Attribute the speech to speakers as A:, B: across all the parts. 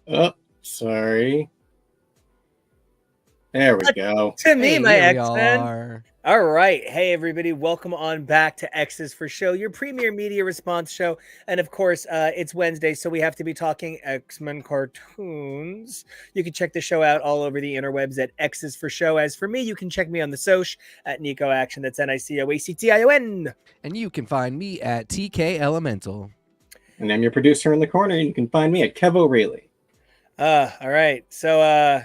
A: Oh, sorry. There we go.
B: To me,
C: Hey,
B: my
C: here we
B: X-Men.
C: are.
B: All right. Hey, everybody. Welcome on back to X's for Show, your premier media response show. And of course, it's Wednesday, so we have to be talking X-Men cartoons. You can check the show out all over the interwebs at X's for Show. As for me, you can check me on the Soch at Nico Action. That's NICOACTION.
C: And you can find me at TK Elemental.
A: And I'm your producer in the corner, and you can find me at Kev O'Reilly.
B: All right. So,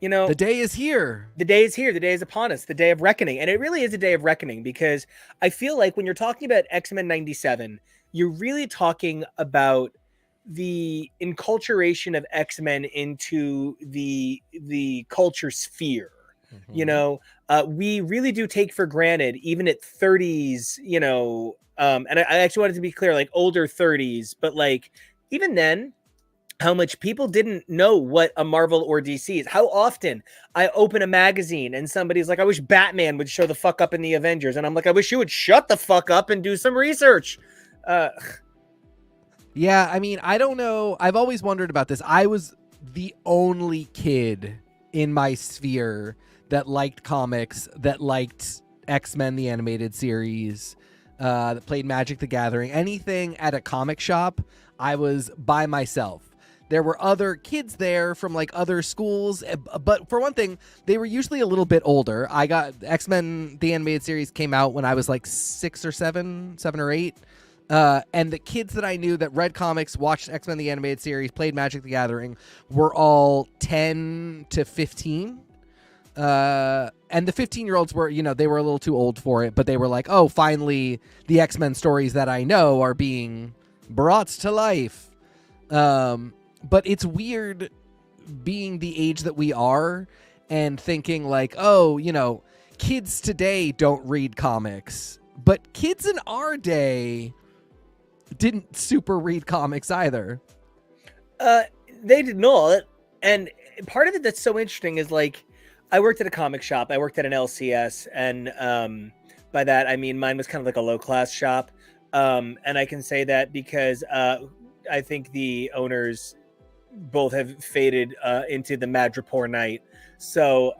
C: The day is here.
B: The day is here. The day is upon us. The day of reckoning. And it really is a day of reckoning because I feel like when you're talking about X-Men 97, you're really talking about the enculturation of X-Men into the culture sphere.
C: Mhm.
B: You know, we really do take for granted, even at 30s, and I actually wanted to be clear, like older 30s, but like even then, how much people didn't know what a Marvel or DC is. How often I open a magazine and somebody's like, I wish Batman would show the fuck up in the Avengers. And I'm like, I wish you would shut the fuck up and do some research.
C: Yeah, I mean, I don't know. I've always wondered about this. I was the only kid in my sphere that liked comics, that liked X-Men, the animated series, that played Magic the Gathering. Anything at a comic shop, I was by myself. There were other kids there from like other schools, but for one thing, they were usually a little bit older. I got X-Men, the animated series came out when I was like 6 or 7 or 8. And the kids that I knew that read comics, watched X-Men, the animated series, played Magic the Gathering were all 10 to 15. And the 15-year-olds were, they were a little too old for it, but they were like, oh, finally the X-Men stories that I know are being brought to life. But it's weird being the age that we are and thinking like, oh, kids today don't read comics, but kids in our day didn't super read comics either.
B: They did not. And part of it that's so interesting is like, I worked at a comic shop. I worked at an LCS. And by that, I mean, mine was kind of like a low class shop. And I can say that because I think the owners both have faded into the Madripoor night. So,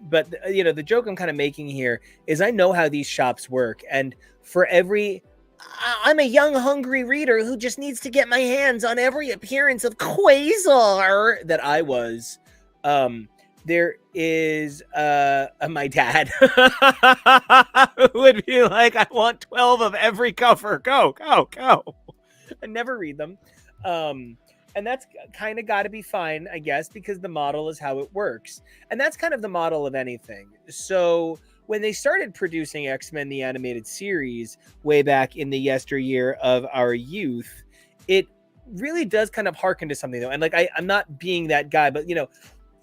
B: but the joke I'm kind of making here is I know how these shops work, and for I'm a young, hungry reader who just needs to get my hands on every appearance of Quasar that I was. There is my dad who would be like, I want 12 of every cover. Go. I never read them. And that's kind of got to be fine, I guess, because the model is how it works. And that's kind of the model of anything. So when they started producing X-Men, the animated series, way back in the yesteryear of our youth, it really does kind of harken to something, though. And like, I'm not being that guy, but,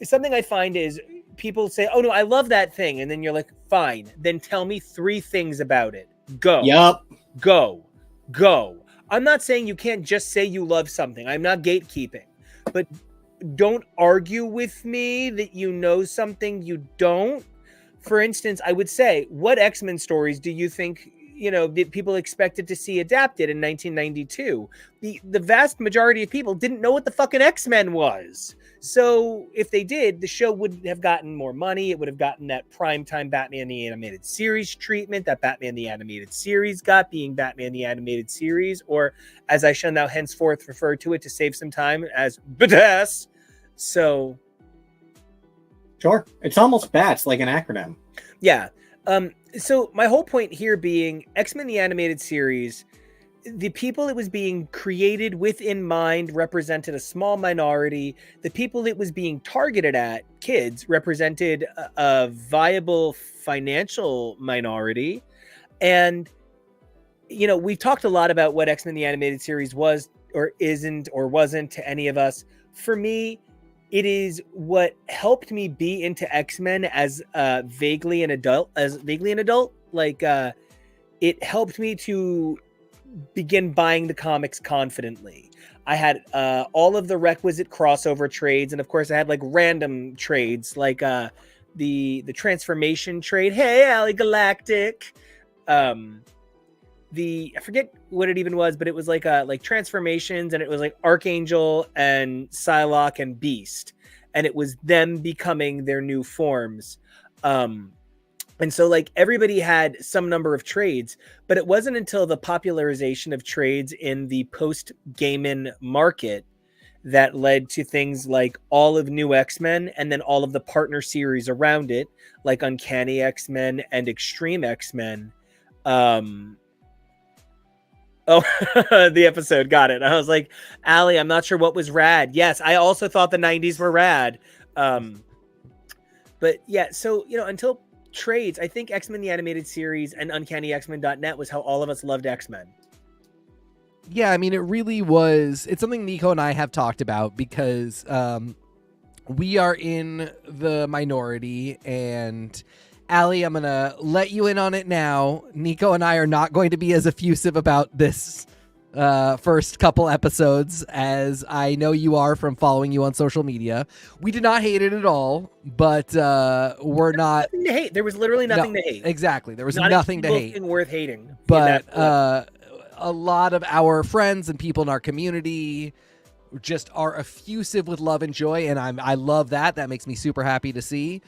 B: something I find is people say, oh, no, I love that thing. And then you're like, fine, then tell me 3 things about it. Go.
A: Yup.
B: Go. I'm not saying you can't just say you love something. I'm not gatekeeping. But don't argue with me that you know something you don't. For instance, I would say, what X-Men stories do you think, that people expected to see adapted in 1992? The vast majority of people didn't know what the fucking X-Men was. So if they did, the show would have gotten more money. It would have gotten that primetime Batman the Animated Series treatment that Batman the Animated Series got, being Batman the Animated Series, or as I shall now henceforth refer to it to save some time as BATS. So
A: Sure. It's almost BATS, like an acronym.
B: yeah. So my whole point here being X-Men the Animated Series, the people it was being created with in mind represented a small minority. The people it was being targeted at, kids, represented a viable financial minority. And, we've talked a lot about what X-Men the Animated Series was or isn't or wasn't to any of us. For me, it is what helped me be into X-Men as vaguely an adult. Like, it helped me to begin buying the comics confidently. I had all of the requisite crossover trades, and of course I had like random trades, like the transformation trade. Hey, Ali Galactic. I forget what it even was, but it was like transformations, and it was like Archangel and Psylocke and Beast, and it was them becoming their new forms. And so like everybody had some number of trades, but it wasn't until the popularization of trades in the post-Gaiman market that led to things like all of New X-Men and then all of the partner series around it, like Uncanny X-Men and Extreme X-Men. Oh, the episode. Got it. I was like, Allie, I'm not sure what was rad. Yes, I also thought the 90s were rad. But yeah, so, until trades, I think X-Men the Animated Series and UncannyX-Men.net was how all of us loved X-Men.
C: Yeah, I mean, it really was. It's something Nico and I have talked about because we are in the minority. And Allie, I'm going to let you in on it now. Nico and I are not going to be as effusive about this first couple episodes as I know you are from following you on social media. We did not hate it at all, but we're not.
B: Nothing to hate. There was literally nothing to hate.
C: Exactly. There was
B: not
C: nothing to hate.
B: Thing worth hating.
C: But a lot of our friends and people in our community just are effusive with love and joy, and I love that. That makes me super happy to see.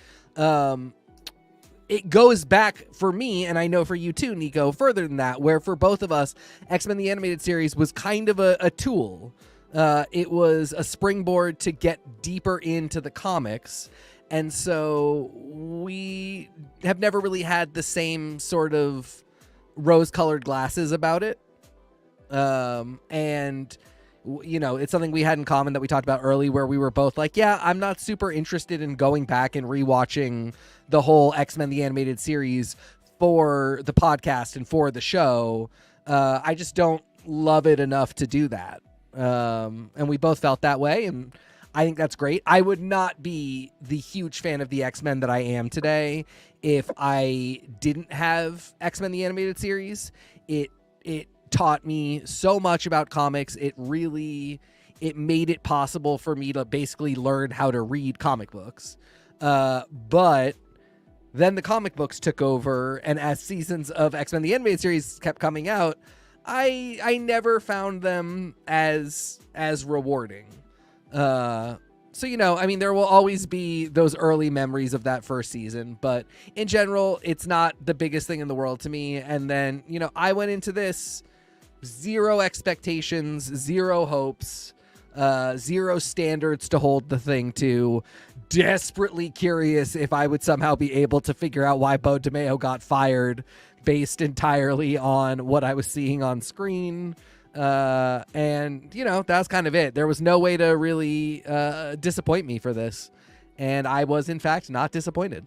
C: It goes back for me, and I know for you too, Nico, further than that, where for both of us, X-Men the Animated Series was kind of a tool. It was a springboard to get deeper into the comics, and so we have never really had the same sort of rose-colored glasses about it. And it's something we had in common that we talked about early, where we were both like, yeah, I'm not super interested in going back and rewatching the whole X-Men the Animated Series for the podcast and for the show. I just don't love it enough to do that. And we both felt that way, and I think that's great. I would not be the huge fan of the X-Men that I am today if I didn't have X-Men the Animated Series. It taught me so much about comics. It made it possible for me to basically learn how to read comic books. But then the comic books took over, and as seasons of X-Men the Animated Series kept coming out, I never found them as rewarding. So, I mean, there will always be those early memories of that first season, but in general, it's not the biggest thing in the world to me. And then, I went into this zero expectations, zero hopes, zero standards to hold the thing to, desperately curious if I would somehow be able to figure out why Bo DeMeo got fired based entirely on what I was seeing on screen. And that's kind of it. There was no way to really disappoint me for this, and I was in fact not disappointed.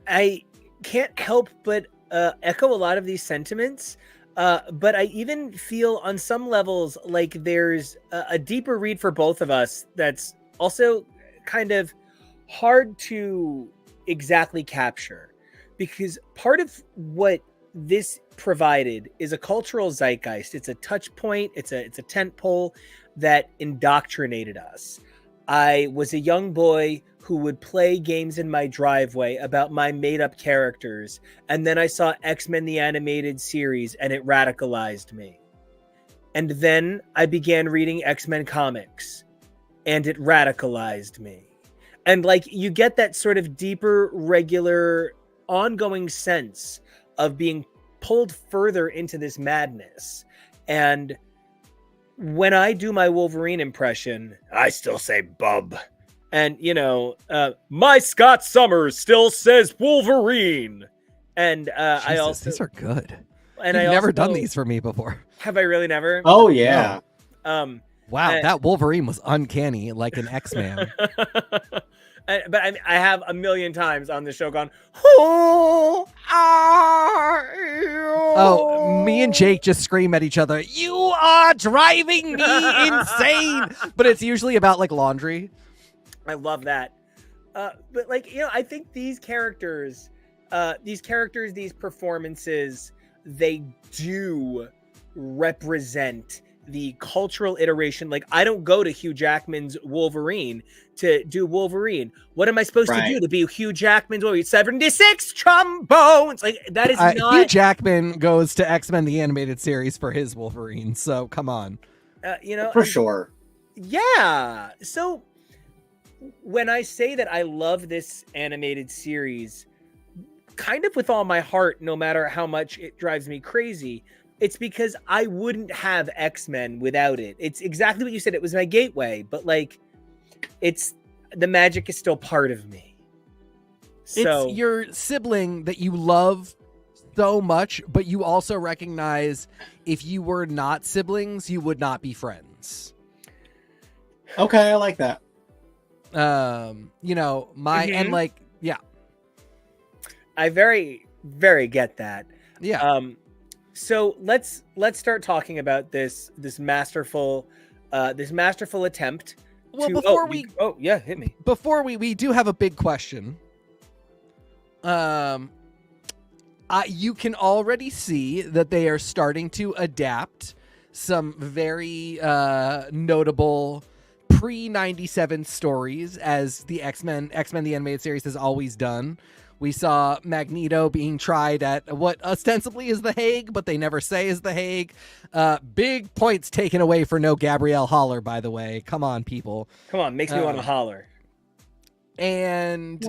C: I
B: can't help but echo a lot of these sentiments, but I even feel on some levels like there's a deeper read for both of us that's also kind of hard to exactly capture, because part of what this provided is a cultural zeitgeist. It's a touch point. It's a tent pole that indoctrinated us. I was a young boy who would play games in my driveway about my made-up characters, and then I saw X-Men the Animated Series, and it radicalized me. And then I began reading X-Men comics, and it radicalized me. And you get that sort of deeper, regular, ongoing sense of being pulled further into this madness. And when I do my Wolverine impression, I still say bub. And, my Scott Summers still says Wolverine. And
C: Jesus,
B: I also...
C: These are good.
B: And
C: You've never done these for me before.
B: Have I really never?
A: Oh, yeah.
B: No.
C: Wow, that Wolverine was uncanny, like an X-Man.
B: But I have a million times on the show gone, who are you?
C: Oh, me and Jake just scream at each other, you are driving me insane. But it's usually about laundry.
B: I love that. But I think these characters, these performances, they do represent the cultural iteration. Like, I don't go to Hugh Jackman's Wolverine to do Wolverine. What am I supposed to do to be Hugh Jackman's Wolverine? 76 trombones. Like, that is not.
C: Hugh Jackman goes to X-Men the Animated Series for his Wolverine. So come on.
A: For sure.
B: Yeah. So when I say that I love this animated series, kind of with all my heart, no matter how much it drives me crazy, it's because I wouldn't have X-Men without it. It's exactly what you said. It was my gateway, but like, it's the magic is still part of me. So
C: it's your sibling that you love so much, but you also recognize if you were not siblings, you would not be friends.
A: Okay, I like that.
C: And like, yeah.
B: I very, very get that.
C: Yeah.
B: So let's start talking about this masterful attempt.
C: Well,
B: hit me.
C: Before we do have a big question. You can already see that they are starting to adapt some very notable pre-97 stories, as the X-Men the Animated Series has always done. We saw Magneto being tried at what ostensibly is The Hague, but they never say is The Hague. Big points taken away for no Gabrielle Holler, by the way. Come on, people.
B: Come on, makes me want to holler.
C: And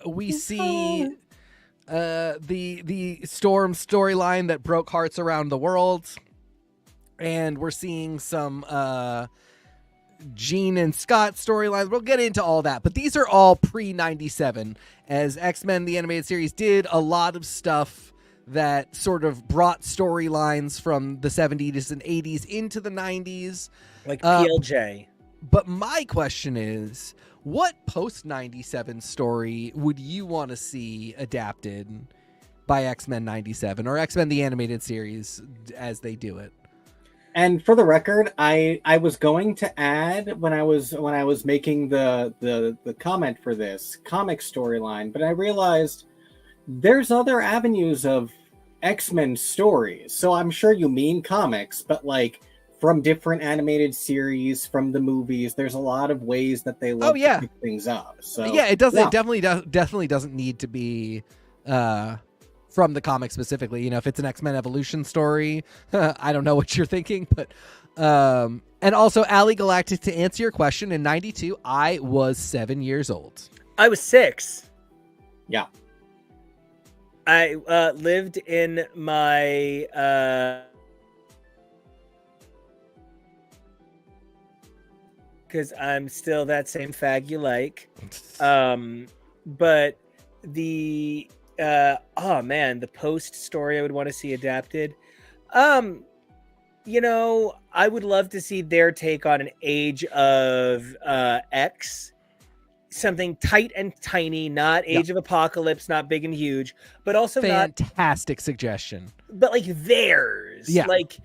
C: we see the Storm storyline that broke hearts around the world. And we're seeing some Jean and Scott storylines. We'll get into all that, but these are all pre-97, as X-Men the Animated Series did a lot of stuff that sort of brought storylines from the 70s and 80s into the 90s.
B: Like PLJ.
C: But my question is, what post-97 story would you want to see adapted by X-Men 97 or X-Men the Animated Series as they do it?
A: And for the record, I was going to add when I was making the comment for this comic storyline, but I realized there's other avenues of X-Men stories. So I'm sure you mean comics, but like from different animated series, from the movies, there's a lot of ways that they love to pick things up. So
C: yeah, it doesn't. Yeah. It definitely doesn't need to be from the comic specifically. You know, if it's an X-Men Evolution story, I don't know what you're thinking, but and also Ali Galactic, to answer your question, in 92 I was 7 years old.
B: I was 6.
A: Yeah.
B: I lived in my because I'm still that same fag you like. But the the Post story I would want to see adapted. I would love to see their take on an Age of X. Something tight and tiny, not Age of Apocalypse, not big and huge, but also
C: fantastic suggestion.
B: But like theirs.
C: Yeah.
B: Like,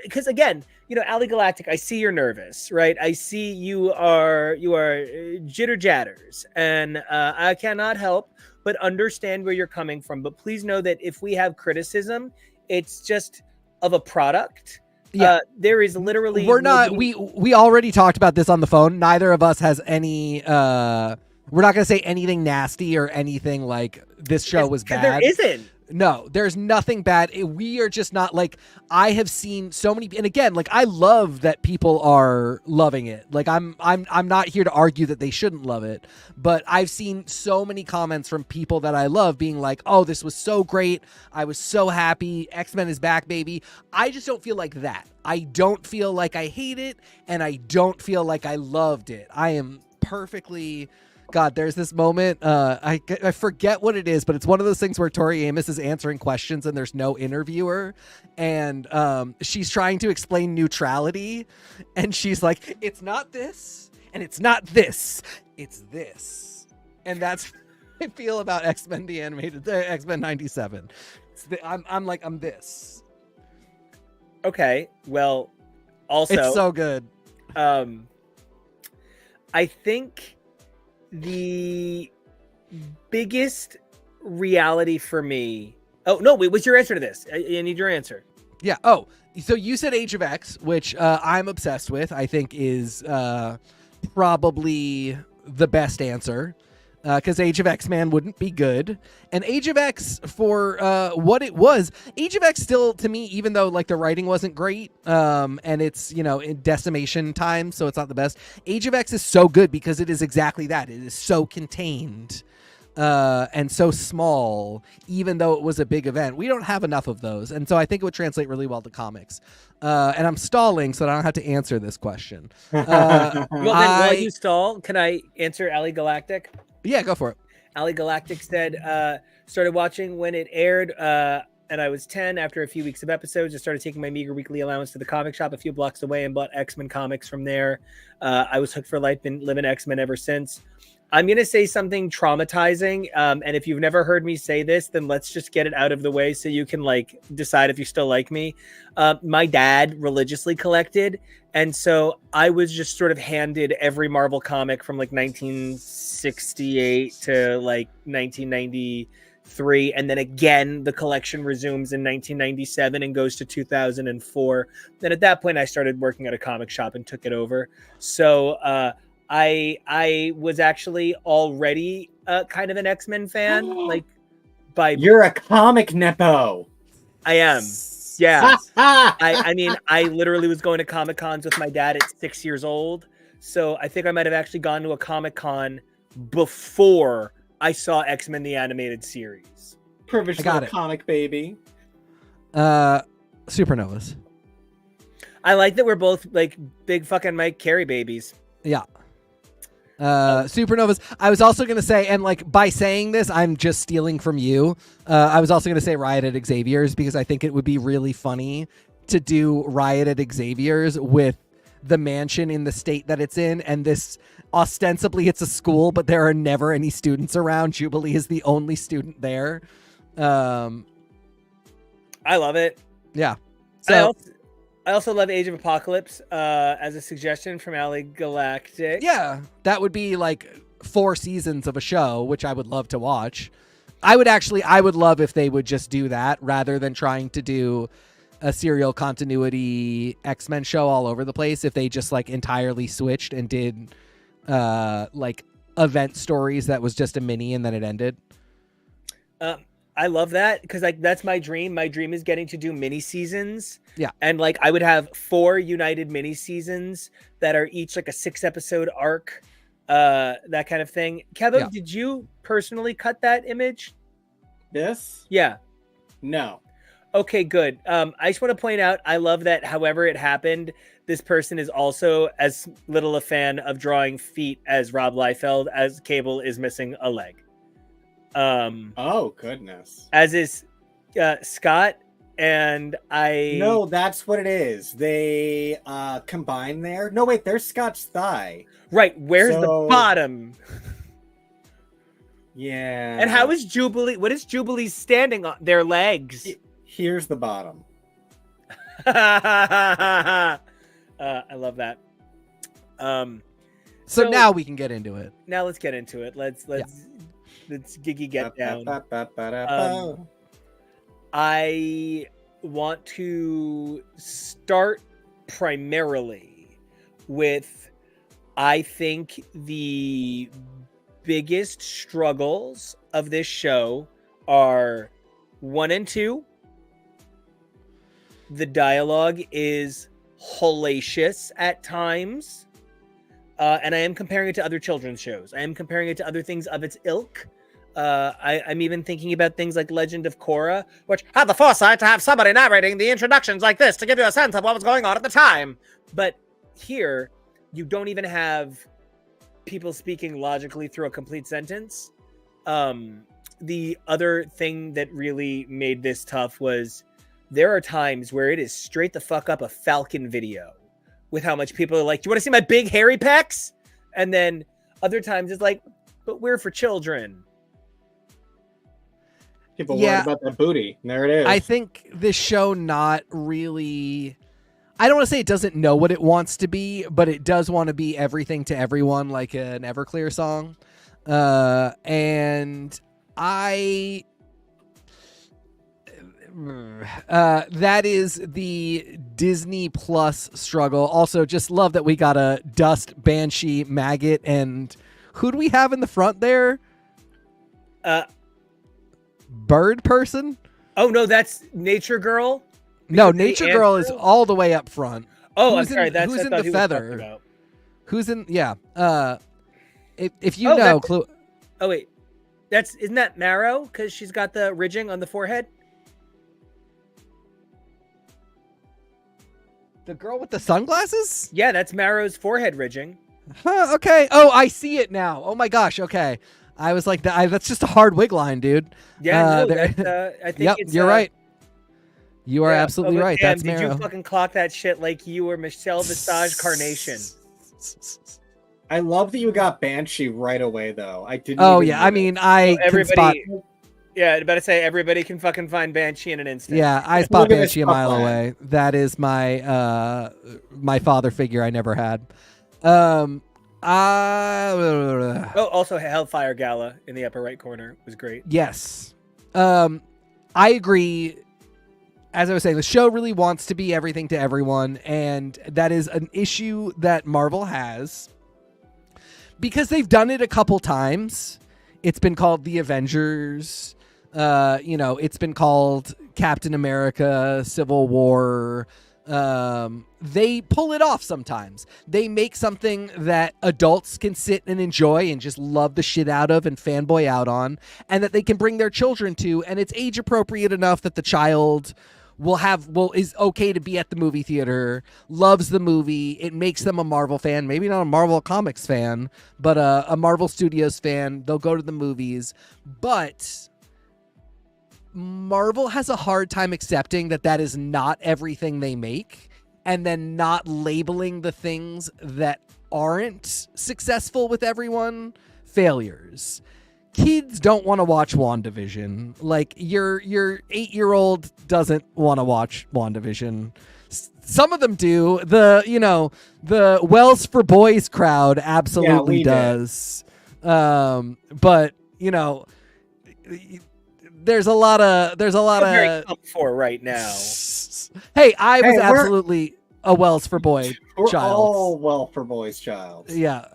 B: because again, Ali Galactic, I see you're nervous, right? I see you are jitter jatters, and I cannot help but understand where you're coming from. But please know that if we have criticism, it's just of a product.
C: Yeah,
B: there is literally
C: we already talked about this on the phone. Neither of us has any we're not going to say anything nasty or anything like this show was bad.
B: There isn't.
C: No, there's nothing bad. We are just not like, I have seen so many, and again, like I love that people are loving it. Like I'm not here to argue that they shouldn't love it, but I've seen so many comments from people that I love being like, "Oh, this was so great. I was so happy. X-Men is back, baby." I just don't feel like that. I don't feel like I hate it, and I don't feel like I loved it. I am perfectly. God, there's this moment, I forget what it is, but it's one of those things where Tori Amos is answering questions and there's no interviewer, and she's trying to explain neutrality, and she's like, it's not this, and it's not this, it's this. And that's how I feel about X-Men the Animated, X-Men 97. I'm this.
B: Okay, well, also...
C: It's so good.
B: I think... the biggest reality for me. Oh no! Wait, what's your answer to this? I need your answer.
C: Yeah. Oh, so you said Age of X, which I'm obsessed with. I think is probably the best answer. Because Age of X Man wouldn't be good, and Age of X for what it was, Age of X still to me, even though like the writing wasn't great, and it's in decimation time, so it's not the best. Age of X is so good because it is exactly that. It is so contained, and so small, even though it was a big event. We don't have enough of those, and so I think it would translate really well to comics. And I'm stalling so that I don't have to answer this question.
B: Well, then while you stall, can I answer Ali Galactic?
C: Yeah, go for it.
B: Ali Galactic said, started watching when it aired, and I was 10. After a few weeks of episodes, I started taking my meager weekly allowance to the comic shop a few blocks away and bought X-Men comics from there. I was hooked for life, been living X-Men ever since. I'm going to say something traumatizing, and if you've never heard me say this, then let's just get it out of the way so you can like decide if you still like me. My dad religiously collected, and so I was just sort of handed every Marvel comic from like 1968 to like 1993, and then again the collection resumes in 1997 and goes to 2004. Then at that point I started working at a comic shop and took it over. So I was actually already kind of an X-Men fan. Like by
A: You're a comic nepo.
B: I am. Yeah. I mean, I literally was going to Comic Cons with my dad at 6 years old. So I think I might have actually gone to a Comic Con before I saw X-Men the Animated Series.
A: Privileged little comic baby.
C: Supernovas.
B: I like that we're both like big fucking Mike Carey babies.
C: Yeah. Supernovas. I was also going to say, and like by saying this, I'm just stealing from you. I was also going to say Riot at Xavier's because I think it would be really funny to do Riot at Xavier's with the mansion in the state that it's in. And this ostensibly it's a school, but there are never any students around. Jubilee is the only student there.
B: I love it.
C: Yeah. So
B: I also love Age of Apocalypse as a suggestion from Ali Galactic.
C: Yeah, that would be like 4 seasons of a show, which I would love to watch. I would love if they would just do that rather than trying to do a serial continuity X-Men show all over the place. If they just like entirely switched and did like event stories that was just a mini and then it ended.
B: I love that because like that's my dream. My dream is getting to do mini seasons.
C: Yeah.
B: And like I would have 4 United mini seasons that are each like a 6-episode arc, that kind of thing. Kevin, Did you personally cut that image?
A: This?
B: Yeah.
A: No.
B: Okay, good. I just want to point out, I love that however it happened, this person is also as little a fan of drawing feet as Rob Liefeld, as Cable is missing a leg.
A: Oh goodness.
B: As is Scott, and I
A: No, that's what it is. They combine there. No, wait, there's Scott's thigh.
B: Right, where's the bottom?
A: Yeah.
B: And how is Jubilee? What is Jubilee standing on? Their legs.
A: Here's the bottom.
B: I love that.
C: So now we can get into it.
B: Now let's get into it. Let's Giggy get down. I want to start primarily with, I think the biggest struggles of this show are 1 and 2. The dialogue is hellacious at times. And I am comparing it to other children's shows. I am comparing it to other things of its ilk. I'm even thinking about things like Legend of Korra, which had the foresight to have somebody narrating the introductions like this to give you a sense of what was going on at the time. But here, you don't even have people speaking logically through a complete sentence. The other thing that really made this tough was there are times where it is straight the fuck up a Falcon video with how much people are like, do you want to see my big hairy pecs? And then other times it's like, but we're for children.
A: People worried about that booty. And there it is.
C: I think this show not really... I don't want to say it doesn't know what it wants to be, but it does want to be everything to everyone, like an Everclear song. And I That is the Disney Plus struggle. Also, just love that we got a Dust, Banshee, Maggot, and who do we have in the front there? Bird person?
B: Oh no, that's Nature Girl.
C: No,
B: Because the
C: Nature Girl is
B: answer-
C: all the way up front.
B: Oh,
C: who's
B: I'm sorry.
C: in-
B: That's
C: who's
B: I
C: in
B: thought
C: the
B: he was talking
C: feather?
B: about.
C: Who's in? Yeah. If you
B: Oh,
C: know,
B: that's- Oh wait, isn't that Marrow? Because she's got the ridging on the forehead.
C: the girl with the sunglasses.
B: Yeah, that's Marrow's forehead ridging.
C: Huh, okay. Oh, I see it now. Oh my gosh. Okay. I was like, that's just a hard wig line, dude.
B: Yeah, no,
C: there-
B: that's, I think
C: Yep,
B: it's.
C: you're right. You are
B: yeah.
C: absolutely
B: but
C: right.
B: damn,
C: That's
B: did
C: Marrow.
B: you fucking clock that shit like you were Michelle Visage Carnation?
A: I love that you got Banshee right away, though. I didn't.
C: Oh
A: even
C: yeah. I
A: notice.
C: mean, I can spot.
B: Everybody, yeah, I better say everybody can fucking find Banshee in an instant.
C: Yeah, I
A: Look
C: spot
A: at this
C: Banshee a mile
A: fuckland.
C: away. That is my my father figure I never had. Oh,
B: Oh, also Hellfire Gala in the upper right corner was great.
C: yes. I agree. As I was saying, the show really wants to be everything to everyone, and that is an issue that Marvel has because they've done it a couple times. It's been called the Avengers. It's been called Captain America, Civil War. They pull it off sometimes. They make something that adults can sit and enjoy and just love the shit out of and fanboy out on, and that they can bring their children to, and it's age appropriate enough that the child is okay to be at the movie theater, loves the movie. It makes them a Marvel fan, maybe not a Marvel Comics fan, but a Marvel Studios fan. They'll go to the movies, but Marvel has a hard time accepting that is not everything they make, and then not labeling the things that aren't successful with everyone failures. Kids don't want to watch WandaVision. Like your 8-year-old doesn't want to watch WandaVision. Some of them do. The Wells for Boys crowd absolutely
A: we
C: does. But there's a lot of
B: Very come for right now.
C: Hey, I was
A: Hey,
C: absolutely a Wells for Boy
A: We're
C: child.
A: all well for boys' child.
C: Yeah.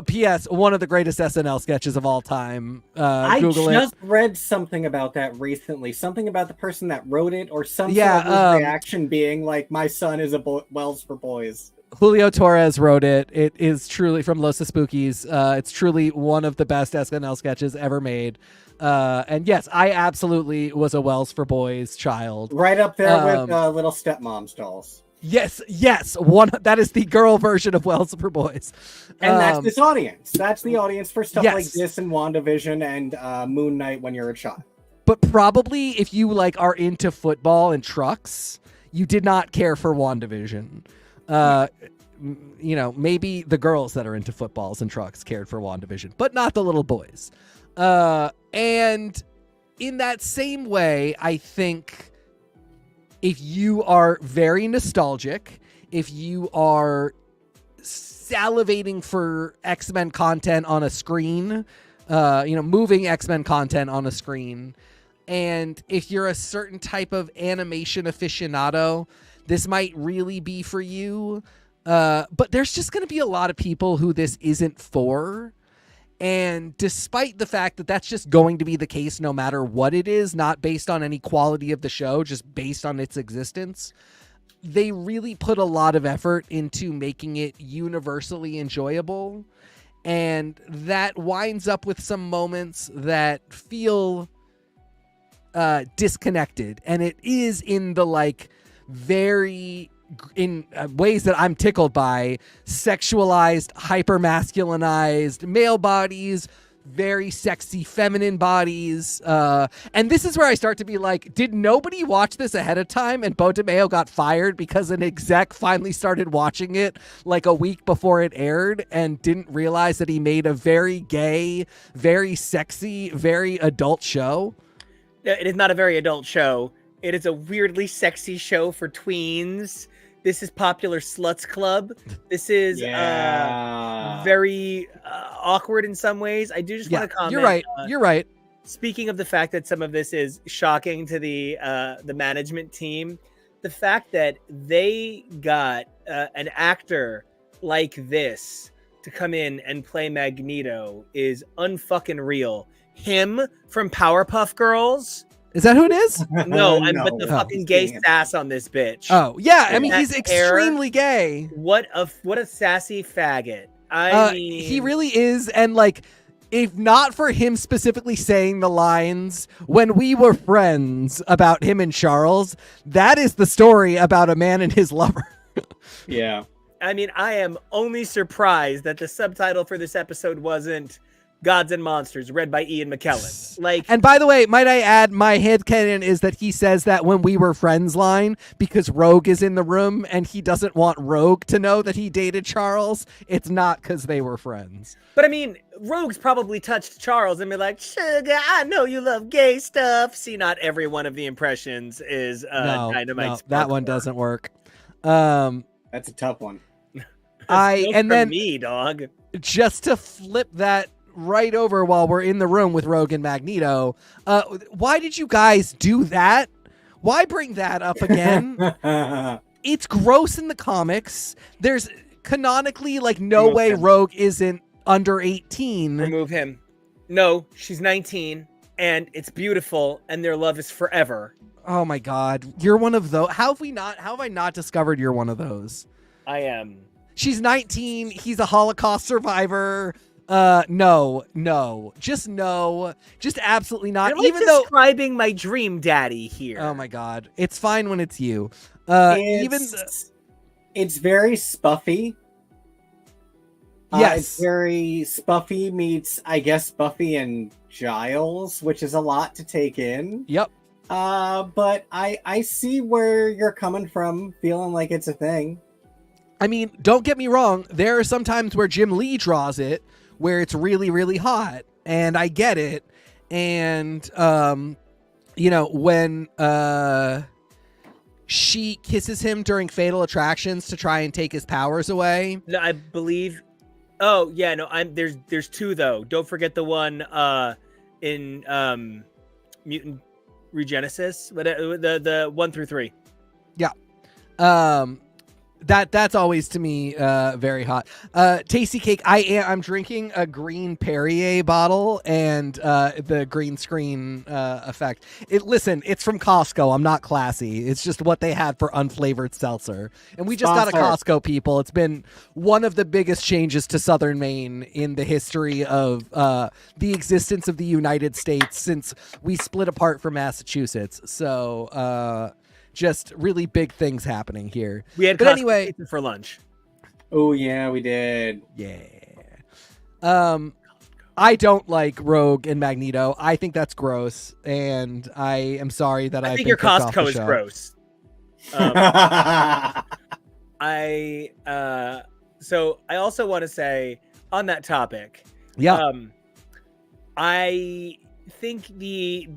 C: P.S. One of the greatest SNL sketches of all time.
A: I
C: Google
A: just
C: it.
A: read something about that recently. Something about the person that wrote it, or some
C: Yeah,
A: sort of reaction being like, "My son is a Wells for boys."
C: Julio Torres wrote it. It is truly from Los Spookies. It's truly one of the best SNL sketches ever made. And yes, I absolutely was a Wells for Boys child.
A: Right up there with little stepmom's dolls.
C: Yes. That is the girl version of Wells for Boys.
A: And that's this audience. That's the audience for stuff
C: yes.
A: like this and WandaVision and Moon Knight when you're a child.
C: But probably if you are into football and trucks, you did not care for WandaVision. Maybe the girls that are into footballs and trucks cared for WandaVision, but not the little boys. And in that same way, I think if you are very nostalgic, if you are salivating for X-Men content on a screen, moving X-Men content on a screen, and if you're a certain type of animation aficionado, this might really be for you. But there's just going to be a lot of people who this isn't for. And despite the fact that that's just going to be the case no matter what it is, not based on any quality of the show, just based on its existence, they really put a lot of effort into making it universally enjoyable. And that winds up with some moments that feel disconnected. And it is in the very... in ways that I'm tickled by, sexualized, hyper-masculinized male bodies, very sexy feminine bodies. And this is where I start to be like, did nobody watch this ahead of time and Bo DeMeo got fired because an exec finally started watching it a week before it aired and didn't realize that he made a very gay, very sexy, very adult show?
B: It is not a very adult show. It is a weirdly sexy show for tweens. This is Popular Sluts Club. This is very awkward in some ways. I do just want to comment.
C: You're right.
B: speaking of the fact that some of this is shocking to the management team, the fact that they got an actor like this to come in and play Magneto is unfucking real. Him from Powerpuff Girls.
C: Is that who it is?
B: No,
A: No.
B: but the fucking gay sass on this bitch.
C: Oh yeah, I mean
B: That
C: he's extremely gay.
B: What a sassy faggot. I mean,
C: he really is, and like, if not for him specifically saying the lines "when we were friends" about him and Charles, that is the story about a man and his lover.
A: Yeah.
B: I mean, I am only surprised that the subtitle for this episode wasn't Gods and Monsters, read by Ian McKellen. Like,
C: and by the way, might I add, my headcanon is that he says that "when we were friends" line because Rogue is in the room and he doesn't want Rogue to know that he dated Charles. It's not because they were friends.
B: but I mean, Rogue's probably touched Charles and be like, "Sugar, I know you love gay stuff." See, not every one of the impressions is Dynamite.
C: No, that one doesn't work.
A: That's a tough one.
B: Me, dog.
C: Just to flip that right over while we're in the room with Rogue and Magneto, why did you guys do that? Why bring that up again? It's gross in the comics. There's canonically like no way Rogue isn't under 18.
B: Remove him. No, she's 19 and it's beautiful and their love is forever.
C: Oh my god, you're one of those. How have I not discovered you're one of those?
B: I am.
C: She's 19, he's a Holocaust survivor. No, just absolutely not.
B: You're like
C: even though
B: describing my dream daddy here.
C: Oh my god, it's fine when it's you.
A: It's very spuffy.
C: Yes,
A: it's very Spuffy meets, I guess, Buffy and Giles, which is a lot to take in.
C: Yep.
A: But I see where you're coming from, feeling like it's a thing.
C: I mean, don't get me wrong. There are some times where Jim Lee draws it, where it's really, really hot, and I get it. And when she kisses him during Fatal Attractions to try and take his powers away.
B: No, I believe. Oh yeah, no. There's two though. Don't forget the one in Mutant Regenesis, but the 1 through 3.
C: Yeah. That's always to me very hot. Tasty Cake, I'm drinking a green Perrier bottle and the green screen effect. Listen, it's from Costco. I'm not classy. It's just what they had for unflavored seltzer. And we just got a Costco, people. It's been one of the biggest changes to Southern Maine in the history of the existence of the United States since we split apart from Massachusetts. So just really big things happening here.
B: We had Costco anyway for lunch.
A: Oh yeah, we did.
C: Yeah. I don't like Rogue and Magneto. I think that's gross, and I am sorry that I
B: think your Costco is gross. So I also want to say on that topic.
C: Yeah.
B: I think the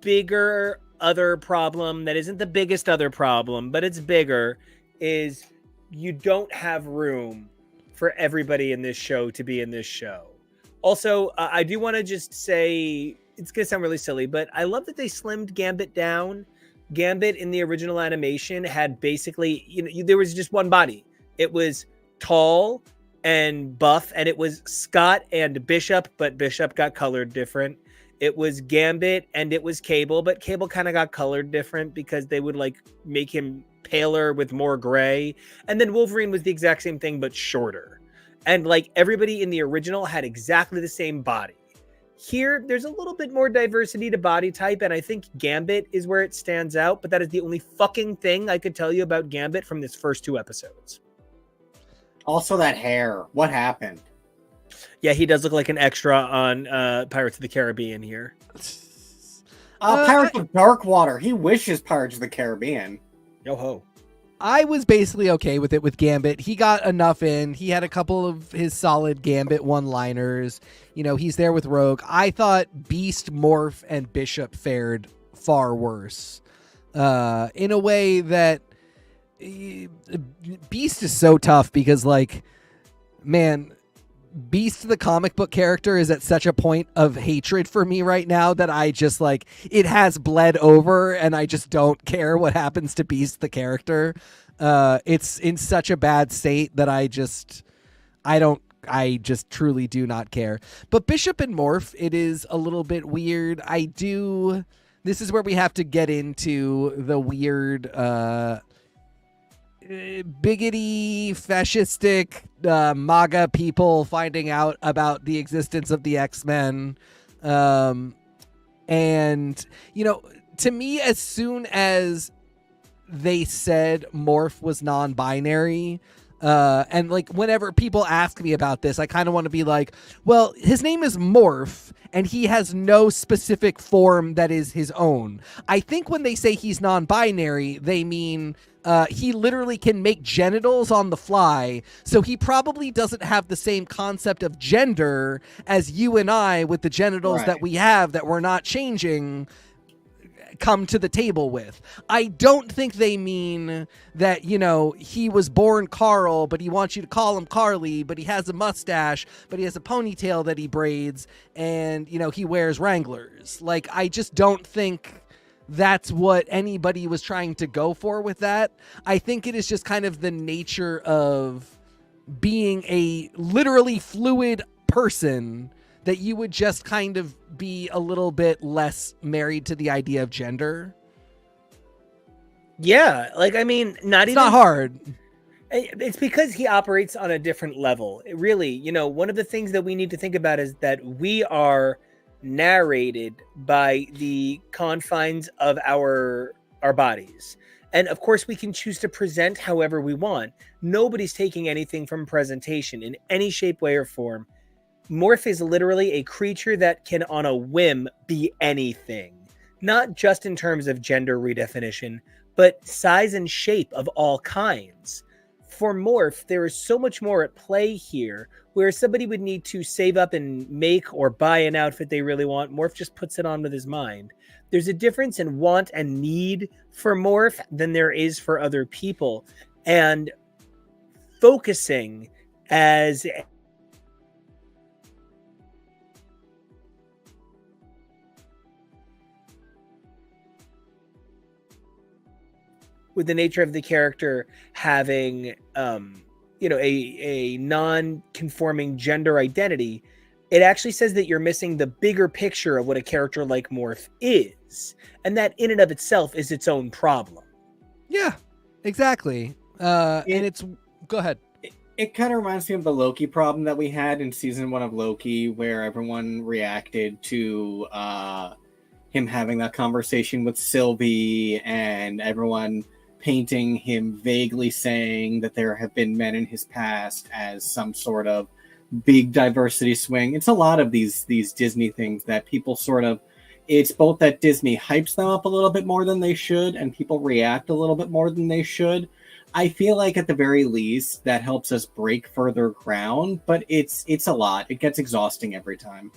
B: bigger other problem that isn't the biggest other problem, but it's bigger, is you don't have room for everybody in this show to be in this show. Also, I do want to just say, it's going to sound really silly, but I love that they slimmed Gambit down. Gambit in the original animation had basically, there was just one body. It was tall and buff, and it was Scott and Bishop, but Bishop got colored different. It was Gambit and it was Cable, but Cable kind of got colored different because they would like make him paler with more gray. And then Wolverine was the exact same thing, but shorter. And like everybody in the original had exactly the same body. Here, there's a little bit more diversity to body type, and I think Gambit is where it stands out, but that is the only fucking thing I could tell you about Gambit from this first 2 episodes.
A: Also that hair. What happened?
B: Yeah, he does look like an extra on Pirates of the Caribbean here.
A: Pirates of Darkwater. He wishes Pirates of the Caribbean.
B: Yo ho.
C: I was basically okay with it with Gambit. He got enough in. He had a couple of his solid Gambit one-liners. He's there with Rogue. I thought Beast, Morph, and Bishop fared far worse. In a way that Beast is so tough because, like, man, Beast, the comic book character, is at such a point of hatred for me right now that I just like it has bled over, and I just don't care what happens to Beast, the character. It's in such a bad state that I just truly do not care. But Bishop and Morph, it is a little bit weird. This is where we have to get into the weird biggity, fascistic MAGA people finding out about the existence of the X-Men. And, to me, as soon as they said Morph was non-binary, and like whenever people ask me about this, I kind of want to be like, well, his name is Morph and he has no specific form that is his own. I think when they say he's non-binary, they mean he literally can make genitals on the fly, so he probably doesn't have the same concept of gender as you and I with the genitals that we have that we're not changing come to the table with. I don't think they mean that, he was born Carl, but he wants you to call him Carly, but he has a mustache, but he has a ponytail that he braids, and, he wears Wranglers. Like, I just don't think that's what anybody was trying to go for with that. I think it is just kind of the nature of being a literally fluid person that you would just kind of be a little bit less married to the idea of gender.
B: Yeah, like, I mean,
C: it's not hard.
B: It's because he operates on a different level. Really, one of the things that we need to think about is that we are narrated by the confines of our bodies. And of course, we can choose to present however we want. Nobody's taking anything from presentation in any shape, way, or form. Morph is literally a creature that can, on a whim, be anything. Not just in terms of gender redefinition, but size and shape of all kinds. For Morph, there is so much more at play here, where somebody would need to save up and make or buy an outfit they really want. Morph just puts it on with his mind. There's a difference in want and need for Morph than there is for other people. And focusing as with the nature of the character having, a non-conforming gender identity, it actually says that you're missing the bigger picture of what a character like Morph is. And that in and of itself is its own problem.
C: Yeah, exactly. And it's... Go ahead.
A: It kind of reminds me of the Loki problem that we had in season 1 of Loki, where everyone reacted to him having that conversation with Sylvie, and everyone painting him vaguely saying that there have been men in his past as some sort of big diversity swing. It's a lot of these Disney things that people sort of... It's both that Disney hypes them up a little bit more than they should, and people react a little bit more than they should. I feel like at the very least that helps us break further ground, but it's a lot. It gets exhausting every time.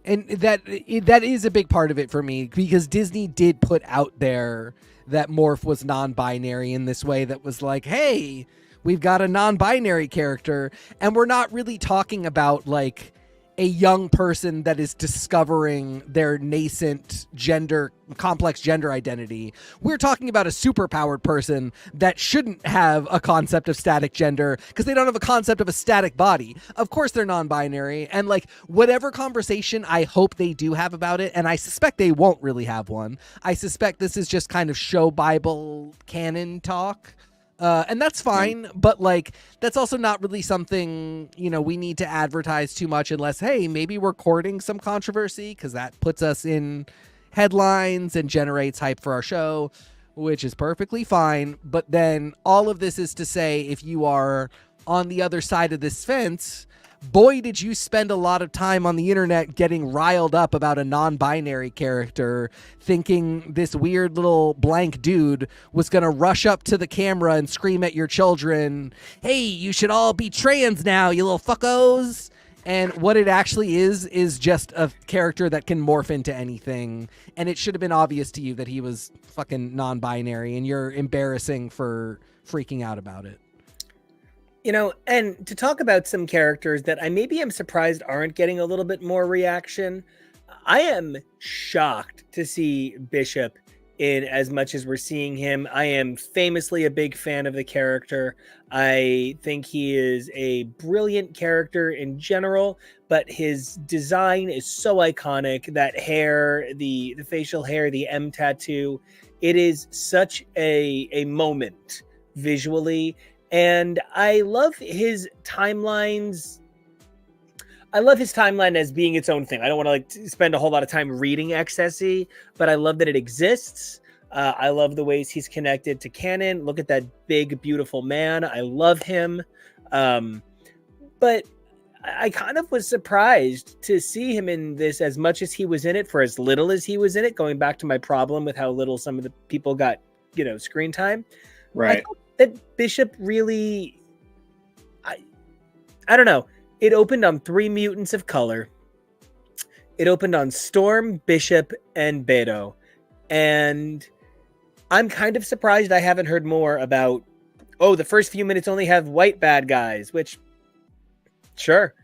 C: And that is a big part of it for me, because Disney did put out there that Morph was non-binary in this way that was like, hey, we've got a non-binary character, and we're not really talking about like a young person that is discovering their nascent complex gender identity. We're talking about a superpowered person that shouldn't have a concept of static gender because they don't have a concept of a static body. Of course they're non-binary, and like whatever conversation I hope they do have about it, and I suspect they won't really have one. I suspect this is just kind of show Bible canon talk. And that's fine, but like that's also not really something, we need to advertise too much unless, hey, maybe we're courting some controversy because that puts us in headlines and generates hype for our show, which is perfectly fine. But then all of this is to say, if you are on the other side of this fence, boy, did you spend a lot of time on the internet getting riled up about a non-binary character, thinking this weird little blank dude was going to rush up to the camera and scream at your children, hey, you should all be trans now, you little fuckos. And what it actually is just a character that can morph into anything. And it should have been obvious to you that he was fucking non-binary, and you're embarrassing for freaking out about it.
B: You know, and to talk about some characters that I maybe am surprised aren't getting a little bit more reaction, I am shocked to see Bishop in as much as we're seeing him. I am famously a big fan of the character. I think he is a brilliant character in general, but his design is so iconic. That hair, the facial hair, the M tattoo, it is such a moment visually. And I love his timelines. I love his timeline as being its own thing. I don't want to like spend a whole lot of time reading XSE, but I love that it exists. I love the ways he's connected to canon. Look at that big, beautiful man. I love him. But I kind of was surprised to see him in this as much as he was in it for as little as he was in it, going back to my problem with how little some of the people got, screen time.
A: Right.
B: I thought that Bishop really, I don't know. It opened on 3 mutants of color. It opened on Storm, Bishop, and Beto. And I'm kind of surprised I haven't heard more about, the first few minutes only have white bad guys, which, sure,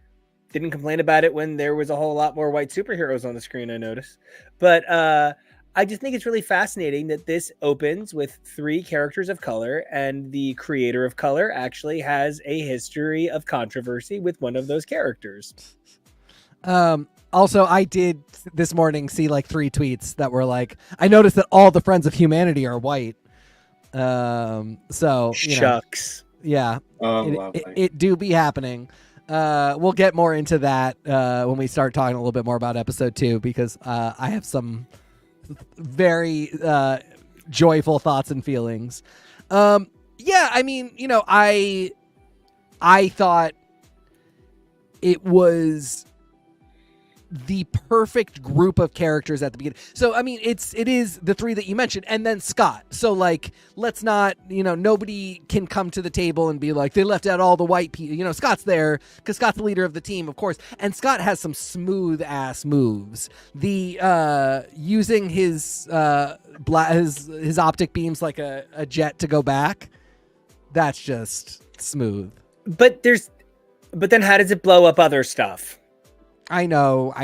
B: didn't complain about it when there was a whole lot more white superheroes on the screen, I noticed. But I just think it's really fascinating that this opens with 3 characters of color, and the creator of color actually has a history of controversy with one of those characters.
C: Also, I did this morning see like 3 tweets that were like, I noticed that all the Friends of Humanity are white. So,
B: Shucks.
C: Yeah,
A: Oh,
C: it do be happening. We'll get more into that when we start talking a little bit more about episode 2, because I have some very joyful thoughts and feelings. Yeah, I mean, I thought it was the perfect group of characters at the beginning. So, I mean, it is the 3 that you mentioned, and then Scott. So, like, let's not, nobody can come to the table and be like, they left out all the white people. Scott's there because Scott's the leader of the team, of course. And Scott has some smooth ass moves. The using his his optic beams like a jet to go back. That's just smooth.
B: But then how does it blow up other stuff?
C: I know.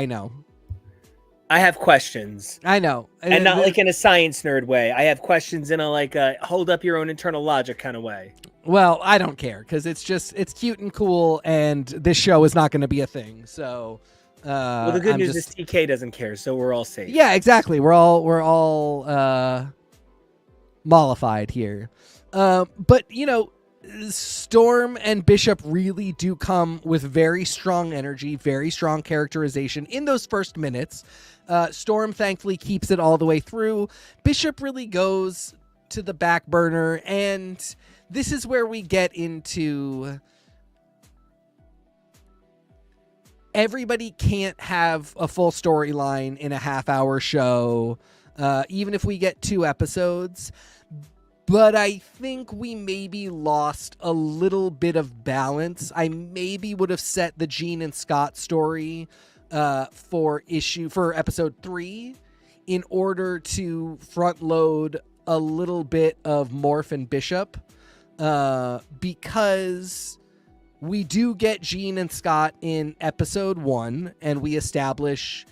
B: I have questions.
C: I know.
B: And not like in a science nerd way. I have questions in a like a hold up your own internal logic kind of way.
C: Well, I don't care because it's cute and cool, and this show is not going to be a thing. So,
B: well, the good news is TK doesn't care, so we're all safe.
C: Yeah, exactly. We're all mollified here. But Storm and Bishop really do come with very strong energy, very strong characterization in those first minutes. Storm thankfully keeps it all the way through. Bishop really goes to the back burner, and this is where we get into everybody can't have a full storyline in a half-hour show, even if we get 2 episodes. But I think we maybe lost a little bit of balance. I maybe would have set the Jean and Scott story for episode 3 in order to front load a little bit of Morph and Bishop, because we do get Jean and Scott in episode 1, and we establish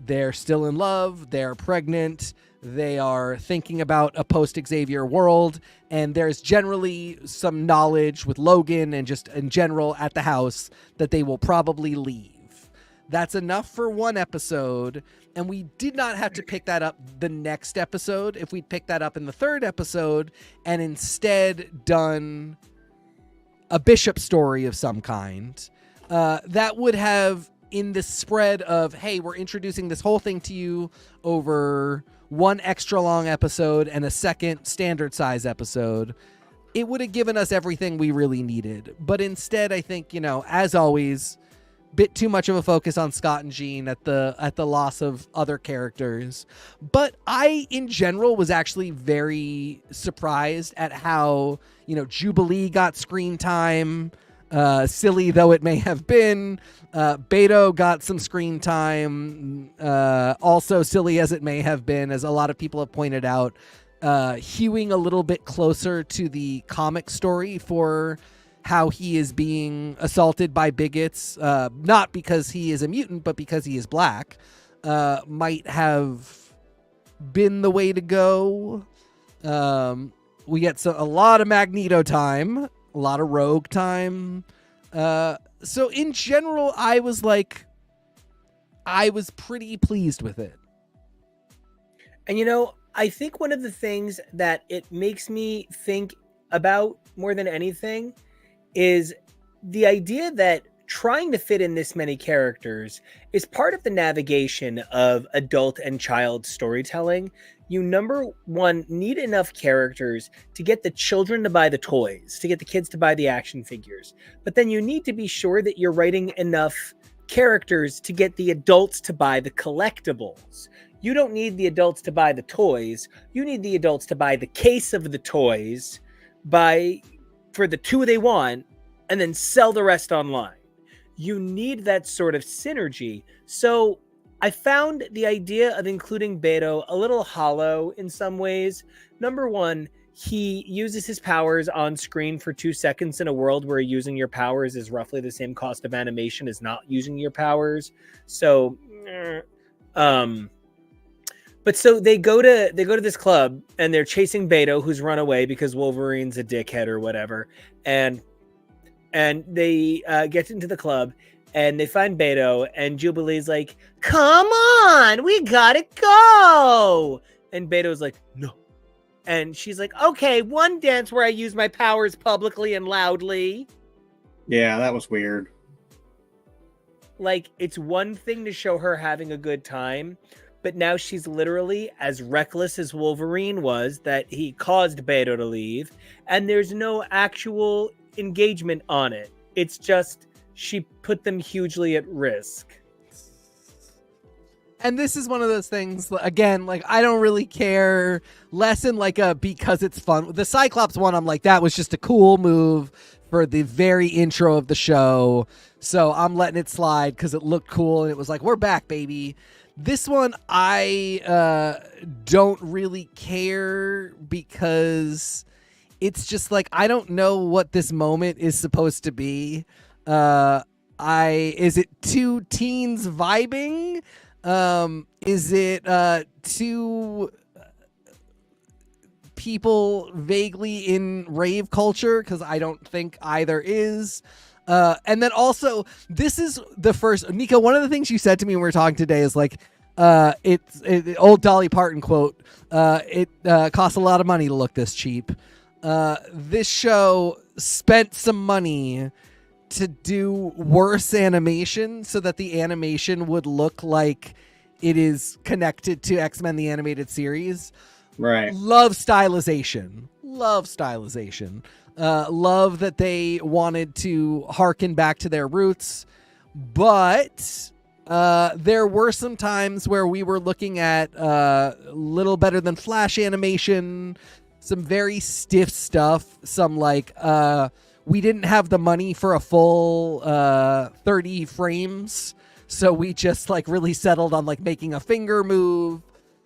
C: they're still in love, they're pregnant, they are thinking about a post-Xavier world, and there's generally some knowledge with Logan and just in general at the house that they will probably leave. That's enough for 1 episode, and we did not have to pick that up the next episode. If we'd picked that up in the 3rd episode and instead done a Bishop story of some kind, that would have, in the spread of, hey, we're introducing this whole thing to you over 1 extra long episode and a second standard size episode, it would have given us everything we really needed. But instead, I think, as always, bit too much of a focus on Scott and Jean at the loss of other characters. But I, in general, was actually very surprised at how, Jubilee got screen time, silly though it may have been. Beto got some screen time, also silly as it may have been, as a lot of people have pointed out, hewing a little bit closer to the comic story for how he is being assaulted by bigots, not because he is a mutant, but because he is black, might have been the way to go. We get a lot of Magneto time, a lot of Rogue time. So in general, I was pretty pleased with it.
B: And I think one of the things that it makes me think about more than anything is the idea that trying to fit in this many characters is part of the navigation of adult and child storytelling. You, number one, need enough characters to get the children to buy the toys, to get the kids to buy the action figures. But then you need to be sure that you're writing enough characters to get the adults to buy the collectibles. You don't need the adults to buy the toys. You need the adults to buy the case of the toys for the 2 they want and then sell the rest online. You need that sort of synergy. So I found the idea of including Beto a little hollow in some ways. Number one, he uses his powers on screen for 2 seconds in a world where using your powers is roughly the same cost of animation as not using your powers. So, but so they go to this club and they're chasing Beto, who's run away because Wolverine's a dickhead or whatever. And they get into the club and they find Beto, and Jubilee's like, "Come on, we gotta go." And Beto's like, "No." And she's like, "Okay, one dance where I use my powers publicly and loudly."
A: Yeah, that was weird.
B: Like, it's one thing to show her having a good time, but now she's literally as reckless as Wolverine was that he caused Beto to leave, and there's no actual engagement on it. It's just she put them hugely at risk.
C: And this is one of those things, again, like, I don't really care, less in like a because it's fun. The Cyclops one, I'm like, that was just a cool move for the very intro of the show, so I'm letting it slide because it looked cool and it was like, we're back, baby. This one, I don't really care because it's just like, I don't know what this moment is supposed to be. Is it 2 teens vibing? Is it 2 people vaguely in rave culture? Because I don't think either is. And then also, this is the first, Nico, one of the things you said to me when we were talking today is like, old Dolly Parton quote, it costs a lot of money to look this cheap. This show spent some money to do worse animation so that the animation would look like it is connected to X-Men the Animated Series.
A: Right.
C: Love stylization. Love that they wanted to harken back to their roots. But there were some times where we were looking at little better than Flash animation, some very stiff stuff, some like we didn't have the money for a full 30 frames, so we just like really settled on like making a finger move.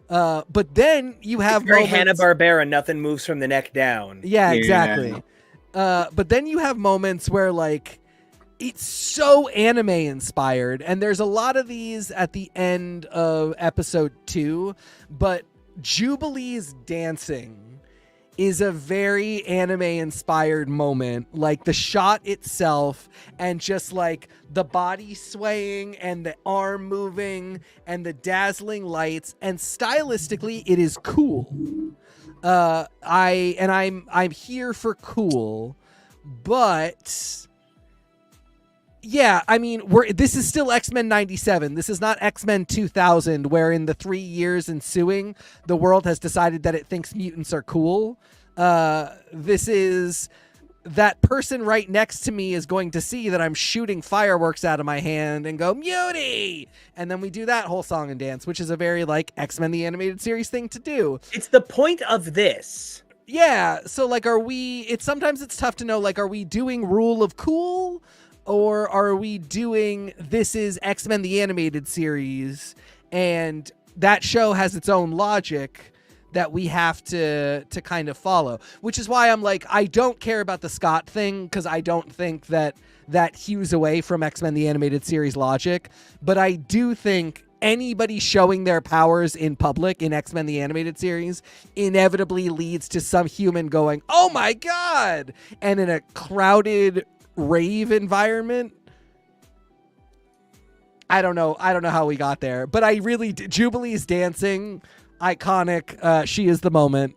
C: But then you have
B: it's very
C: moments...
B: Hanna-Barbera, nothing moves from the neck down.
C: Yeah, exactly. But then you have moments where like it's so anime inspired, and there's a lot of these at the end of episode 2, but Jubilee's dancing is a very anime inspired moment, like the shot itself and just like the body swaying and the arm moving and the dazzling lights, and stylistically it is cool. I'm here for cool, but yeah, I mean, this is still X-Men 97. This is not X-Men 2000, where in the 3 years ensuing, the world has decided that it thinks mutants are cool. This is that person right next to me is going to see that I'm shooting fireworks out of my hand and go, Mutie! And then we do that whole song and dance, which is a very like X-Men the Animated Series thing to do.
B: It's the point of this.
C: Yeah, so like, sometimes it's tough to know, like, are we doing Rule of Cool? Or are we doing, this is X-Men the Animated Series, and that show has its own logic, that we have to kind of follow, which is why I'm like, I don't care about the Scott thing, because I don't think that hews away from X-Men the Animated Series logic, but I do think anybody showing their powers in public in X-Men the Animated Series inevitably leads to some human going, oh my god, and in a crowded rave environment, I don't know how we got there, but I really Jubilee's dancing, iconic. She is the moment.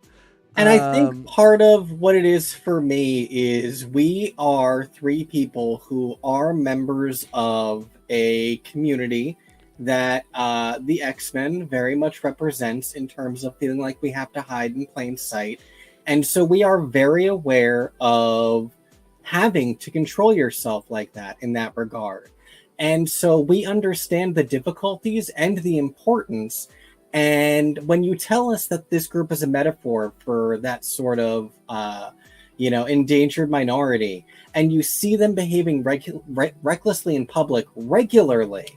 A: And I think part of what it is for me is we are three people who are members of a community that the X-Men very much represents in terms of feeling like we have to hide in plain sight. And so we are very aware of having to control yourself like that in that regard. And so we understand the difficulties and the importance. And when you tell us that this group is a metaphor for that sort of, endangered minority, and you see them behaving recklessly in public regularly,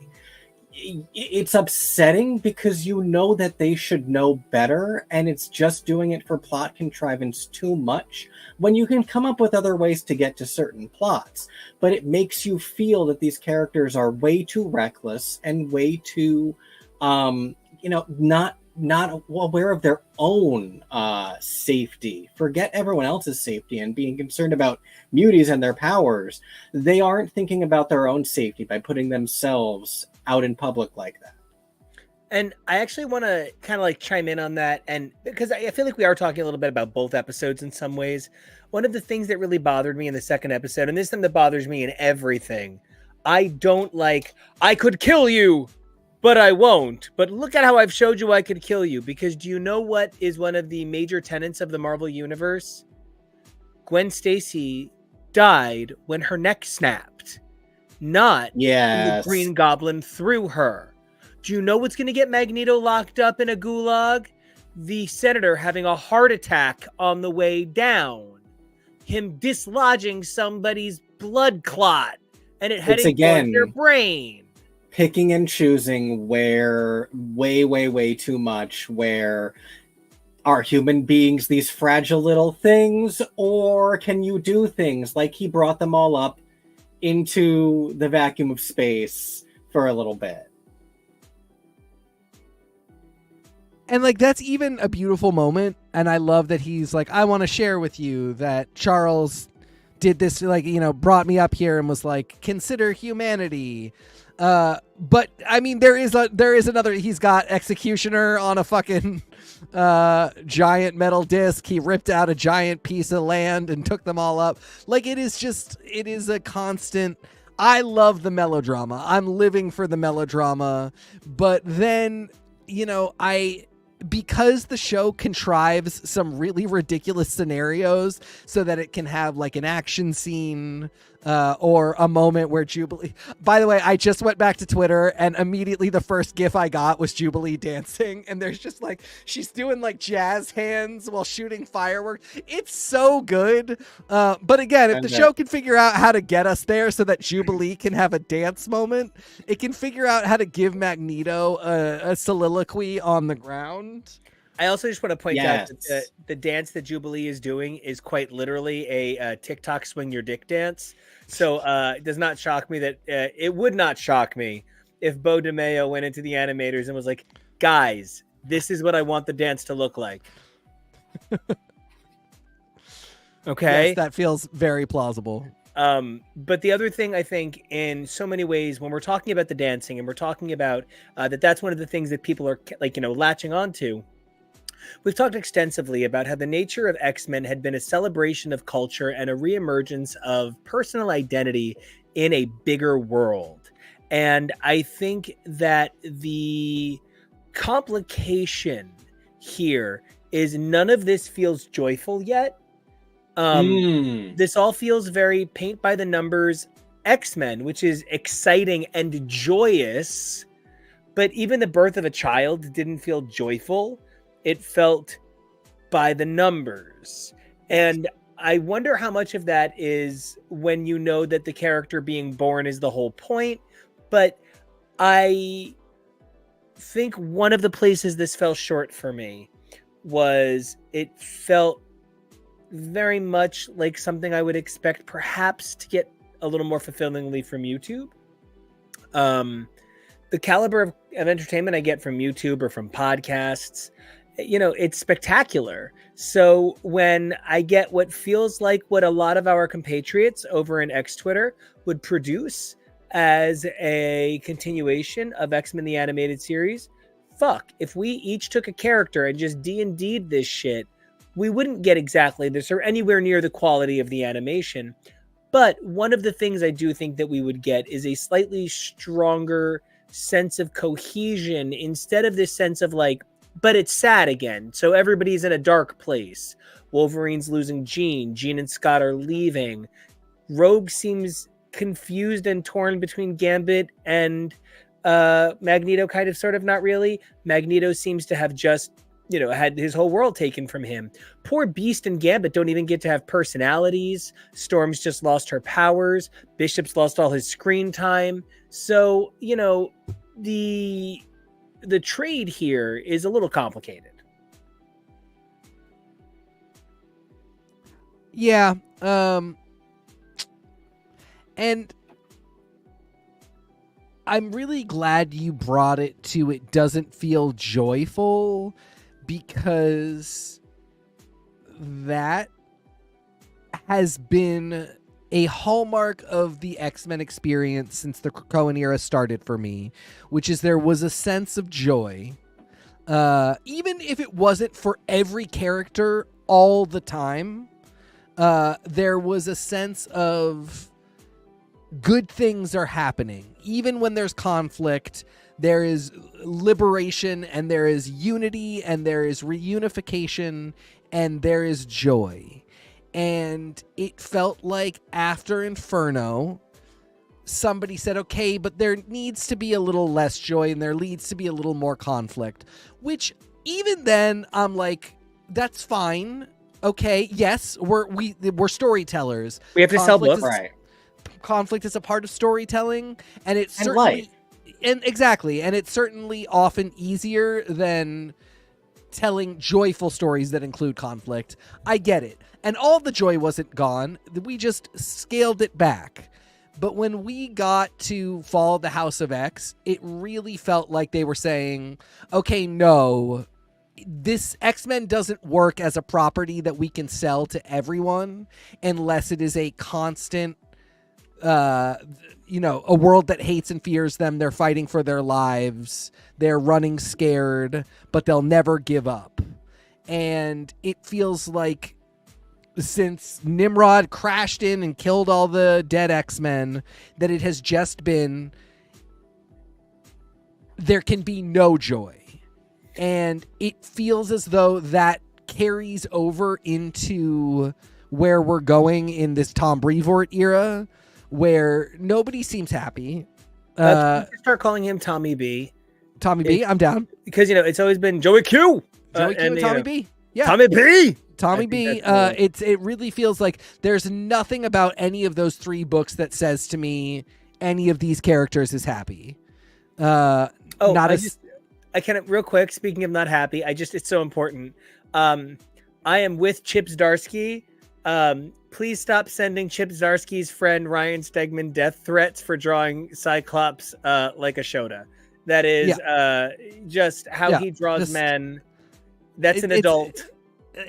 A: it's upsetting because you know that they should know better, and it's just doing it for plot contrivance too much when you can come up with other ways to get to certain plots. But it makes you feel that these characters are way too reckless and way too not aware of their own safety. Forget everyone else's safety and being concerned about muties and their powers. They aren't thinking about their own safety by putting themselves out in public like that.
B: And I actually want to kind of like chime in on that, and because I feel like we are talking a little bit about both episodes in some ways. One of the things that really bothered me in the second episode, and this is something that bothers me in everything, I don't like, I could kill you, but I won't. But look at how I've showed you I could kill you. Because do you know what is one of the major tenets of the Marvel Universe? Gwen Stacy died when her neck snapped, not when the Green Goblin threw her. Do you know what's going to get Magneto locked up in a gulag? The Senator having a heart attack on the way down. Him dislodging somebody's blood clot and it heading towards their brain.
A: Picking and choosing where way too much, where are human beings these fragile little things, or can you do things like he brought them all up into the vacuum of space for a little bit?
C: And like, that's even a beautiful moment. And I love that he's like, I want to share with you that Charles did this, like, brought me up here and was like, consider humanity. But I mean, there is another, he's got Executioner on a fucking giant metal disc. He ripped out a giant piece of land and took them all up. Like, it is a constant. I love the melodrama. I'm living for the melodrama. But then, because the show contrives some really ridiculous scenarios so that it can have like an action scene or a moment where Jubilee... By the way, I just went back to Twitter and immediately the first GIF I got was Jubilee dancing, and there's just like, she's doing like jazz hands while shooting fireworks. It's so good. But again, if the show can figure out how to get us there so that Jubilee can have a dance moment, it can figure out how to give Magneto a soliloquy on the ground.
B: I also just want to point out that the dance that Jubilee is doing is quite literally a TikTok swing your dick dance. So it does not shock me that it would not shock me if Bo DeMeo went into the animators and was like, guys, this is what I want the dance to look like. Okay.
C: Yes, that feels very plausible.
B: But the other thing I think in so many ways, when we're talking about the dancing and we're talking about that's one of the things that people are like, latching onto. We've talked extensively about how the nature of X-Men had been a celebration of culture and a reemergence of personal identity in a bigger world. And I think that the complication here is none of this feels joyful yet. This all feels very paint by the numbers X-Men, which is exciting and joyous. But even the birth of a child didn't feel joyful. It felt by the numbers. And I wonder how much of that is when you know that the character being born is the whole point. But I think one of the places this fell short for me was it felt very much like something I would expect perhaps to get a little more fulfillingly from YouTube. The caliber of entertainment I get from YouTube or from podcasts, it's spectacular. So when I get what feels like what a lot of our compatriots over in X Twitter would produce as a continuation of X-Men the Animated Series, fuck, if we each took a character and just D&D'd this shit, we wouldn't get exactly this or anywhere near the quality of the animation. But one of the things I do think that we would get is a slightly stronger sense of cohesion instead of this sense of like, but it's sad again. So everybody's in a dark place. Wolverine's losing Jean. Jean and Scott are leaving. Rogue seems confused and torn between Gambit and Magneto, kind of, sort of, not really. Magneto seems to have just, had his whole world taken from him. Poor Beast and Gambit don't even get to have personalities. Storm's just lost her powers. Bishop's lost all his screen time. So, the trade here is a little complicated.
C: Yeah. And I'm really glad you brought it to it doesn't feel joyful, because that has been a hallmark of the X-Men experience since the Krakoan era started for me, which is there was a sense of joy. Even if it wasn't for every character all the time, there was a sense of good things are happening. Even when there's conflict, there is liberation, and there is unity, and there is reunification, and there is joy. And it felt like after Inferno, somebody said, okay, but there needs to be a little less joy and there needs to be a little more conflict, which even then I'm like, that's fine. Okay. Yes. We're storytellers.
B: We have to sell books.
A: Right.
C: Conflict is a part of storytelling, and it's
A: And
C: certainly,
A: life.
C: and exactly. And it's certainly often easier than telling joyful stories that include conflict. I get it. And all the joy wasn't gone. We just scaled it back. But when we got to Fall of the House of X, it really felt like they were saying, okay, no, this X-Men doesn't work as a property that we can sell to everyone unless it is a constant, a world that hates and fears them. They're fighting for their lives. They're running scared, but they'll never give up. And it feels like since Nimrod crashed in and killed all the dead X-Men, that it has just been, there can be no joy. And it feels as though that carries over into where we're going in this Tom Brevoort era, where nobody seems happy.
B: Start calling him Tommy B.
C: Tommy B, I'm down.
B: Because, it's always been Joey Q.
C: Joey Q and Tommy B. Yeah.
B: Tommy B.
C: Tommy B. It really feels like there's nothing about any of those three books that says to me any of these characters is happy. I can, real quick, speaking of not happy, it's so important. I am with Chip Zdarsky. Please stop sending Chip Zdarsky's friend Ryan Stegman death threats for drawing Cyclops like a Shota. That is just how he draws men. That's an adult.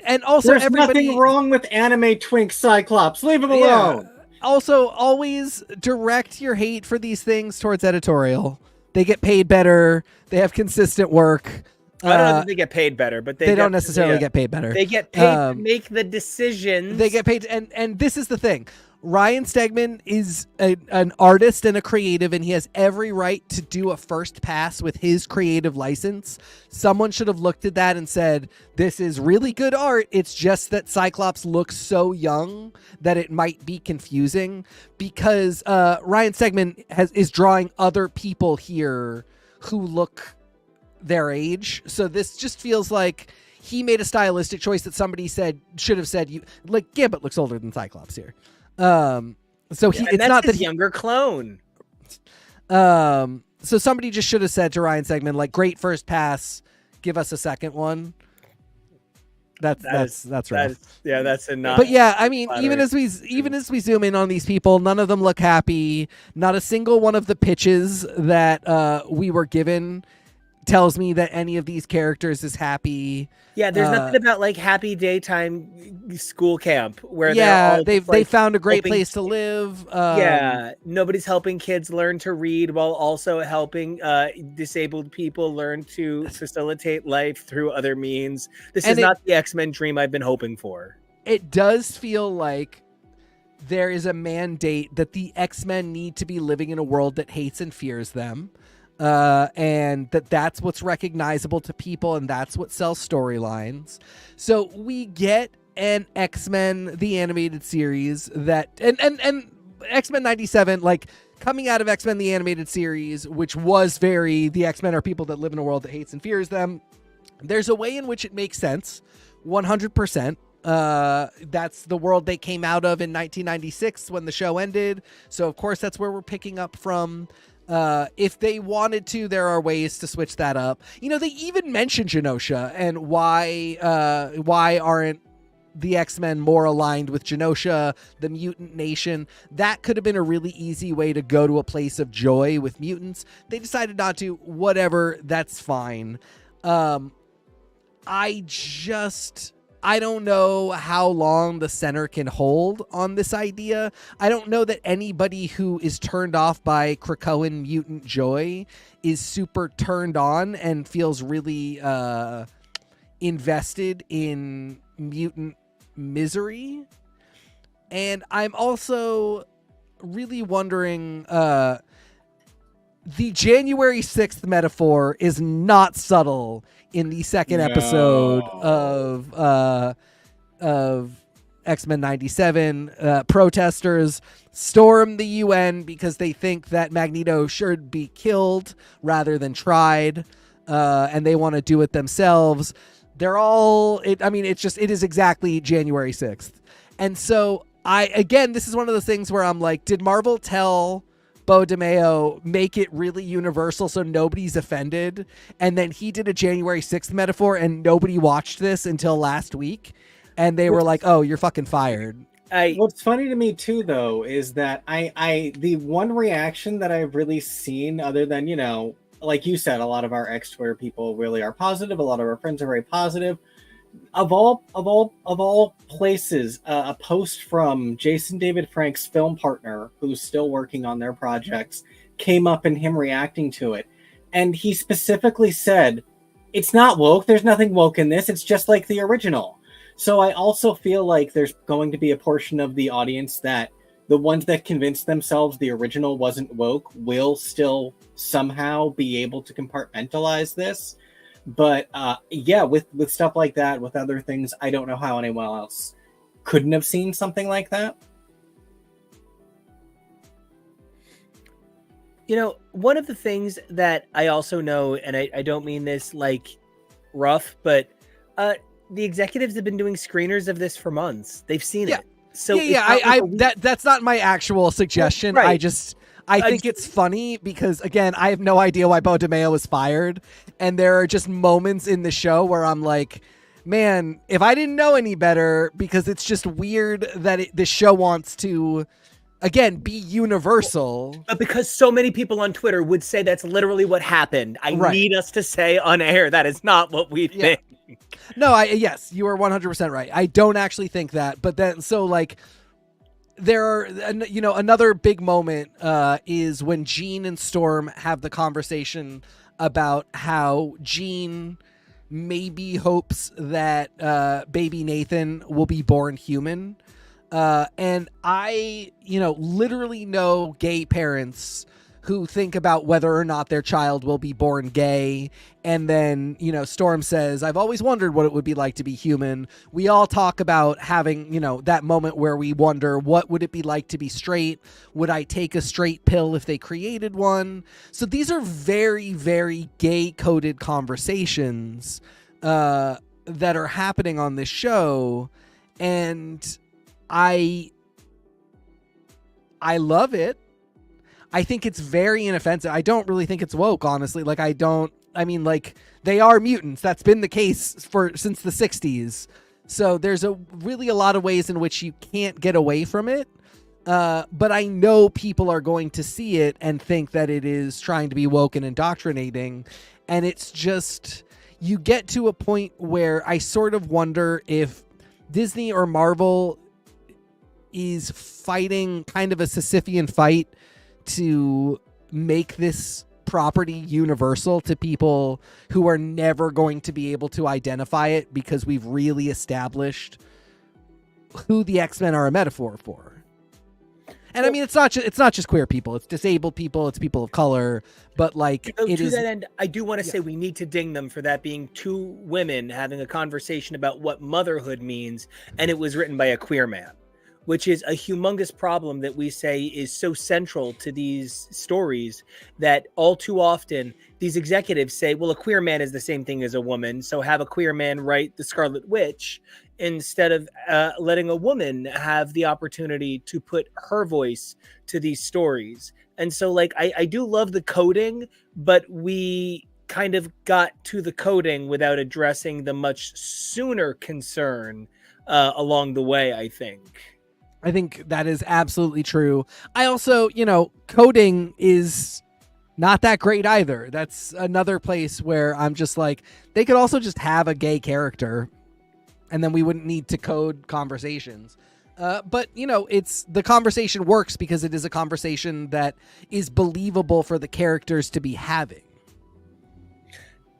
C: And also,
A: there's nothing wrong with anime twink Cyclops. Leave him alone.
C: Also, always direct your hate for these things towards editorial. They get paid better. They have consistent work.
B: I don't know if they get paid better, but they
C: don't necessarily get paid better.
B: They get paid to make the decisions.
C: They get paid, and this is the thing. Ryan Stegman is an artist and a creative, and he has every right to do a first pass with his creative license. Someone should have looked at that and said, this is really good art. It's just that Cyclops looks so young that it might be confusing, because Ryan Stegman is drawing other people here who look their age. So this just feels like he made a stylistic choice that somebody should have said, Gambit looks older than Cyclops here. It's not that
B: younger clone.
C: So somebody just should have said to Ryan Stegman, great first pass, give us a second one. That's rough.
B: That's a not.
C: But yeah, I mean,
B: flattering.
C: even as we zoom in on these people, none of them look happy. Not a single one of the pitches that we were given tells me that any of these characters is happy.
B: Yeah, there's nothing about like happy daytime school camp where
C: they found a great
B: helping
C: place to live.
B: Nobody's helping kids learn to read while also helping disabled people learn to facilitate life through other means. This is not the X-Men dream I've been hoping for.
C: It does feel like there is a mandate that the X-Men need to be living in a world that hates and fears them. And that's what's recognizable to people, and that's what sells storylines. So we get an X-Men the animated series that and X-Men 97, like coming out of X-Men the animated series, which was very the X-Men are people that live in a world that hates and fears them. There's a way in which it makes sense, 100%. That's the world they came out of in 1996 when the show ended. So of course that's where we're picking up from. If they wanted to, there are ways to switch that up. You know, they even mention Genosha and why aren't the X-Men more aligned with Genosha, the mutant nation? That could have been a really easy way to go to a place of joy with mutants. They decided not to. Whatever, that's fine. I don't know how long the center can hold on this idea. I don't know that anybody who is turned off by Krakoan mutant joy is super turned on and feels really invested in mutant misery. And I'm also really wondering, the January 6th metaphor is not subtle in the second episode of X-Men 97. Protesters storm the UN because they think that Magneto should be killed rather than tried, and they want to do it themselves. They're all it is exactly January 6th. And so this is one of those things where I'm like, did Marvel tell Bo DeMeo make it really universal so nobody's offended, and then he did a January 6th metaphor and nobody watched this until last week, and they were like, oh, you're fucking fired?
A: What's funny to me too, though, is that the one reaction that I've really seen, other than, you know, like you said, a lot of our X-Twitter people really are positive, a lot of our friends are very positive. Of all places, a post from Jason David Frank's film partner, who's still working on their projects, came up in him reacting to it. And he specifically said, it's not woke. There's nothing woke in this. It's just like the original. So I also feel like there's going to be a portion of the audience that the ones that convinced themselves the original wasn't woke will still somehow be able to compartmentalize this. But with stuff like that, with other things, I don't know how anyone else couldn't have seen something like that.
B: You know, one of the things that I also know, and I don't mean this like rough, but the executives have been doing screeners of this for months. They've seen it. So
C: that's not my actual suggestion.
B: Right.
C: I think it's funny because, again, I have no idea why Bo DeMeo was fired. And there are just moments in the show where I'm like, man, if I didn't know any better, because it's just weird that the show wants to, again, be universal.
B: But because so many people on Twitter would say that's literally what happened, I need us to say on air that is not what we think.
C: No, yes, you are 100% right. I don't actually think that. But then, so like, there are, another big moment is when Jean and Storm have the conversation about how Jean maybe hopes that baby Nathan will be born human. And I, literally know gay parents who think about whether or not their child will be born gay. And then, Storm says, I've always wondered what it would be like to be human. We all talk about having, that moment where we wonder, what would it be like to be straight? Would I take a straight pill if they created one? So these are very, very gay-coded conversations that are happening on this show. And I love it. I think it's very inoffensive. I don't really think it's woke, honestly. They are mutants. That's been the case since the 60s. So there's really a lot of ways in which you can't get away from it. But I know people are going to see it and think that it is trying to be woke and indoctrinating. And it's just, you get to a point where I sort of wonder if Disney or Marvel is fighting kind of a Sisyphean fight to make this property universal to people who are never going to be able to identify it, because we've really established who the X-Men are a metaphor for. And I mean, it's not just queer people; it's disabled people, it's people of color. But like,
B: to that end, I do want to say we need to ding them for that being two women having a conversation about what motherhood means, and it was written by a queer man, which is a humongous problem that we say is so central to these stories that all too often these executives say, well, a queer man is the same thing as a woman, so have a queer man write the Scarlet Witch, instead of letting a woman have the opportunity to put her voice to these stories. And so like, I do love the coding, but we kind of got to the coding without addressing the much sooner concern along the way, I think.
C: I think that is absolutely true. I also, coding is not that great either. That's another place where I'm just like, they could also just have a gay character and then we wouldn't need to code conversations. But, it's the conversation works because it is a conversation that is believable for the characters to be having.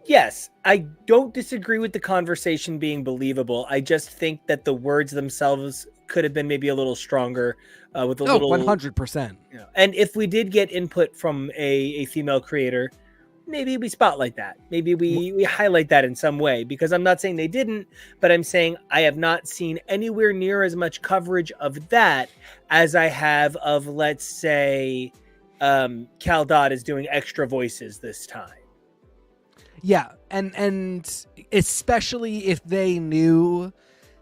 B: Yes, I don't disagree with the conversation being believable. I just think that the words themselves could have been maybe a little stronger with a little
C: 100%.
B: And if we did get input from a female creator, maybe we spotlight that. Maybe we highlight that in some way, because I'm not saying they didn't, but I'm saying I have not seen anywhere near as much coverage of that as I have of, let's say, Cal Dodd is doing extra voices this time.
C: Yeah, and especially if they knew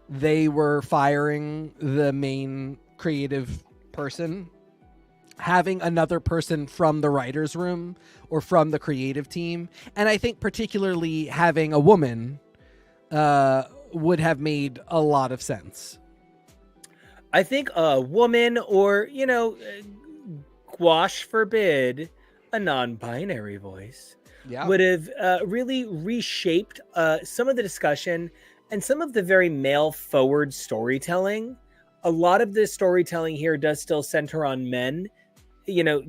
C: they were firing the main creative person, having another person from the writer's room or from the creative team, and I think particularly having a woman would have made a lot of sense.
B: I think a woman, or, quash forbid, a non-binary voice, would have really reshaped some of the discussion and some of the very male-forward storytelling. A lot of the storytelling here does still center on men.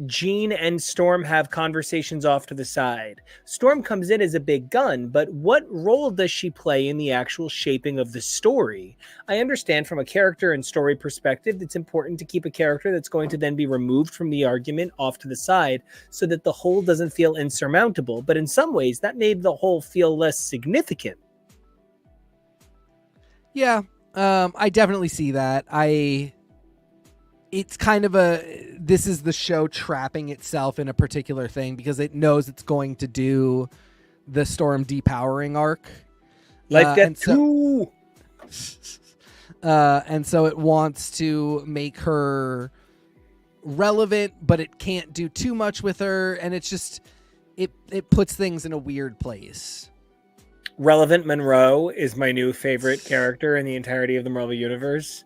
B: Jean and Storm have conversations off to the side. Storm comes in as a big gun, but what role does she play in the actual shaping of the story? I understand from a character and story perspective, it's important to keep a character that's going to then be removed from the argument off to the side so that the whole doesn't feel insurmountable. But in some ways, that made the whole feel less significant.
C: Yeah, I definitely see that. It's kind of this is the show trapping itself in a particular thing because it knows it's going to do the Storm depowering arc.
B: Like that too.
C: And so it wants to make her relevant, but it can't do too much with her. And it's just, it puts things in a weird place.
B: Relevant Monroe is my new favorite character in the entirety of the Marvel Universe.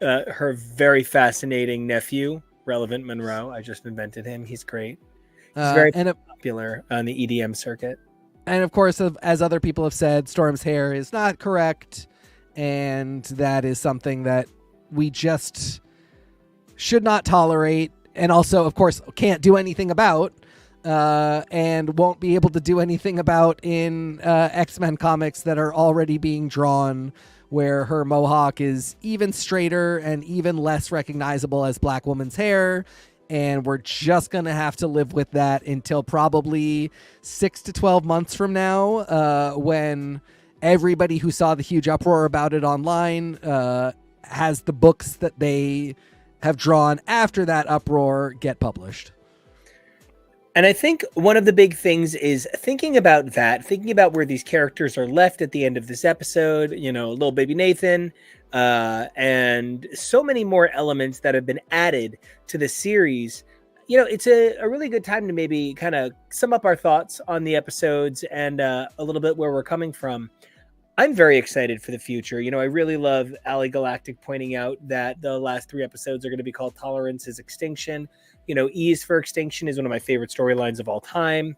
B: Her very fascinating nephew, Relevant Monroe. I just invented him. He's great. He's very popular on the EDM circuit.
C: And of course, as other people have said, Storm's hair is not correct. And that is something that we just should not tolerate. And also, of course, can't do anything about. And won't be able to do anything about in X-Men comics that are already being drawn, where her mohawk is even straighter and even less recognizable as Black woman's hair. And we're just going to have to live with that until probably 6 to 12 months from now, when everybody who saw the huge uproar about it online has the books that they have drawn after that uproar get published.
B: And I think one of the big things is thinking about where these characters are left at the end of this episode, little baby Nathan, and so many more elements that have been added to the series. It's a really good time to maybe kind of sum up our thoughts on the episodes and a little bit where we're coming from. I'm very excited for the future. You know, I really love Ali Galactic pointing out that the last 3 episodes are going to be called Tolerance is Extinction. You know, E is for Extinction is one of my favorite storylines of all time.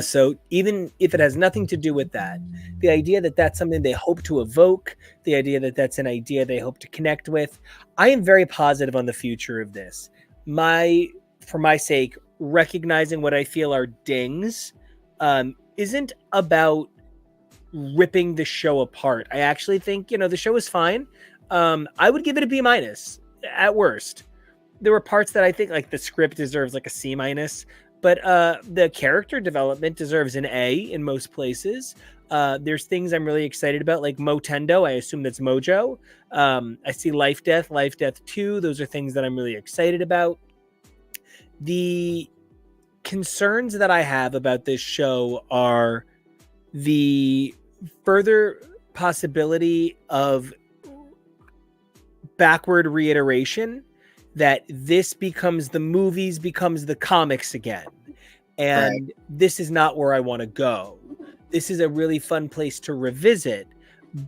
B: So even if it has nothing to do with that, the idea that that's something they hope to evoke, the idea that that's an idea they hope to connect with, I am very positive on the future of this. For my sake, recognizing what I feel are dings isn't about ripping the show apart. I actually think, you know, the show is fine. I would give it a B- at worst. There were parts that I think like the script deserves like a C-, but the character development deserves an A in most places. There's things I'm really excited about, like Motendo. I assume that's Mojo. I see Life Death 2. Those are things that I'm really excited about. The concerns that I have about this show are the further possibility of backward reiteration, that this becomes the movies, becomes the comics again. And this is not where I want to go. This is a really fun place to revisit,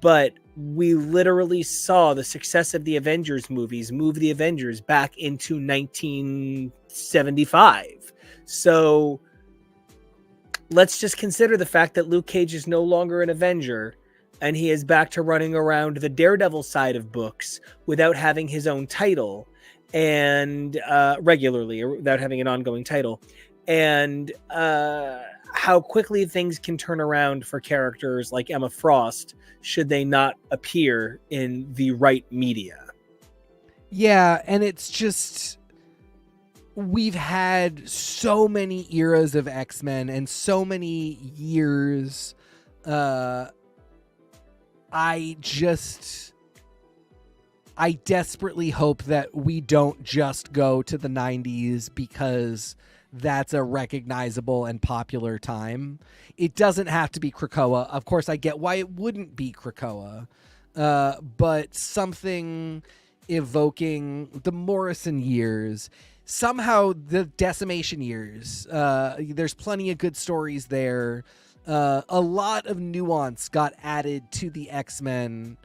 B: but we literally saw the success of the Avengers movies move the Avengers back into 1975. So let's just consider the fact that Luke Cage is no longer an Avenger, and he is back to running around the Daredevil side of books without having his own title, and regularly, or without having an ongoing title, and how quickly things can turn around for characters like Emma Frost should they not appear in the right media.
C: Yeah, and it's just, we've had so many eras of X-Men and so many years. I desperately hope that we don't just go to the 90s because that's a recognizable and popular time. It doesn't have to be Krakoa. Of course, I get why it wouldn't be Krakoa. But something evoking the Morrison years, somehow the Decimation years. There's plenty of good stories there. A lot of nuance got added to the X-Men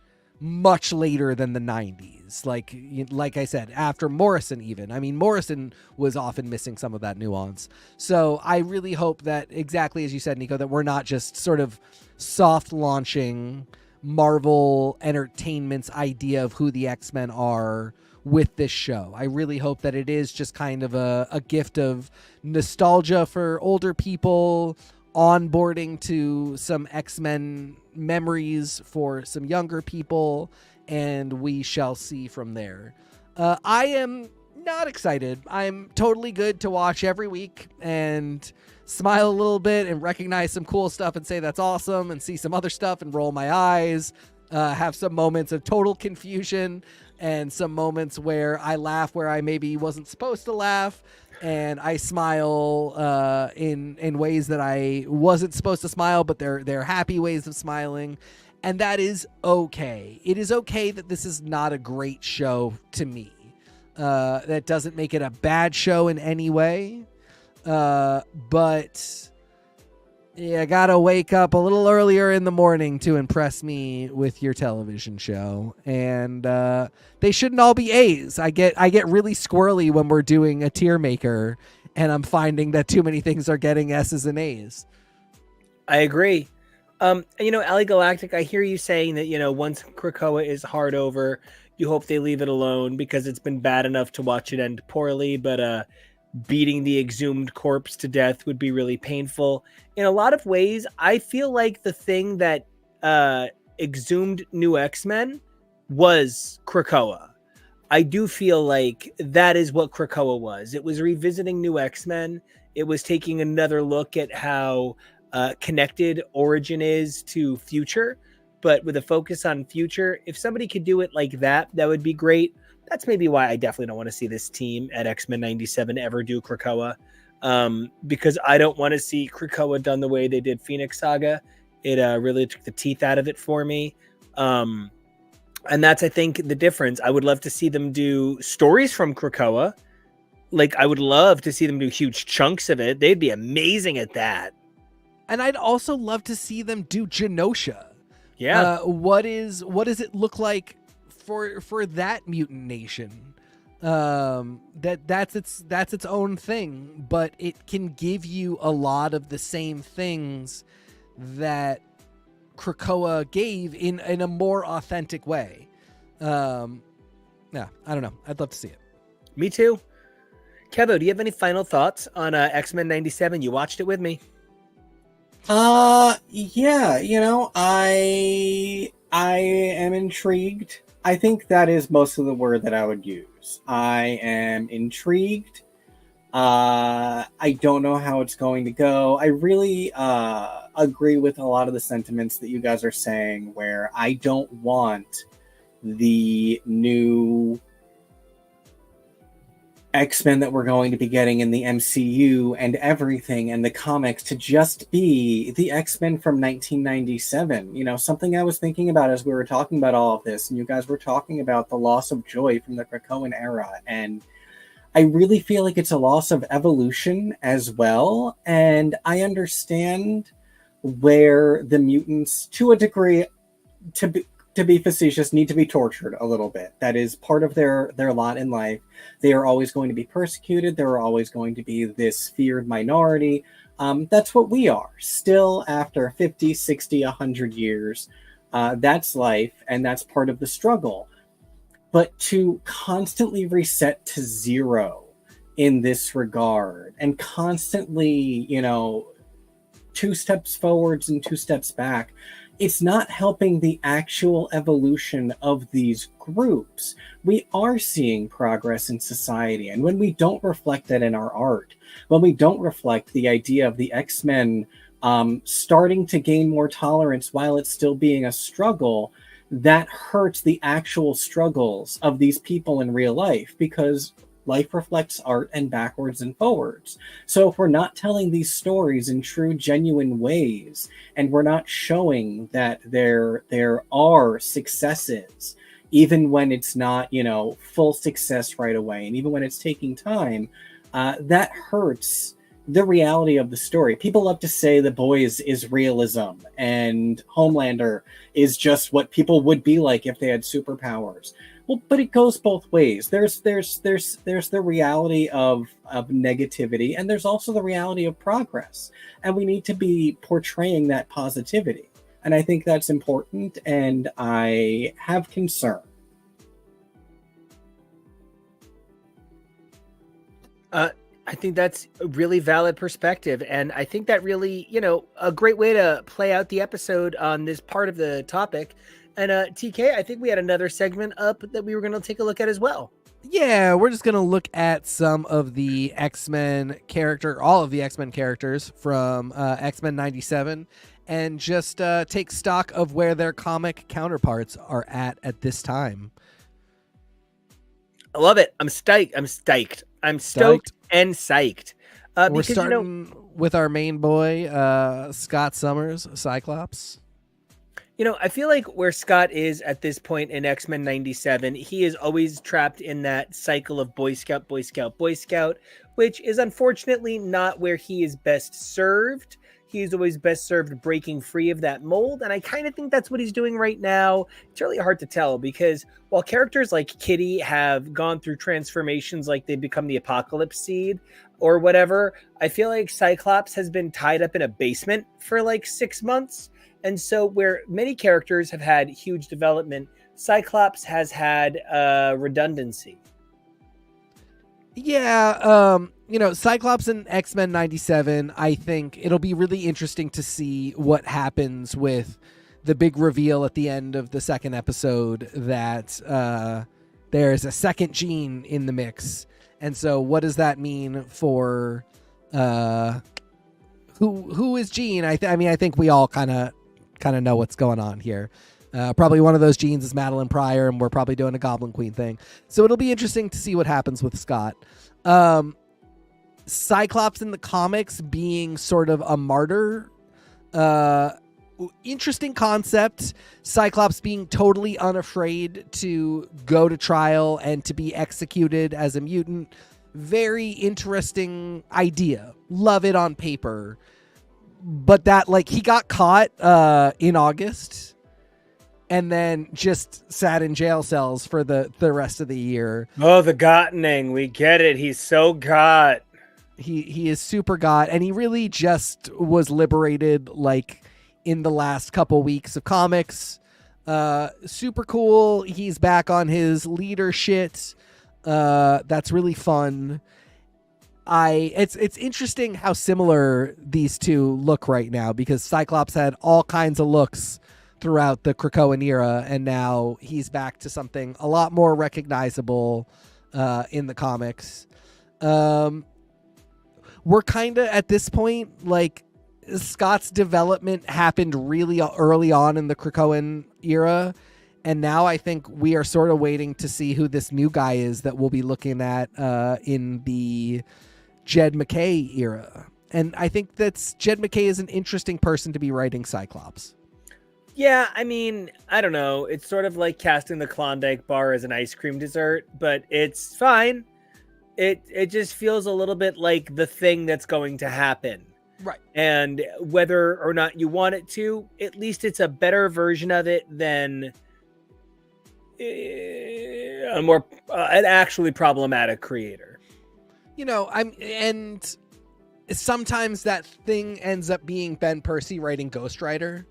C: much later than the 90s. Like I said, after Morrison even. I mean, Morrison was often missing some of that nuance. So I really hope that, exactly as you said, Nico, that we're not just sort of soft launching Marvel Entertainment's idea of who the X-Men are with this show. I really hope that it is just kind of a gift of nostalgia for older people, onboarding to some X-Men memories for some younger people, and we shall see from there. I am not excited. I'm totally good to watch every week and smile a little bit and recognize some cool stuff and say that's awesome, and see some other stuff and roll my eyes, have some moments of total confusion and some moments where I laugh where I maybe wasn't supposed to laugh, and I smile in ways that I wasn't supposed to smile, but they're happy ways of smiling, and that is okay. It is okay that this is not a great show to me. That doesn't make it a bad show in any way, but yeah, gotta wake up a little earlier in the morning to impress me with your television show, and they shouldn't all be A's. I get really squirrely when we're doing a tier maker, and I'm finding that too many things are getting S's and A's.
B: I agree. You know, Ali Galactic, I hear you saying that, you know, once Krakoa is hard over, you hope they leave it alone because it's been bad enough to watch it end poorly, but beating the exhumed corpse to death would be really painful. In a lot of ways, I feel like the thing that exhumed New X-Men was Krakoa. I do feel like that is what Krakoa was. It was revisiting New X-Men. It was taking another look at how connected Origin is to Future, but with a focus on Future. If somebody could do it like that, that would be great. That's maybe why I definitely don't want to see this team at X-Men 97 ever do Krakoa, because I don't want to see Krakoa done the way they did Phoenix Saga. It really took the teeth out of it for me. And that's, I think, the difference. I would love to see them do stories from Krakoa. Like, I would love to see them do huge chunks of it. They'd be amazing at that.
C: And I'd also love to see them do Genosha,
B: Yeah.
C: What does it look like for that mutant nation? That's its own thing, but it can give you a lot of the same things that Krakoa gave in a more authentic way. Yeah, I don't know. I'd love to see it.
B: Me too. Kevo, do you have any final thoughts on X-Men 97? You watched it with me.
A: Yeah, I am intrigued. I think that is most of the word that I would use. I am intrigued. I don't know how it's going to go. I really agree with a lot of the sentiments that you guys are saying, where I don't want the new X-Men that we're going to be getting in the MCU and everything and the comics to just be the X-Men from 1997. Something I was thinking about as we were talking about all of this, and you guys were talking about the loss of joy from the Krakoan era, and I really feel like it's a loss of evolution as well. And I understand where the mutants, to a degree, to be facetious, need to be tortured a little bit. That is part of their lot in life. They are always going to be persecuted. There are always going to be this feared minority. That's what we are. Still, after 50, 60, 100 years, that's life, and that's part of the struggle. But to constantly reset to zero in this regard, and constantly, 2 steps forwards and 2 steps back, it's not helping the actual evolution of these groups. We are seeing progress in society, and when we don't reflect that in our art, when we don't reflect the idea of the X-Men starting to gain more tolerance while it's still being a struggle, that hurts the actual struggles of these people in real life, because life reflects art and backwards and forwards. So if we're not telling these stories in true, genuine ways, and we're not showing that there are successes, even when it's not, full success right away, and even when it's taking time, that hurts the reality of the story. People love to say The Boys is realism, and Homelander is just what people would be like if they had superpowers. Well, but it goes both ways. There's the reality of negativity, and there's also the reality of progress. And we need to be portraying that positivity. And I think that's important, and I have concern.
B: I think that's a really valid perspective. And I think that really, a great way to play out the episode on this part of the topic. And TK, I think we had another segment up that we were going to take a look at as well.
C: Yeah, we're just going to look at some of the all of the X-Men characters from X-Men 97, and just take stock of where their comic counterparts are at this time.
B: I love it. I'm stoked. I'm stoked and psyched.
C: We're
B: because,
C: starting with our main boy, Scott Summers, Cyclops.
B: I feel like where Scott is at this point in X-Men 97, he is always trapped in that cycle of Boy Scout, Boy Scout, Boy Scout, which is unfortunately not where he is best served. He is always best served breaking free of that mold, and I kind of think that's what he's doing right now. It's really hard to tell, because while characters like Kitty have gone through transformations, like they become the Apocalypse Seed or whatever, I feel like Cyclops has been tied up in a basement for like 6 months. And so where many characters have had huge development, Cyclops has had redundancy.
C: Yeah, Cyclops in X-Men 97, I think it'll be really interesting to see what happens with the big reveal at the end of the second episode that there's a second Jean in the mix. And so what does that mean for who is Jean? I think we all kind of know what's going on here. Probably one of those Jeans is Madeline Pryor, and we're probably doing a Goblin Queen thing. So it'll be interesting to see what happens with Scott. Cyclops in the comics being sort of a martyr. Interesting concept. Cyclops being totally unafraid to go to trial and to be executed as a mutant. Very interesting idea. Love it on paper. But that, he got caught in August, and then just sat in jail cells for the rest of the year.
B: Oh, the Gottening. We get it. He's so got.
C: He is super got, and he really just was liberated like in the last couple weeks of comics. Super cool. He's back on his leader shit. That's really fun. It's interesting how similar these two look right now, because Cyclops had all kinds of looks throughout the Krakoan era, and now he's back to something a lot more recognizable in the comics. We're kind of at this point, like, Scott's development happened really early on in the Krakoan era, and now I think we are sort of waiting to see who this new guy is that we'll be looking at in the Jed MacKay era. And I think that Jed MacKay is an interesting person to be writing Cyclops.
B: Yeah, I mean, I don't know. It's sort of like casting the Klondike bar as an ice cream dessert, but it's fine. It just feels a little bit like the thing that's going to happen.
C: Right.
B: And whether or not you want it to, at least it's a better version of it than an actually problematic creator.
C: You know, and sometimes that thing ends up being Ben Percy writing Ghost Rider.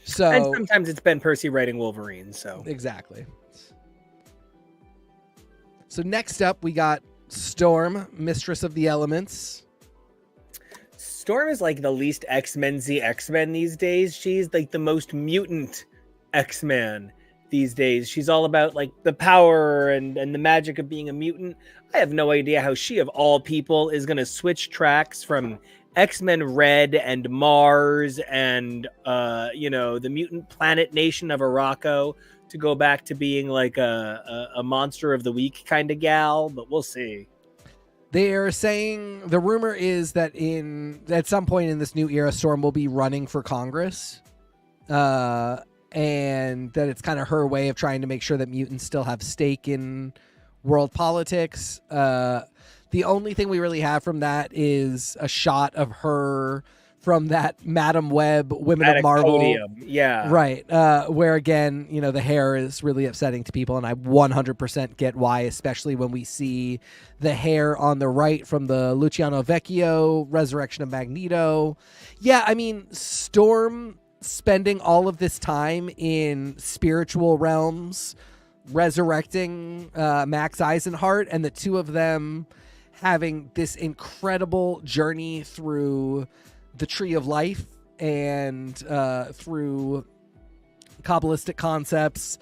C: So,
B: and sometimes it's Ben Percy writing Wolverine. So
C: exactly. So next up, we got Storm, Mistress of the Elements.
B: Storm is like the least X-Men-y X-Men these days. She's like the most mutant X-Men these days. She's all about like the power and the magic of being a mutant. I have no idea how she, of all people, is going to switch tracks from X-Men Red and Mars and, the mutant planet nation of Araco to go back to being like a monster of the week kind of gal, but we'll see.
C: They're saying, the rumor is that at some point in this new era, Storm will be running for Congress, and that it's kind of her way of trying to make sure that mutants still have stake in world politics. The only thing we really have from that is a shot of her from that Madam Web Women of Marvel.
B: Podium. Yeah.
C: Right. Where again, the hair is really upsetting to people, and I 100% get why, especially when we see the hair on the right from the Luciano Vecchio Resurrection of Magneto. Yeah, I mean, Storm spending all of this time in spiritual realms, resurrecting Max Eisenhart, and the two of them having this incredible journey through the Tree of Life and through Kabbalistic concepts,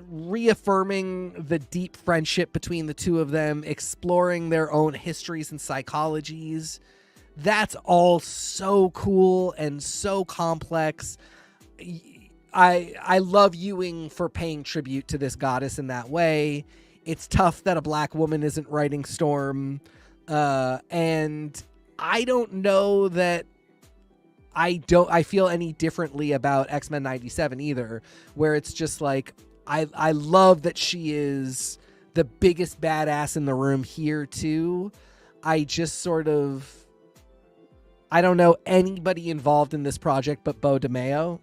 C: reaffirming the deep friendship between the two of them, exploring their own histories and psychologies. That's all so cool and so complex. I love Ewing for paying tribute to this goddess in that way. It's tough that a black woman isn't writing Storm, and I don't know that I feel any differently about X-Men 97 either, where it's just like I love that she is the biggest badass in the room here too. I just sort of, I don't know anybody involved in this project but Bo DeMeo,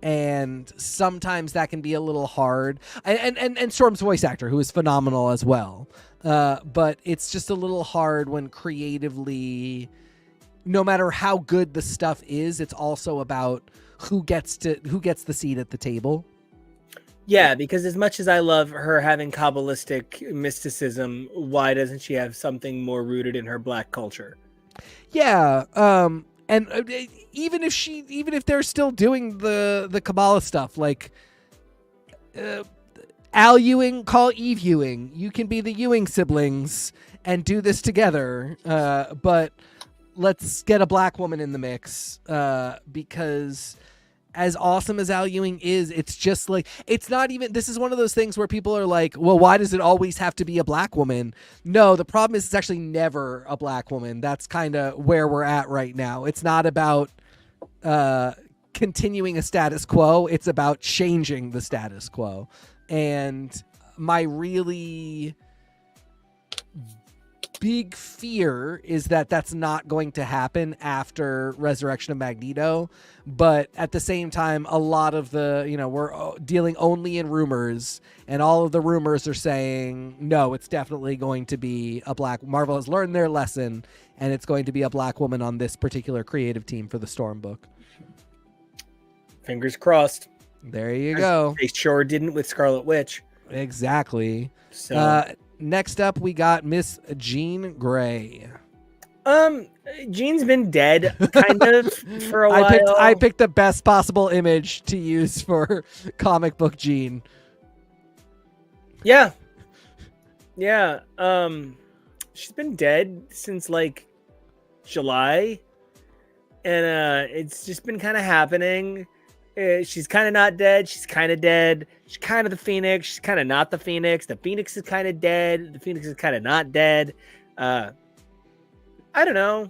C: and sometimes that can be a little hard. And Storm's voice actor, who is phenomenal as well. But it's just a little hard when creatively, no matter how good the stuff is, it's also about who gets the seat at the table.
B: Yeah, because as much as I love her having Kabbalistic mysticism, why doesn't she have something more rooted in her black culture?
C: Yeah, and even if they're still doing the Kabbalah stuff, like Al Ewing, call Eve Ewing. You can be the Ewing siblings and do this together. But let's get a black woman in the mix, because as awesome as Al Ewing is, it's just like, it's not even, this is one of those things where people are like, well, why does it always have to be a black woman? No, the problem is it's actually never a black woman. That's kind of where we're at right now. It's not about continuing a status quo. It's about changing the status quo. And my really big fear is that that's not going to happen after Resurrection of Magneto. But at the same time, a lot of the, we're dealing only in rumors, and all of the rumors are saying, no, it's definitely going to be a black. Marvel has learned their lesson, and it's going to be a black woman on this particular creative team for the Storm book.
B: Fingers crossed.
C: There you go.
B: They sure didn't with Scarlet Witch.
C: Exactly.
B: So
C: next up, we got Miss Jean Grey.
B: Jean's been dead kind of for a while.
C: I picked the best possible image to use for comic book Jean.
B: Yeah. She's been dead since like July, and it's just been kind of happening. She's kind of not dead. She's kind of dead. She's kind of the Phoenix. She's kind of not the Phoenix. The Phoenix is kind of dead. The Phoenix is kind of not dead. I don't know.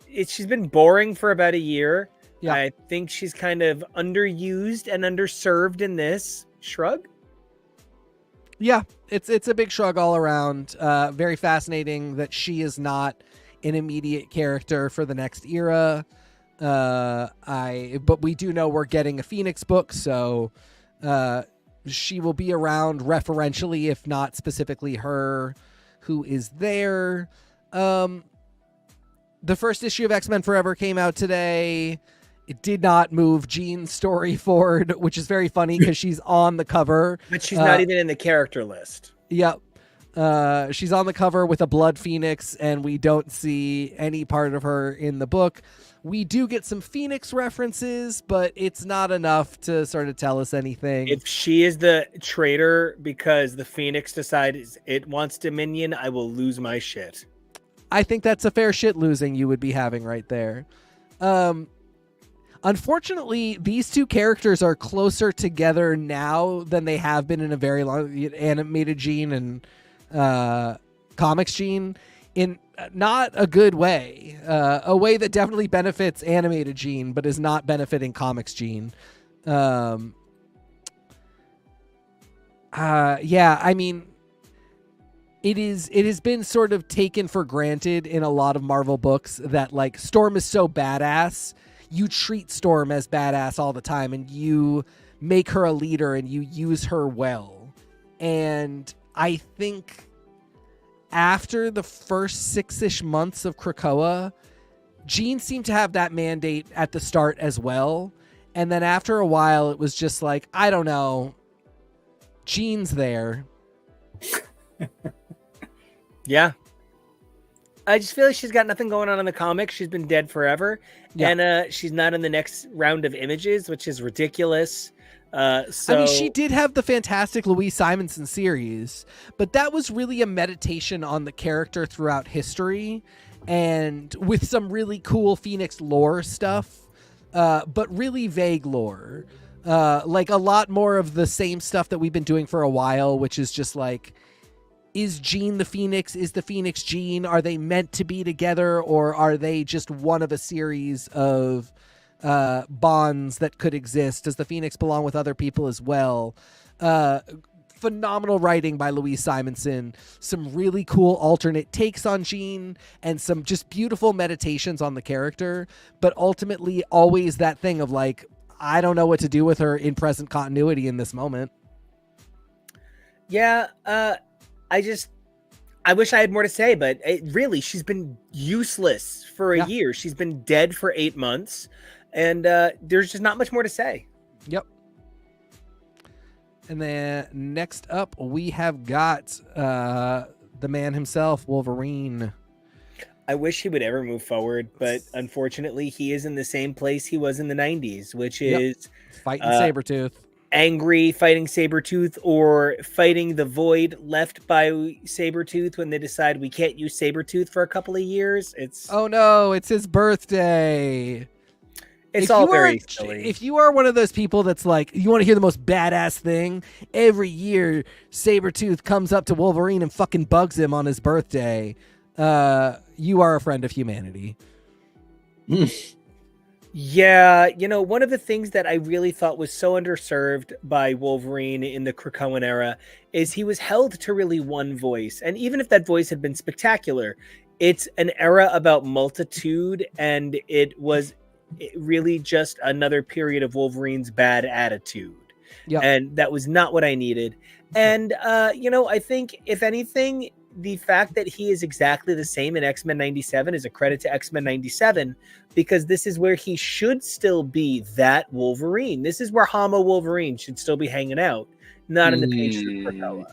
B: She's been boring for about a year. Yeah. I think she's kind of underused and underserved in this. Shrug?
C: Yeah, it's a big shrug all around. Very fascinating that she is not an immediate character for the next era. But we do know we're getting a Phoenix book, so she will be around referentially, if not specifically her who is there. The first issue of X-Men Forever came out today. It did not move Jean's story forward, which is very funny because she's on the cover.
B: But she's not even in the character list.
C: Yep. She's on the cover with a blood phoenix, and we don't see any part of her in the book. We do get some Phoenix references, but it's not enough to sort of tell us anything.
B: If she is the traitor because the Phoenix decides it wants Dominion, I will lose my shit.
C: I think that's a fair shit losing you would be having right there. Unfortunately, these two characters are closer together now than they have been in a very long animated Jean and comics Jean in not a good way. A way that definitely benefits animated Jean, but is not benefiting comics Jean. Yeah, I mean, it has been sort of taken for granted in a lot of Marvel books that like Storm is so badass. You treat Storm as badass all the time, and you make her a leader, and you use her well. And I think after the first 6-ish months of Krakoa, Jean seemed to have that mandate at the start as well. And then after a while, it was just like, I don't know, Jean's there.
B: Yeah. I just feel like she's got nothing going on in the comics. She's been dead forever. Yeah. And she's not in the next round of images, which is ridiculous. I mean,
C: she did have the fantastic Louise Simonson series, but that was really a meditation on the character throughout history and with some really cool Phoenix lore stuff, but really vague lore. Like a lot more of the same stuff that we've been doing for a while, which is just like, is Jean the Phoenix? Is the Phoenix Jean? Are they meant to be together, or are they just one of a series of bonds that could exist? Does the Phoenix belong with other people as well? Phenomenal writing by Louise Simonson. Some really cool alternate takes on Jean and some just beautiful meditations on the character. But ultimately, always that thing of like, I don't know what to do with her in present continuity in this moment.
B: Yeah, I wish I had more to say, but she's been useless for a year. She's been dead for 8 months, and there's just not much more to say.
C: Yep. And then next up, we have got the man himself, Wolverine.
B: I wish he would ever move forward, but unfortunately, he is in the same place he was in the 90s, which is
C: fighting Sabretooth.
B: Angry fighting Sabretooth, or fighting the void left by Sabretooth when they decide we can't use Sabretooth for a couple of years.
C: Oh no, it's his birthday.
B: It's all very silly.
C: If you are one of those people that's like, you want to hear the most badass thing, every year Sabretooth comes up to Wolverine and fucking bugs him on his birthday, you are a friend of humanity.
B: Yeah, one of the things that I really thought was so underserved by Wolverine in the Krakoan era is he was held to really one voice. And even if that voice had been spectacular, it's an era about multitude, and really just another period of Wolverine's bad attitude.
C: Yep.
B: And that was not what I needed. And I think if anything, the fact that he is exactly the same in X-Men 97 is a credit to X-Men 97, because this is where he should still be that Wolverine. This is where Homo Wolverine should still be hanging out, not in the pages of Krakoa.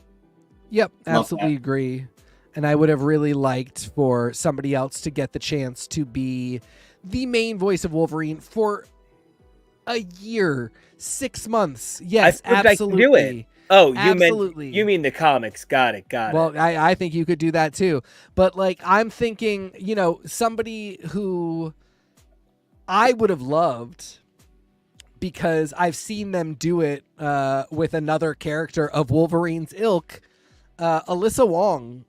C: Yep,
A: Love
C: absolutely
A: that.
C: agree. And I would have really liked for somebody else to get the chance to be the main voice of Wolverine for a year, 6 months. Yes,
B: I think
C: absolutely.
B: I can do it. Oh,
C: Absolutely.
B: you mean the comics. Got it.
C: Well, I think you could do that too. But like, I'm thinking, somebody who I would have loved, because I've seen them do it with another character of Wolverine's ilk, Alyssa Wong,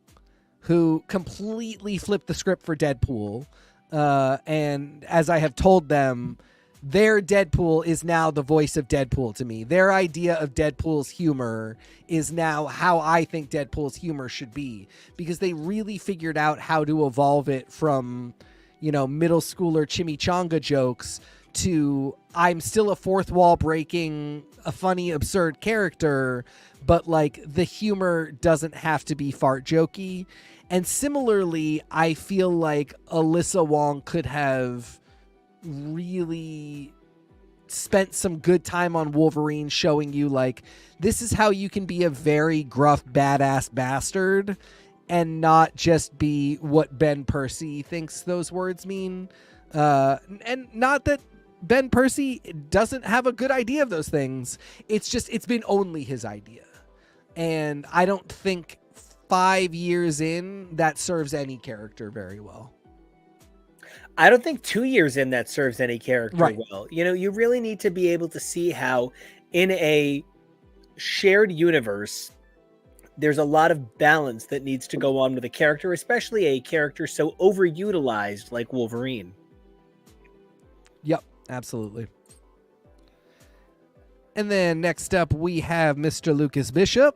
C: who completely flipped the script for Deadpool. And as I have told them, their Deadpool is now the voice of Deadpool to me. Their idea of Deadpool's humor is now how I think Deadpool's humor should be, because they really figured out how to evolve it from, middle schooler chimichanga jokes to I'm still a fourth wall breaking, a funny, absurd character, but like the humor doesn't have to be fart jokey. And similarly, I feel like Alyssa Wong could have really spent some good time on Wolverine, showing you like, this is how you can be a very gruff, badass bastard and not just be what Ben Percy thinks those words mean. And not that Ben Percy doesn't have a good idea of those things. It's just, it's been only his idea. And I don't think 5 years in that serves any character very well.
B: I don't think 2 years in that serves any character
C: Right.
B: well. You really need to be able to see how in a shared universe, there's a lot of balance that needs to go on with a character, especially a character so overutilized like Wolverine.
C: Yep, absolutely. And then next up, we have Mr. Lucas Bishop.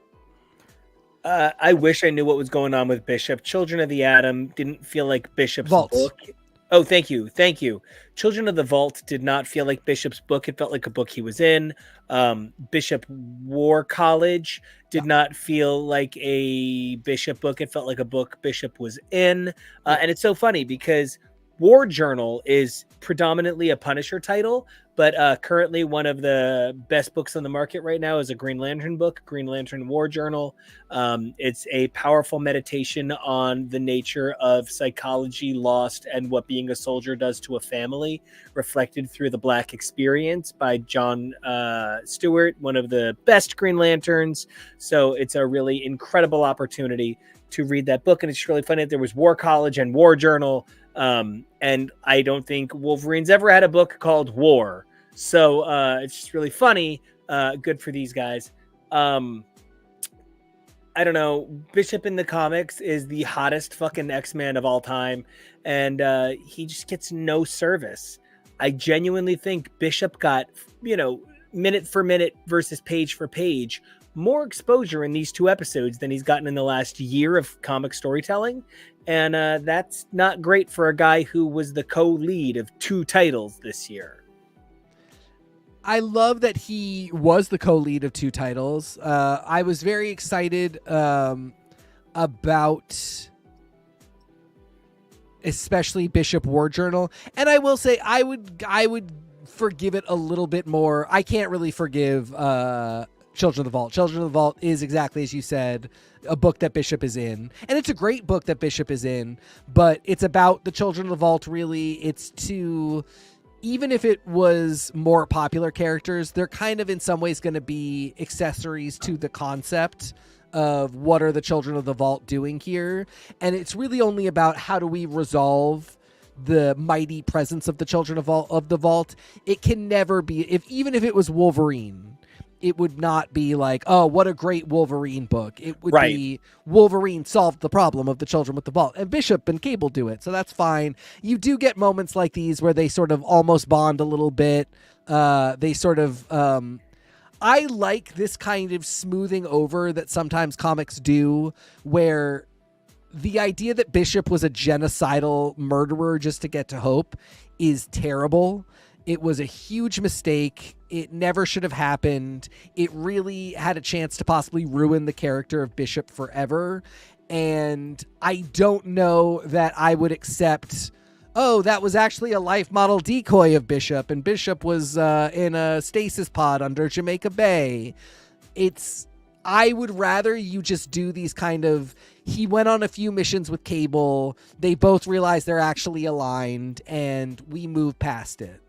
B: I wish I knew what was going on with Bishop. Children of the Atom didn't feel like Bishop's
C: Vault.
B: book. Oh, thank you. Children of the Vault did not feel like Bishop's book. It felt like a book he was in. Bishop War College did not feel like a Bishop book. It felt like a book Bishop was in. And it's so funny because War Journal is predominantly a Punisher title, but currently one of the best books on the market right now is a Green Lantern book, Green Lantern War Journal. It's a powerful meditation on the nature of psychology lost and what being a soldier does to a family, reflected through the Black Experience by John Stewart, one of the best Green Lanterns. So it's a really incredible opportunity to read that book. And it's really funny that there was War College and War Journal. And I don't think Wolverine's ever had a book called War. So it's just really funny. Good for these guys. I don't know. Bishop in the comics is the hottest fucking X-Man of all time. And he just gets no service. I genuinely think Bishop got, minute for minute versus page for page, more exposure in these 2 episodes than he's gotten in the last year of comic storytelling. And that's not great for a guy who was the co-lead of 2 titles this year.
C: I love that he was the co-lead of 2 titles. I was very excited about especially Bishop War Journal. And I will say I would forgive it a little bit more. I can't really forgive Children of the Vault. Children of the Vault is exactly as you said, a book that Bishop is in. And it's a great book that Bishop is in, but it's about the Children of the Vault, really. It's to, even if it was more popular characters, they're kind of in some ways going to be accessories to the concept of what are the Children of the Vault doing here. And it's really only about how do we resolve the mighty presence of the Children of the Vault. It can never be, even if it was Wolverine, it would not be like, oh, what a great Wolverine book. It would
B: Right.
C: be Wolverine solved the problem of the children with the vault, and Bishop and Cable do it, so that's fine. You do get moments like these where they sort of almost bond a little bit. They sort of I like this kind of smoothing over that sometimes comics do, where the idea that Bishop was a genocidal murderer just to get to Hope is terrible. It was a huge mistake. It never should have happened. It really had a chance to possibly ruin the character of Bishop forever. And I don't know that I would accept, oh, that was actually a life model decoy of Bishop, and Bishop was in a stasis pod under Jamaica Bay. I would rather you just do these kind of, he went on a few missions with Cable, they both realize they're actually aligned, and we move past it.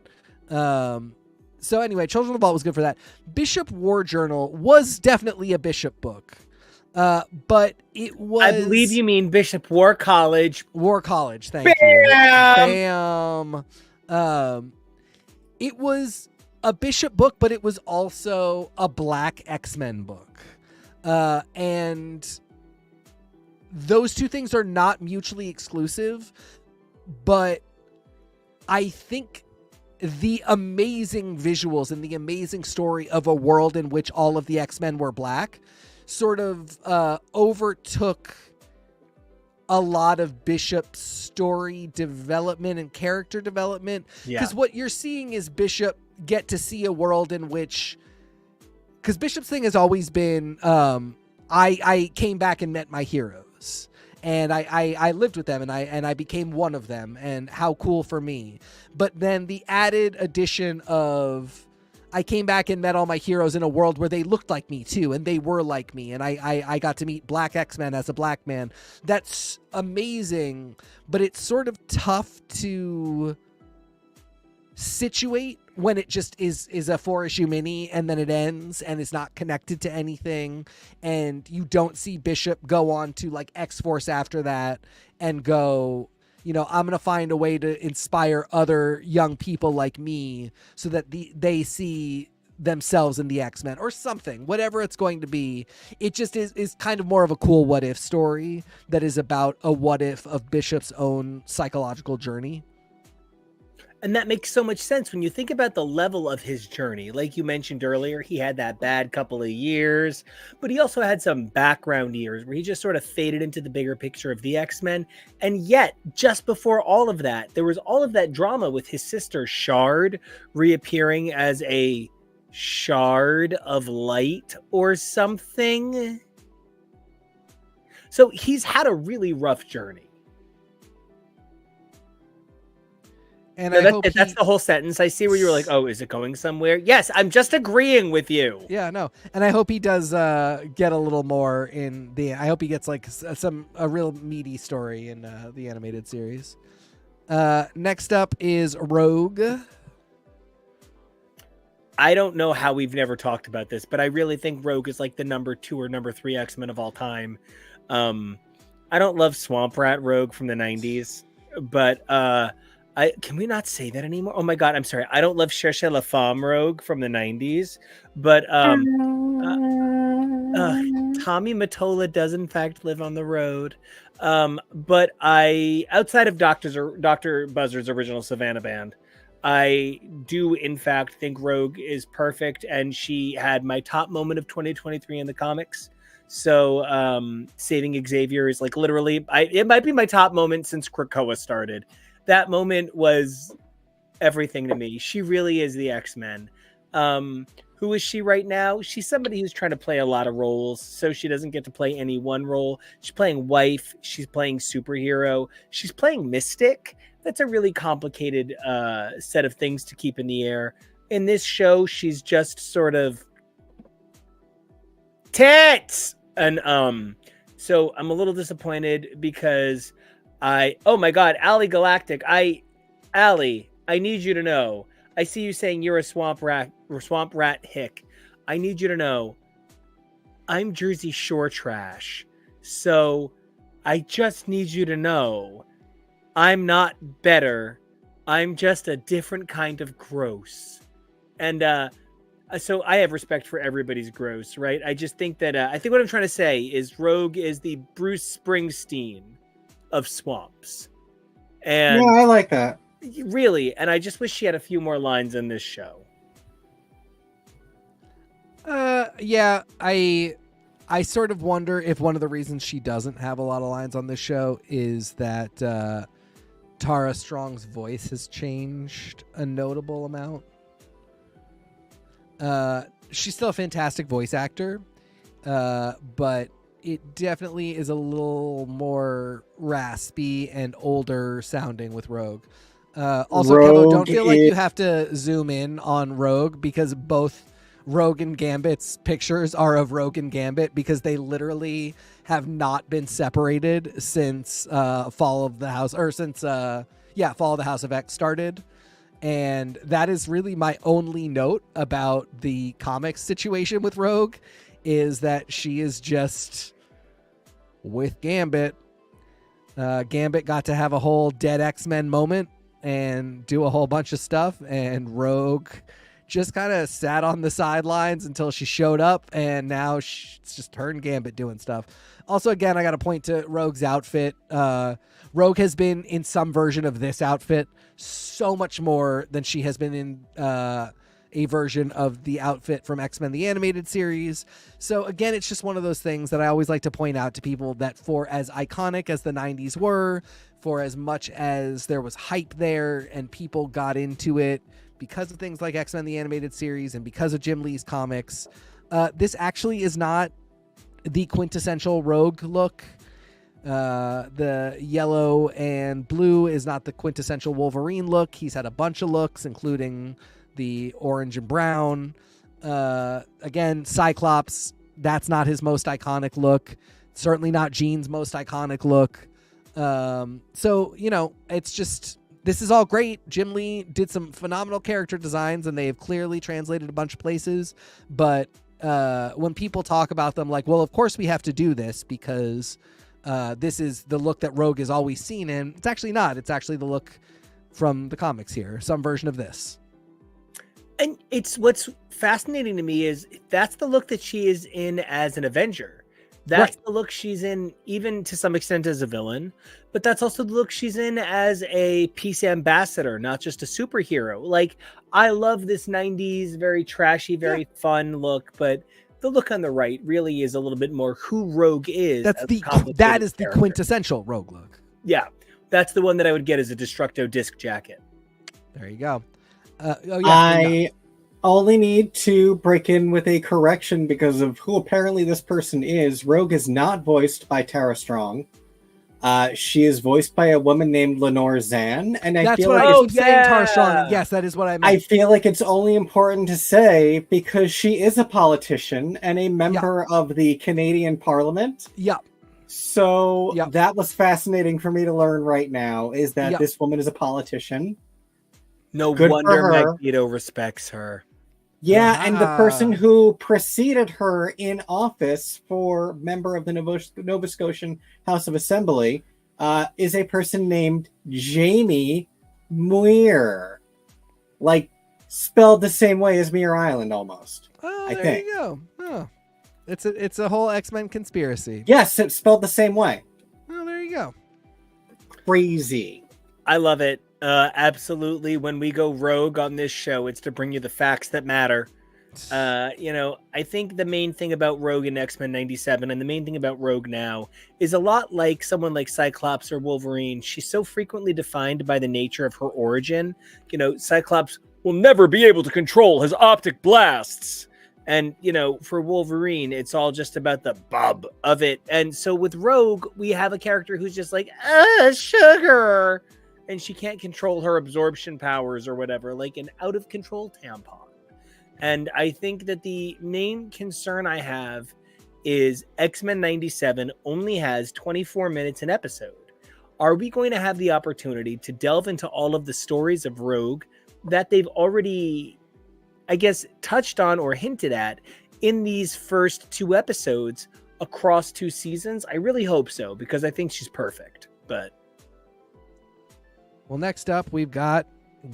C: So anyway, Children of the Vault was good for that. Bishop War Journal was definitely a Bishop book. But it was...
B: I believe you mean Bishop War College.
C: War College, thank
B: Bam!
C: you. Bam! It was a Bishop book, but it was also a Black X-Men book. And those two things are not mutually exclusive, but I think the amazing visuals and the amazing story of a world in which all of the X-Men were black sort of overtook a lot of Bishop's story development and character development. Because what you're seeing is Bishop get to see a world in which... Because Bishop's thing has always been, I came back and met my heroes. And I lived with them, and I became one of them, and how cool for me. But then the added addition of, I came back and met all my heroes in a world where they looked like me too, and they were like me, and I got to meet Black X-Men as a black man. That's amazing, but it's sort of tough to situate when it just is a 4-issue mini and then it ends and it's not connected to anything, and you don't see Bishop go on to like X-Force after that and go, you know, I'm going to find a way to inspire other young people like me so that they see themselves in the X-Men or something, whatever it's going to be. It just is kind of more of a cool what if story that is about a what if of Bishop's own psychological journey.
B: And that makes so much sense when you think about the level of his journey. Like you mentioned earlier, he had that bad couple of years, but he also had some background years where he just sort of faded into the bigger picture of the X-Men. And yet, just before all of that, there was all of that drama with his sister Shard reappearing as a shard of light or something. So he's had a really rough journey.
C: And
B: no, that's the whole sentence. I see where you were like, oh, is it going somewhere? Yes, I'm just agreeing with you.
C: Yeah, no. And I hope he does get a little more in the... I hope he gets like a real meaty story in the animated series. Next up is Rogue.
B: I don't know how we've never talked about this, but I really think Rogue is like the number 2 or number 3 X-Men of all time. I don't love Swamp Rat Rogue from the 90s, but... can we not say that anymore? Oh my God, I'm sorry. I don't love Cherchez la Femme Rogue from the 90s, but Tommy Mottola does in fact live on the road. But outside of Dr. Buzzard's original Savannah Band, I do in fact think Rogue is perfect, and she had my top moment of 2023 in the comics. So saving Xavier is like literally, it might be my top moment since Krakoa started. That moment was everything to me. She really is the X-Men. Who is she right now? She's somebody who's trying to play a lot of roles, so she doesn't get to play any one role. She's playing wife. She's playing superhero. She's playing mystic. That's a really complicated set of things to keep in the air. In this show, she's just sort of tits! And so I'm a little disappointed because... oh my God, Ali Galactic. Ali, I need you to know. I see you saying you're a swamp rat hick. I need you to know I'm Jersey Shore trash. So I just need you to know I'm not better. I'm just a different kind of gross. And So I have respect for everybody's gross, right? I just think that I think what I'm trying to say is Rogue is the Bruce Springsteen of swamps,
A: Yeah,
B: and
A: I like that.
B: really, and I just wish she had a few more lines in this show.
C: Yeah, I sort of wonder if one of the reasons she doesn't have a lot of lines on this show is that Tara Strong's voice has changed a notable amount. She's still a fantastic voice actor, but it definitely is a little more raspy and older sounding with Rogue. Also, Kevo, don't feel like you have to zoom in on Rogue because both Rogue and Gambit's pictures are of Rogue and Gambit because they literally have not been separated since Fall of the House of X started. And that is really my only note about the comics situation with Rogue is that she is just with Gambit. Gambit got to have a whole dead X-Men moment and do a whole bunch of stuff, and Rogue just kind of sat on the sidelines until she showed up, and now it's just her and Gambit doing stuff. Also, again, I got to point to Rogue's outfit. Rogue has been in some version of this outfit so much more than she has been in a version of the outfit from X-Men the Animated Series. So again, it's just one of those things that I always like to point out to people that for as iconic as the 90s were, for as much as there was hype there and people got into it because of things like X-Men the Animated Series and because of Jim Lee's comics, this actually is not the quintessential Rogue look. The yellow and blue is not the quintessential Wolverine look. He's had a bunch of looks, including the orange and brown. Again, Cyclops, that's not his most iconic look. Certainly not Jean's most iconic look. So, it's just, this is all great. Jim Lee did some phenomenal character designs, and they have clearly translated a bunch of places. But when people talk about them like, well, of course we have to do this because this is the look that Rogue is always seen in, it's actually not. It's actually the look from the comics here, some version of this.
B: And it's what's fascinating to me is that's the look that she is in as an Avenger. That's the look she's in, even to some extent as a villain, but that's also the look she's in as a peace ambassador, not just a superhero. Like, I love this 90s, very trashy, very fun look, but the look on the right really is a little bit more who Rogue is.
C: That is the quintessential Rogue look.
B: Yeah, that's the one that I would get as a Destructo disc jacket.
C: There you go.
A: I only need to break in with a correction because of who apparently this person is. Rogue is not voiced by Tara Strong. She is voiced by a woman named Lenore Zan, and I feel like
C: saying Tara Strong. Yes, that is what I meant.
A: I feel like it's only important to say because she is a politician and a member of the Canadian Parliament.
C: Yeah.
A: So that was fascinating for me to learn right now, is that this woman is a politician.
B: No wonder Magneto respects her.
A: Yeah, and the person who preceded her in office for member of the Nova Scotian House of Assembly is a person named Jamie Muir. Like, spelled the same way as Muir Island, almost.
C: Oh,
A: I
C: there
A: think.
C: you go. Oh. It's a whole X-Men conspiracy.
A: Yes, it's spelled the same way.
C: Oh, there you go.
A: Crazy.
B: I love it. Absolutely. When we go rogue on this show, it's to bring you the facts that matter. I think the main thing about Rogue in X-Men 97 and the main thing about Rogue now is a lot like someone like Cyclops or Wolverine. She's so frequently defined by the nature of her origin. Cyclops will never be able to control his optic blasts. And, for Wolverine, it's all just about the bub of it. And so with Rogue, we have a character who's just like, sugar. And she can't control her absorption powers or whatever, like an out of control tampon. And I think that the main concern I have is X-Men 97 only has 24 minutes an episode. Are we going to have the opportunity to delve into all of the stories of Rogue that they've already, I guess, touched on or hinted at in these first 2 episodes across 2 seasons? I really hope so, because I think she's perfect. But
C: well, next up, we've got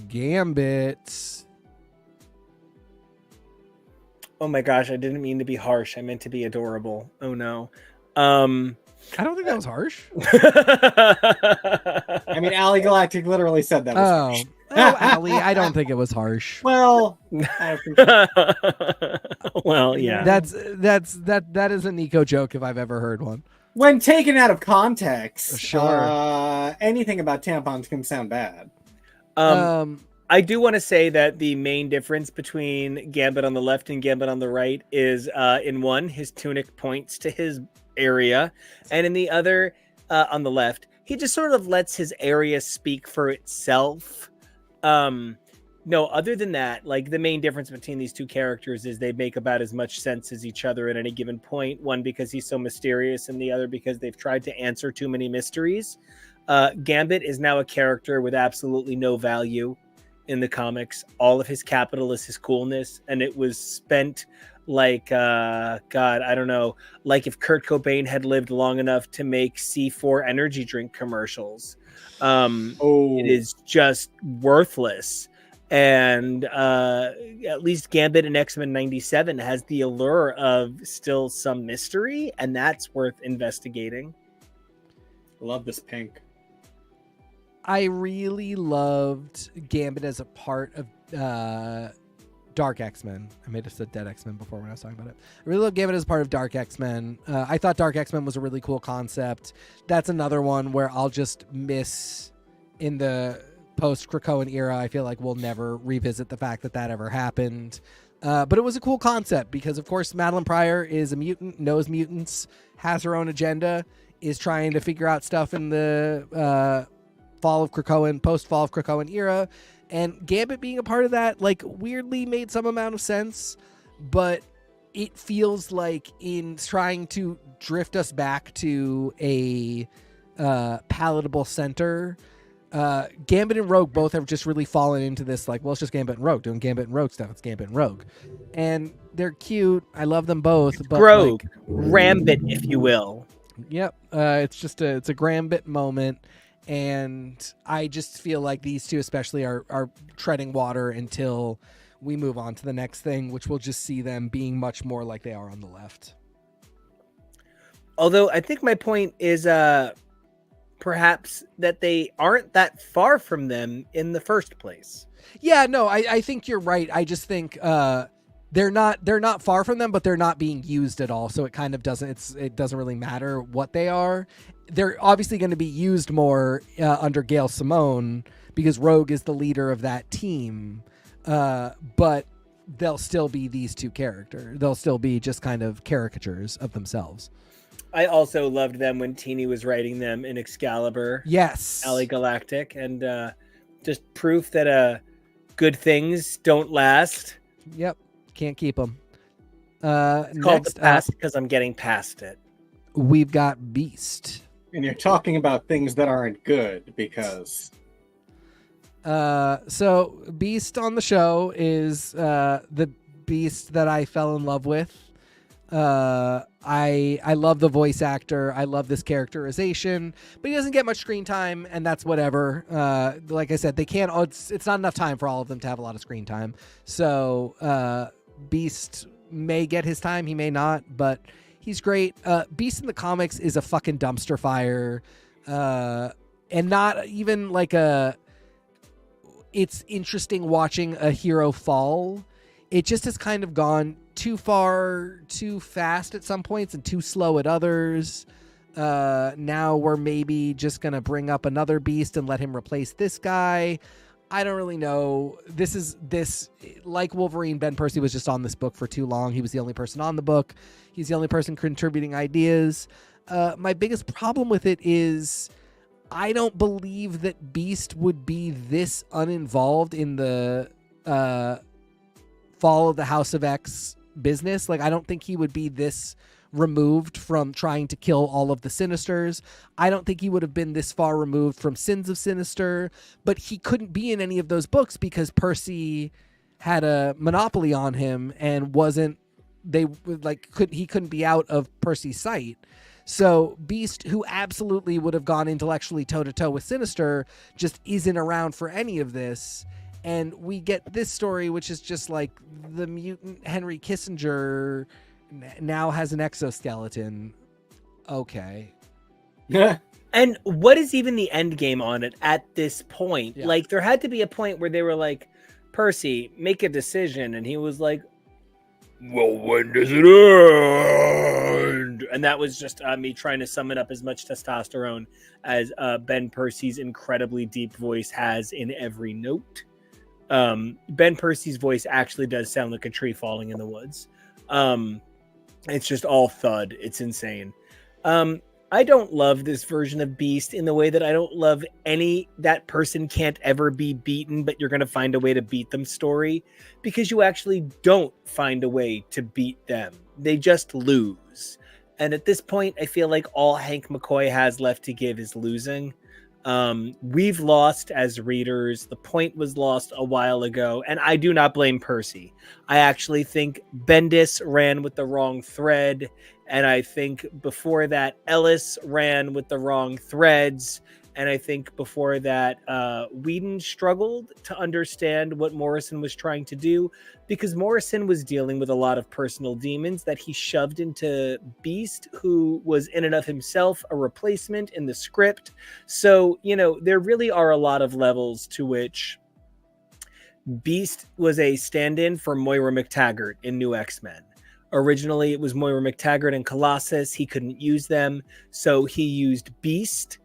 C: Gambit.
B: Oh my gosh, I didn't mean to be harsh. I meant to be adorable. Oh no.
C: I don't think that was harsh.
A: I mean, Ali Galactic literally said that was harsh.
C: Allie, I don't think it was harsh.
A: Well, I appreciate
B: well, yeah.
C: That is a Nico joke if I've ever heard one.
A: when taken out of context.
C: Sure.
A: Anything about tampons can sound bad.
B: I do want to say that the main difference between Gambit on the left and Gambit on the right is in one, his tunic points to his area, and in the other, on the left, he just sort of lets his area speak for itself. No, other than that, like the main difference between these two characters is they make about as much sense as each other at any given point. One because he's so mysterious, and the other because they've tried to answer too many mysteries. Gambit is now a character with absolutely no value in the comics. All of his capital is his coolness, and it was spent like God, I don't know, like if Kurt Cobain had lived long enough to make C4 energy drink commercials. It is just worthless. And at least Gambit in X-Men 97 has the allure of still some mystery, and that's worth investigating.
A: Love this pink.
C: I really loved Gambit as a part of Dark X-Men. I may have said Dead X-Men before when I was talking about it. I really love Gambit as a part of Dark X-Men. I thought Dark X-Men was a really cool concept. That's another one where I'll just miss in the post-Krakoan era. I feel like we'll never revisit the fact that that ever happened. But it was a cool concept because, of course, Madeline Pryor is a mutant, knows mutants, has her own agenda, is trying to figure out stuff in the post-Fall of Krakoan era. And Gambit being a part of that, like, weirdly made some amount of sense, but it feels like in trying to drift us back to a palatable center, Gambit and Rogue both have just really fallen into this, like, well, it's just Gambit and Rogue doing Gambit and Rogue stuff. It's Gambit and Rogue. And they're cute. I love them both. But
B: Rogue, like, Rambit, if you will.
C: Yep. It's a Gambit moment. And I just feel like these two especially are treading water until we move on to the next thing, which we'll just see them being much more like they are on the left.
B: Although I think my point is perhaps that they aren't that far from them in the first place.
C: Yeah, no, I think you're right. I just think they're not far from them, but they're not being used at all. So it kind of it doesn't really matter what they are. They're obviously going to be used more under Gail Simone because Rogue is the leader of that team. But they'll still be these two characters. They'll still be just kind of caricatures of themselves.
B: I also loved them when Teeny was writing them in Excalibur.
C: Yes.
B: Ali Galactic. And just proof that good things don't last.
C: Yep. Can't keep them.
B: It's called the past because I'm getting past it.
C: We've got Beast.
A: And you're talking about things that aren't good because...
C: So Beast on the show is the Beast that I fell in love with. I love the voice actor. I love this characterization, but he doesn't get much screen time, and that's whatever. Like I said, they can't. It's not enough time for all of them to have a lot of screen time. So Beast may get his time, he may not, but he's great. Beast in the comics is a fucking dumpster fire, and not even like a. It's interesting watching a hero fall. It just has kind of gone too far, too fast at some points and too slow at others. Now we're maybe just going to bring up another Beast and let him replace this guy. I don't really know. This like Wolverine, Ben Percy was just on this book for too long. He was the only person on the book. He's the only person contributing ideas. My biggest problem with it is I don't believe that Beast would be this uninvolved in the fall of the House of X business. Like, I don't think he would be this removed from trying to kill all of the Sinisters. I don't think he would have been this far removed from Sins of Sinister, but he couldn't be in any of those books because Percy had a monopoly on him and he couldn't be out of Percy's sight. So Beast, who absolutely would have gone intellectually toe-to-toe with Sinister, just isn't around for any of this. And we get this story, which is just like the mutant Henry Kissinger now has an exoskeleton. Okay.
B: And what is even the end game on it at this point?
C: Yeah.
B: Like, there had to be a point where they were like, Percy, make a decision. And he was like, well, when does it end? And that was just me trying to summon up as much testosterone as Ben Percy's incredibly deep voice has in every note. Ben Percy's voice actually does sound like a tree falling in the woods. It's just all thud. It's insane. I don't love this version of Beast in the way that I don't love any that person can't ever be beaten, but you're going to find a way to beat them story, because you actually don't find a way to beat them. They just lose. And at this point, I feel like all Hank McCoy has left to give is losing. We've lost as readers. The point was lost a while ago, and I do not blame Percy. I actually think Bendis ran with the wrong thread, and I think before that Ellis ran with the wrong threads, and I think before that Whedon struggled to understand what Morrison was trying to do, because Morrison was dealing with a lot of personal demons that he shoved into Beast, who was in and of himself a replacement in the script. So, you know, there really are a lot of levels to which Beast was a stand-in for Moira McTaggart in New X-Men. Originally, it was Moira McTaggart and Colossus. He couldn't use them, so he used Beast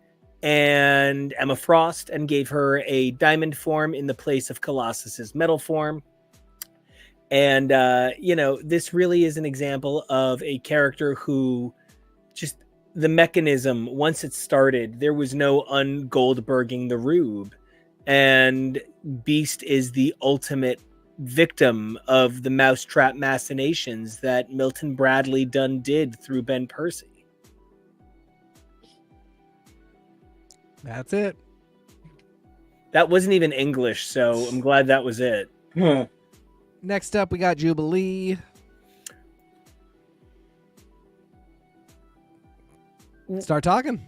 B: and Emma Frost and gave her a diamond form in the place of Colossus's metal form. And, you know, this really is an example of a character who just, the mechanism, once it started, there was no un-Goldberging the Rube. And Beast is the ultimate victim of the mousetrap machinations that Milton Bradley done did through Ben Percy.
C: That's it.
B: That wasn't even English, so I'm glad that was it.
C: Next up, we got Jubilee. Start talking.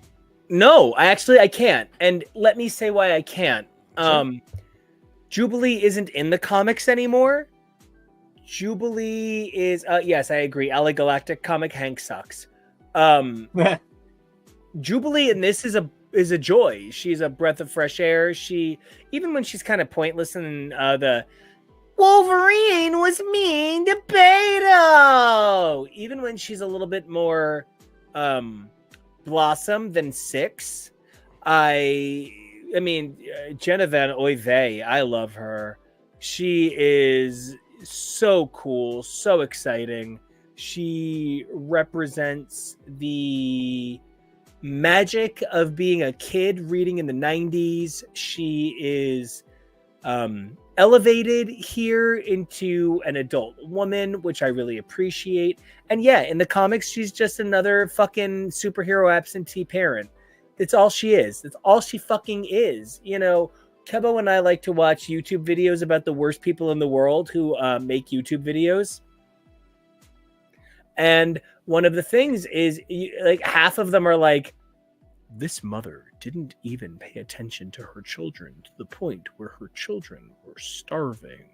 B: No, I can't. And let me say why I can't.
A: Sure.
B: Jubilee isn't in the comics anymore. Jubilee is, yes, I agree. LA Galactic comic Hank sucks. Jubilee in this is a joy. She's a breath of fresh air. She, even when she's kind of pointless in the Wolverine was mean to Beto, even when she's a little bit more Blossom than Six, I mean, Jenna Van Oive, I love her. She is so cool, so exciting. She represents the magic of being a kid reading in the 90s. She is elevated here into an adult woman, which I really appreciate. And yeah, in the comics, she's just another fucking superhero absentee parent. That's all she is. That's all she fucking is. You know, Kebo and I like to watch YouTube videos about the worst people in the world who make YouTube videos. And one of the things is, like, half of them are like, this mother didn't even pay attention to her children to the point where her children were starving.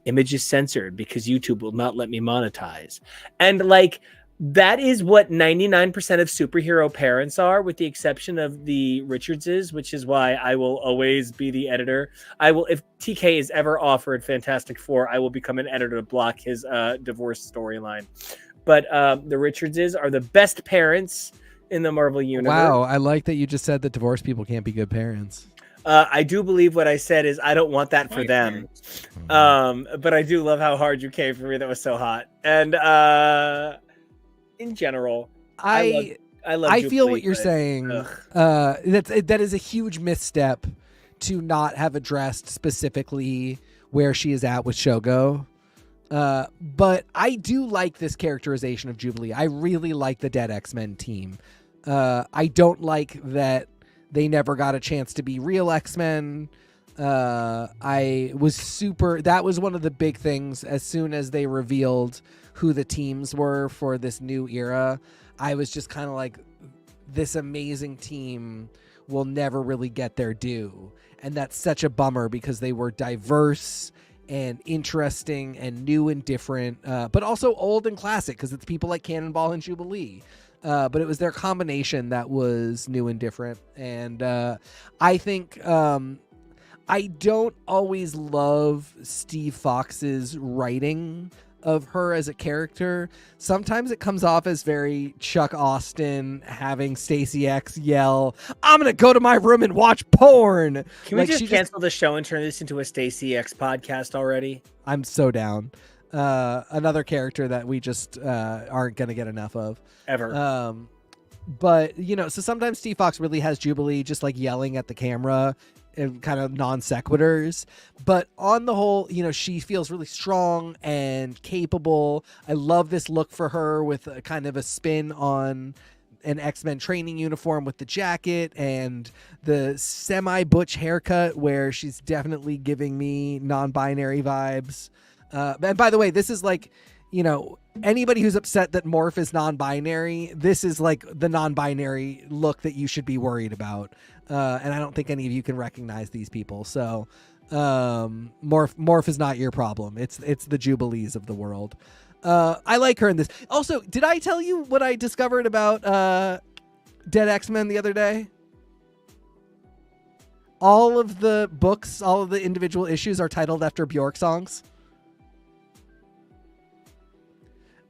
B: Image is censored because YouTube will not let me monetize. And like, that is what 99% of superhero parents are, with the exception of the Richardses, which is why I will always be the editor. I will, if TK is ever offered Fantastic Four, I will become an editor to block his divorce storyline. But the Richardses are the best parents in the Marvel universe.
C: Wow, I like that you just said that divorced people can't be good parents.
B: I do believe what I said is I don't want that for them. But I do love how hard you came for me. That was so hot. And in general, I feel what you're saying. That
C: is a huge misstep to not have addressed specifically where she is at with Shogo. But I do like this characterization of Jubilee. I really like the Dead X-Men team. I don't like that they never got a chance to be real X-Men. That was one of the big things. As soon as they revealed who the teams were for this new era, I was just kind of like, this amazing team will never really get their due. and that's such a bummer because they were diverse and interesting and new and different, but also old and classic because it's people like Cannonball and Jubilee. But it was their combination that was new and different. And I think I don't always love Steve Fox's writing of her as a character. Sometimes it comes off as very Chuck Austin having Stacey X yell, "I'm gonna go to my room and watch porn."
B: Can we just cancel the show and turn this into a Stacey X podcast already?
C: I'm so down. Another character that we just aren't gonna get enough of
B: ever.
C: But you know, so sometimes Steve Fox really has Jubilee just like yelling at the camera and kind of non sequiturs, but on the whole, you know, she feels really strong and capable. I love this look for her with a kind of a spin on an X-Men training uniform with the jacket and the semi-butch haircut where she's definitely giving me non-binary vibes. And by the way, this is like, you know, anybody who's upset that Morph is non-binary, this is like the non-binary look that you should be worried about. And I don't think any of you can recognize these people. So Morph is not your problem. It's the Jubilees of the world. I like her in this. Also, did I tell you what I discovered about Dead X-Men the other day? All of the books, all of the individual issues are titled after Bjork songs.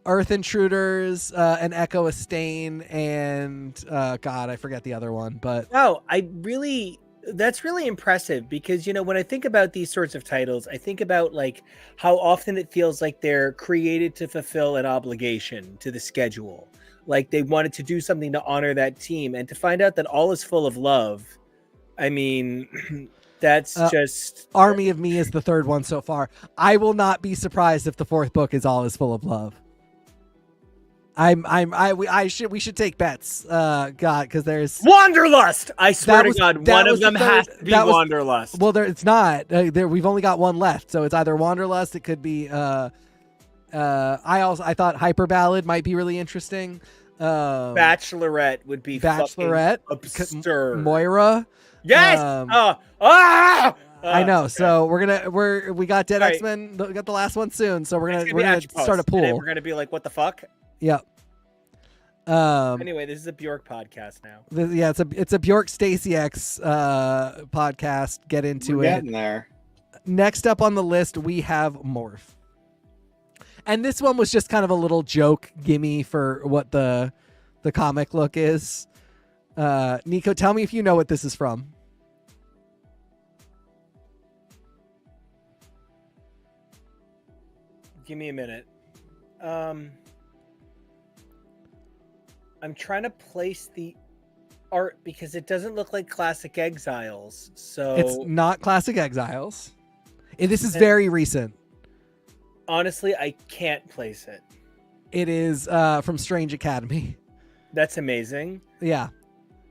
C: Earth Intruders, An Echo, a Stain, and God, I forget the other one. But
B: no, that's really impressive because, you know, when I think about these sorts of titles, I think about like how often it feels like they're created to fulfill an obligation to the schedule. Like they wanted to do something to honor that team, and to find out that All Is Full of Love. I mean, that's just
C: Army of Me is the third one so far. I will not be surprised if the fourth book is All Is Full of Love. We should take bets. God, because there's
B: Wanderlust. I swear to God, one of them has to be Wanderlust.
C: Well, it's not. We've only got one left, so it's either Wanderlust. It could be. I thought Hyper Ballad might be really interesting.
B: Bachelorette would be
C: Bachelorette.
B: Absurd.
C: Moira.
B: Yes.
C: I know. Okay. So we got Dead
B: right.
C: X-Men. We got the last one soon. So we're gonna start a pool.
B: We're gonna be like, what the fuck?
C: Yep.
B: Anyway, this is a Bjork podcast now.
C: It's a Bjork Stacey X podcast. Get into
A: We're getting there.
C: Next up on the list, we have Morph. And this one was just kind of a little joke gimme for what the comic look is. Nico, tell me if you know what this is from.
B: Give me a minute. I'm trying to place the art because it doesn't look like Classic Exiles. So
C: it's not Classic Exiles. This is very recent.
B: Honestly, I can't place it.
C: It is from Strange Academy.
B: That's amazing.
C: Yeah.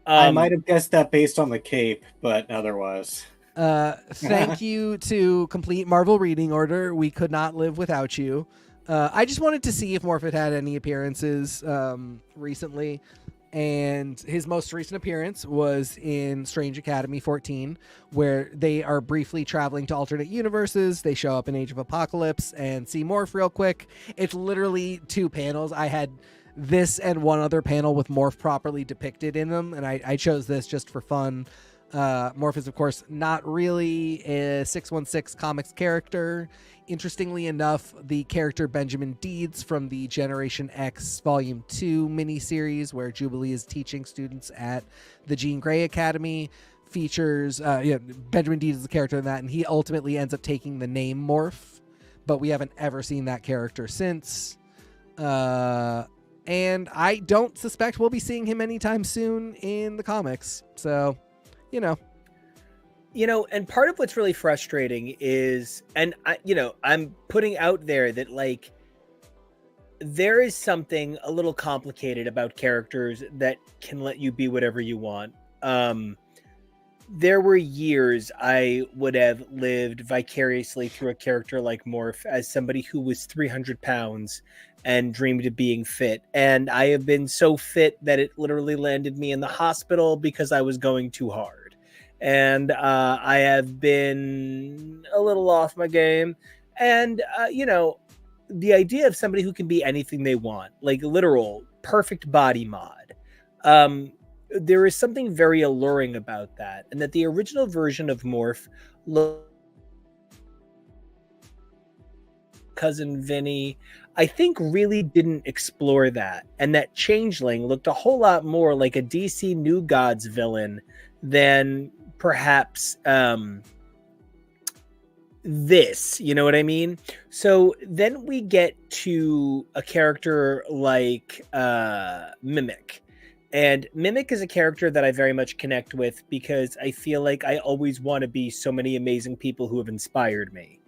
A: I might have guessed that based on the cape, but otherwise.
C: Thank you to Complete Marvel Reading Order. We could not live without you. I just wanted to see if Morph had any appearances recently, and his most recent appearance was in Strange Academy 14, where they are briefly traveling to alternate universes. They show up in Age of Apocalypse and see Morph real quick. It's literally 2 panels. I had this and one other panel with Morph properly depicted in them, and I chose this just for fun. Morph is, of course, not really a 616 comics character. Interestingly enough, the character Benjamin Deeds from the Generation X Volume 2 miniseries, where Jubilee is teaching students at the Jean Grey Academy, features Benjamin Deeds is the character in that, and he ultimately ends up taking the name Morph, but we haven't ever seen that character since. And I don't suspect we'll be seeing him anytime soon in the comics. So,
B: and part of what's really frustrating is, and I'm putting out there that like, there is something a little complicated about characters that can let you be whatever you want. There were years I would have lived vicariously through a character like Morph as somebody who was 300 pounds and dreamed of being fit. And I have been so fit that it literally landed me in the hospital because I was going too hard. and I have been a little off my game. And the idea of somebody who can be anything they want, like literal perfect body mod. There is something very alluring about that, and that the original version of Morph, cousin Vinny, I think really didn't explore that, and that Changeling looked a whole lot more like a DC New Gods villain than perhaps this, you know what I mean? So then we get to a character like Mimic. And Mimic is a character that I very much connect with because I feel like I always want to be so many amazing people who have inspired me.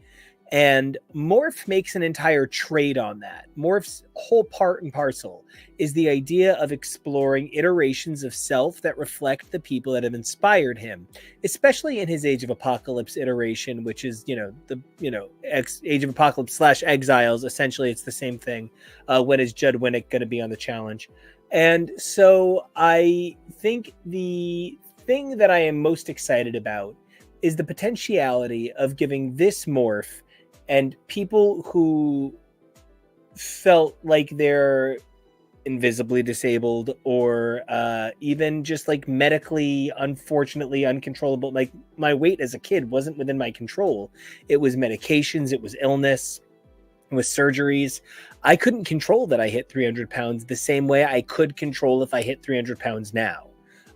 B: And Morph makes an entire trade on that. Morph's whole part and parcel is the idea of exploring iterations of self that reflect the people that have inspired him, especially in his Age of Apocalypse iteration, which is, Age of Apocalypse / Exiles. Essentially, it's the same thing. When is Judd Winnick going to be on the challenge? And so I think the thing that I am most excited about is the potentiality of giving this Morph and people who felt like they're invisibly disabled or even just like medically, unfortunately, uncontrollable. Like my weight as a kid wasn't within my control. It was medications, it was illness, it was surgeries. I couldn't control that I hit 300 pounds the same way I could control if I hit 300 pounds now.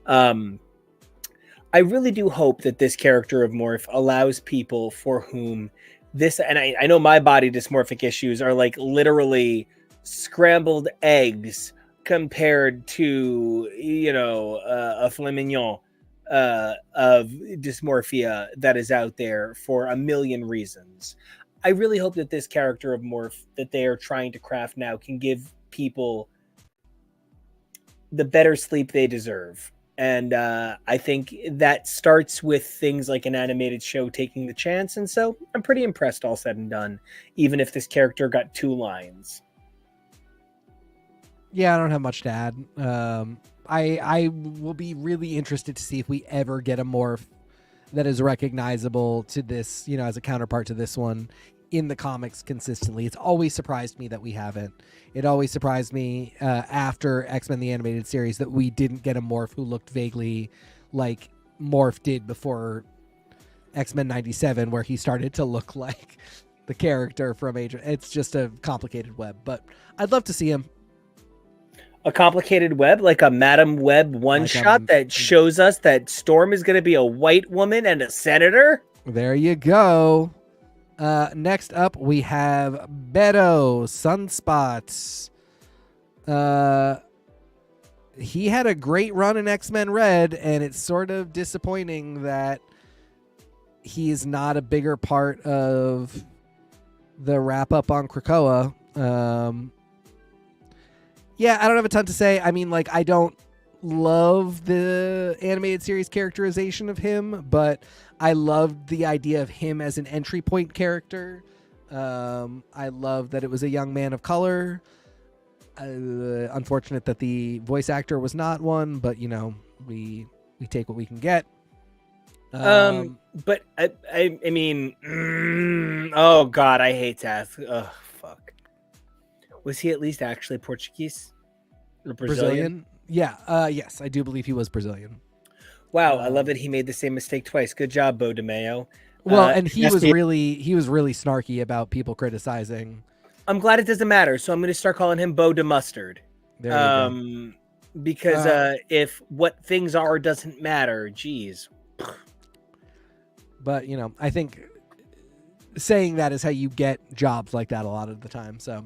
B: I really do hope that this character of Morph allows people for whom this, and I know my body dysmorphic issues are like literally scrambled eggs compared to, a filet mignon of dysmorphia that is out there for a million reasons. I really hope that this character of Morph that they are trying to craft now can give people the better sleep they deserve. And I think that starts with things like an animated show taking the chance. And so I'm pretty impressed, all said and done, even if this character got 2 lines.
C: Yeah, I don't have much to add. I will be really interested to see if we ever get a Morph that is recognizable to this, as a counterpart to this one in the comics consistently. It's always surprised me that we haven't. It always surprised me after X-Men the Animated Series that we didn't get a Morph who looked vaguely like Morph did before X-Men 97, where he started to look like the character from Age. It's just a complicated web, but I'd love to see him.
B: A complicated web, like a Madam Web one-shot that shows us that Storm is going to be a white woman and a senator?
C: There you go. Next up, we have Beto Sunspots. He had a great run in X-Men Red, and it's sort of disappointing that he is not a bigger part of the wrap-up on Krakoa. Yeah, I don't have a ton to say. I mean, I don't love the animated series characterization of him, but I loved the idea of him as an entry point character. I love that it was a young man of color. Unfortunate that the voice actor was not one, but we take what we can get.
B: But I mean, oh God, I hate to ask. Oh fuck, was he at least actually Portuguese or Brazilian?
C: Yeah. Yes, I do believe he was Brazilian.
B: Wow, I love that he made the same mistake twice. Good job, Bo DeMeo.
C: Well, and he was really snarky about people criticizing.
B: I'm glad it doesn't matter, so I'm going to start calling him Bo DeMustard.
C: There you go.
B: Because if what things are doesn't matter, geez.
C: But I think saying that is how you get jobs like that a lot of the time. So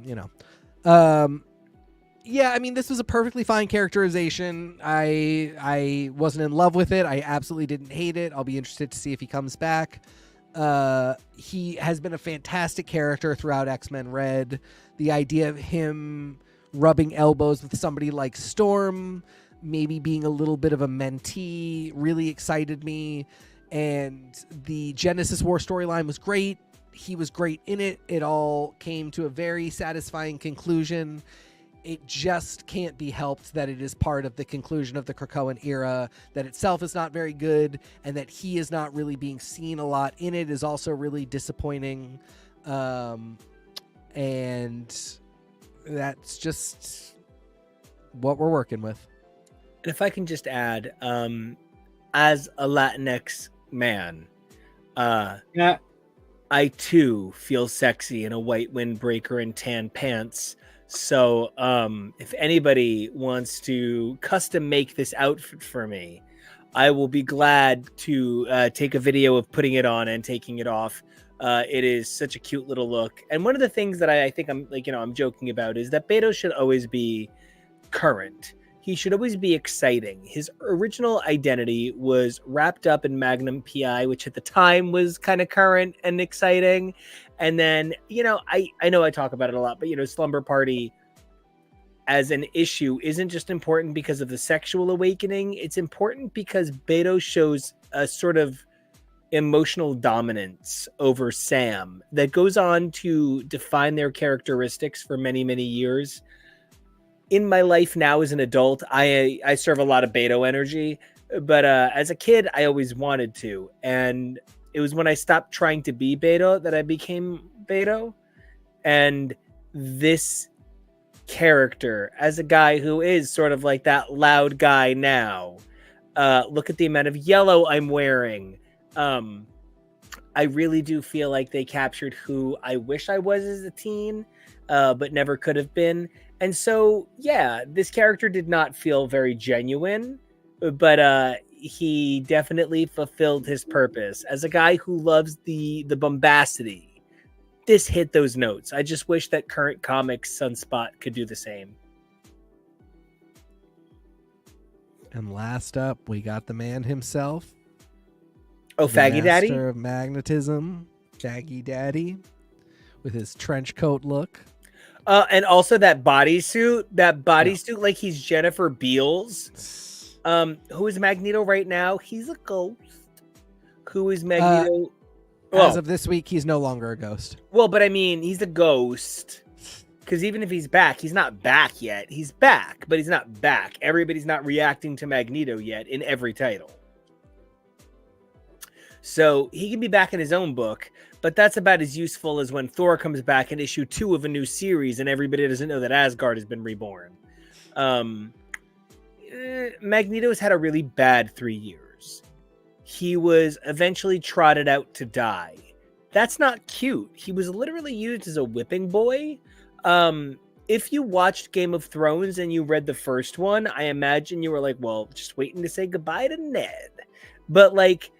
C: yeah, I mean, this was a perfectly fine characterization. I wasn't in love with it. I absolutely didn't hate it. I'll be interested to see if he comes back. He has been a fantastic character throughout X-Men Red. The idea of him rubbing elbows with somebody like Storm, maybe being a little bit of a mentee, really excited me. And the Genesis War storyline was great. He was great in it. It all came to a very satisfying conclusion. it just can't be helped that it is part of the conclusion of the Krakoan era, that itself is not very good, and that he is not really being seen a lot in it is also really disappointing. And that's just what we're working with.
B: And if I can just add, as a Latinx man,
A: Yeah.
B: I too feel sexy in a white windbreaker and tan pants. So if anybody wants to custom make this outfit for me, I will be glad to take a video of putting it on and taking it off. It is such a cute little look. And one of the things that I think I'm joking about is that Beto should always be current. He should always be exciting. His original identity was wrapped up in Magnum PI, which at the time was kind of current and exciting. And then, I know I talk about it a lot, but, Slumber Party as an issue isn't just important because of the sexual awakening. It's important because Beto shows a sort of emotional dominance over Sam that goes on to define their characteristics for many, many years. In my life now as an adult, I serve a lot of Beto energy, but as a kid, I always wanted to. And it was when I stopped trying to be Beto that I became Beto. And this character, as a guy who is sort of like that loud guy now, look at the amount of yellow I'm wearing. I really do feel like they captured who I wish I was as a teen, but never could have been. And so, yeah, this character did not feel very genuine, but he definitely fulfilled his purpose. As a guy who loves the bombacity, this hit those notes. I just wish that current comics Sunspot could do the same.
C: And last up, we got the man himself.
B: Oh, Faggy Daddy?
C: Master of magnetism, Faggy Daddy, with his trench coat look.
B: And also that bodysuit, like he's Jennifer Beals. Who is Magneto right now? He's a ghost. Who is Magneto?
C: As of this week, he's no longer a ghost.
B: Well, but I mean, he's a ghost. Because even if he's back, he's not back yet. He's back, but he's not back. Everybody's not reacting to Magneto yet in every title. So he can be back in his own book, but that's about as useful as when Thor comes back in issue 2 of a new series and everybody doesn't know that Asgard has been reborn. Magneto's had a really bad 3 years. He was eventually trotted out to die. That's not cute. He was literally used as a whipping boy. If you watched Game of Thrones and you read the first one, I imagine you were like, well, just waiting to say goodbye to Ned. But like,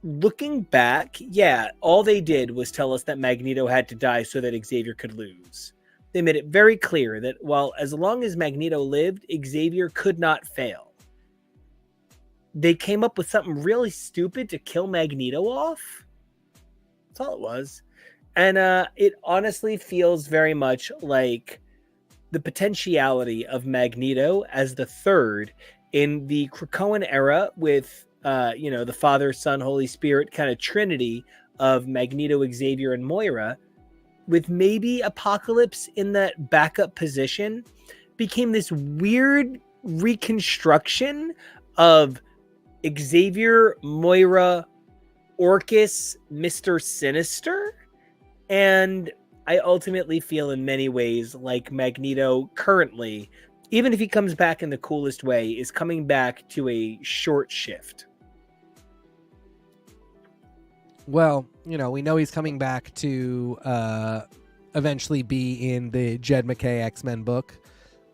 B: looking back, yeah, all they did was tell us that Magneto had to die so that Xavier could lose. They made it very clear that as long as Magneto lived, Xavier could not fail. They came up with something really stupid to kill Magneto off. That's all it was. And it honestly feels very much like the potentiality of Magneto as the third in the Krakoan era with the Father, Son, Holy Spirit kind of trinity of Magneto, Xavier, and Moira, with maybe Apocalypse in that backup position, became this weird reconstruction of Xavier, Moira, Orcus, Mr. Sinister. And I ultimately feel in many ways like Magneto currently, even if he comes back in the coolest way, is coming back to a short shift.
C: Well, we know he's coming back to eventually be in the Jed MacKay X-Men book,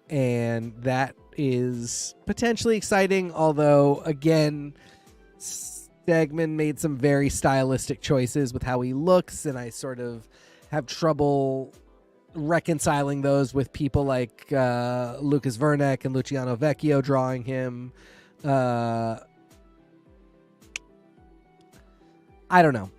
C: and that is potentially exciting, although, again, Stegman made some very stylistic choices with how he looks, and I sort of have trouble reconciling those with people like Lucas Verneck and Luciano Vecchio drawing him. I don't know.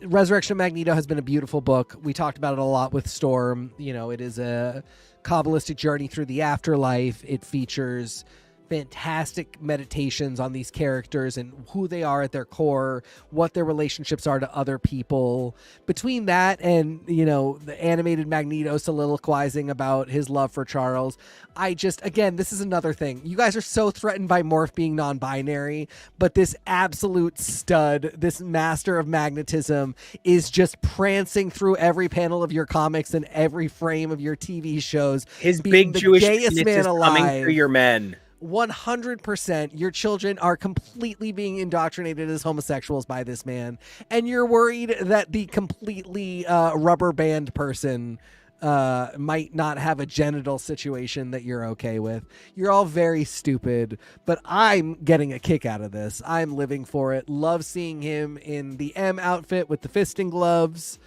C: Resurrection of Magneto has been a beautiful book. We talked about it a lot with Storm. It is a Kabbalistic journey through the afterlife. It features fantastic meditations on these characters and who they are at their core, what their relationships are to other people. Between that and, you know, the animated Magneto soliloquizing about his love for Charles, I just, again, this is another thing. You guys are so threatened by Morph being non-binary, but this absolute stud, this master of magnetism, is just prancing through every panel of your comics and every frame of your TV shows.
B: His
C: being
B: big
C: the
B: Jewish
C: gayest
B: penis
C: man
B: is
C: alive.
B: coming through your men.
C: 100%. Your children are completely being indoctrinated as homosexuals by this man, and you're worried that the completely rubber band person might not have a genital situation that you're okay with. You're all very stupid, but I'm getting a kick out of this. I'm living for it. Love seeing him in the M outfit with the fisting gloves.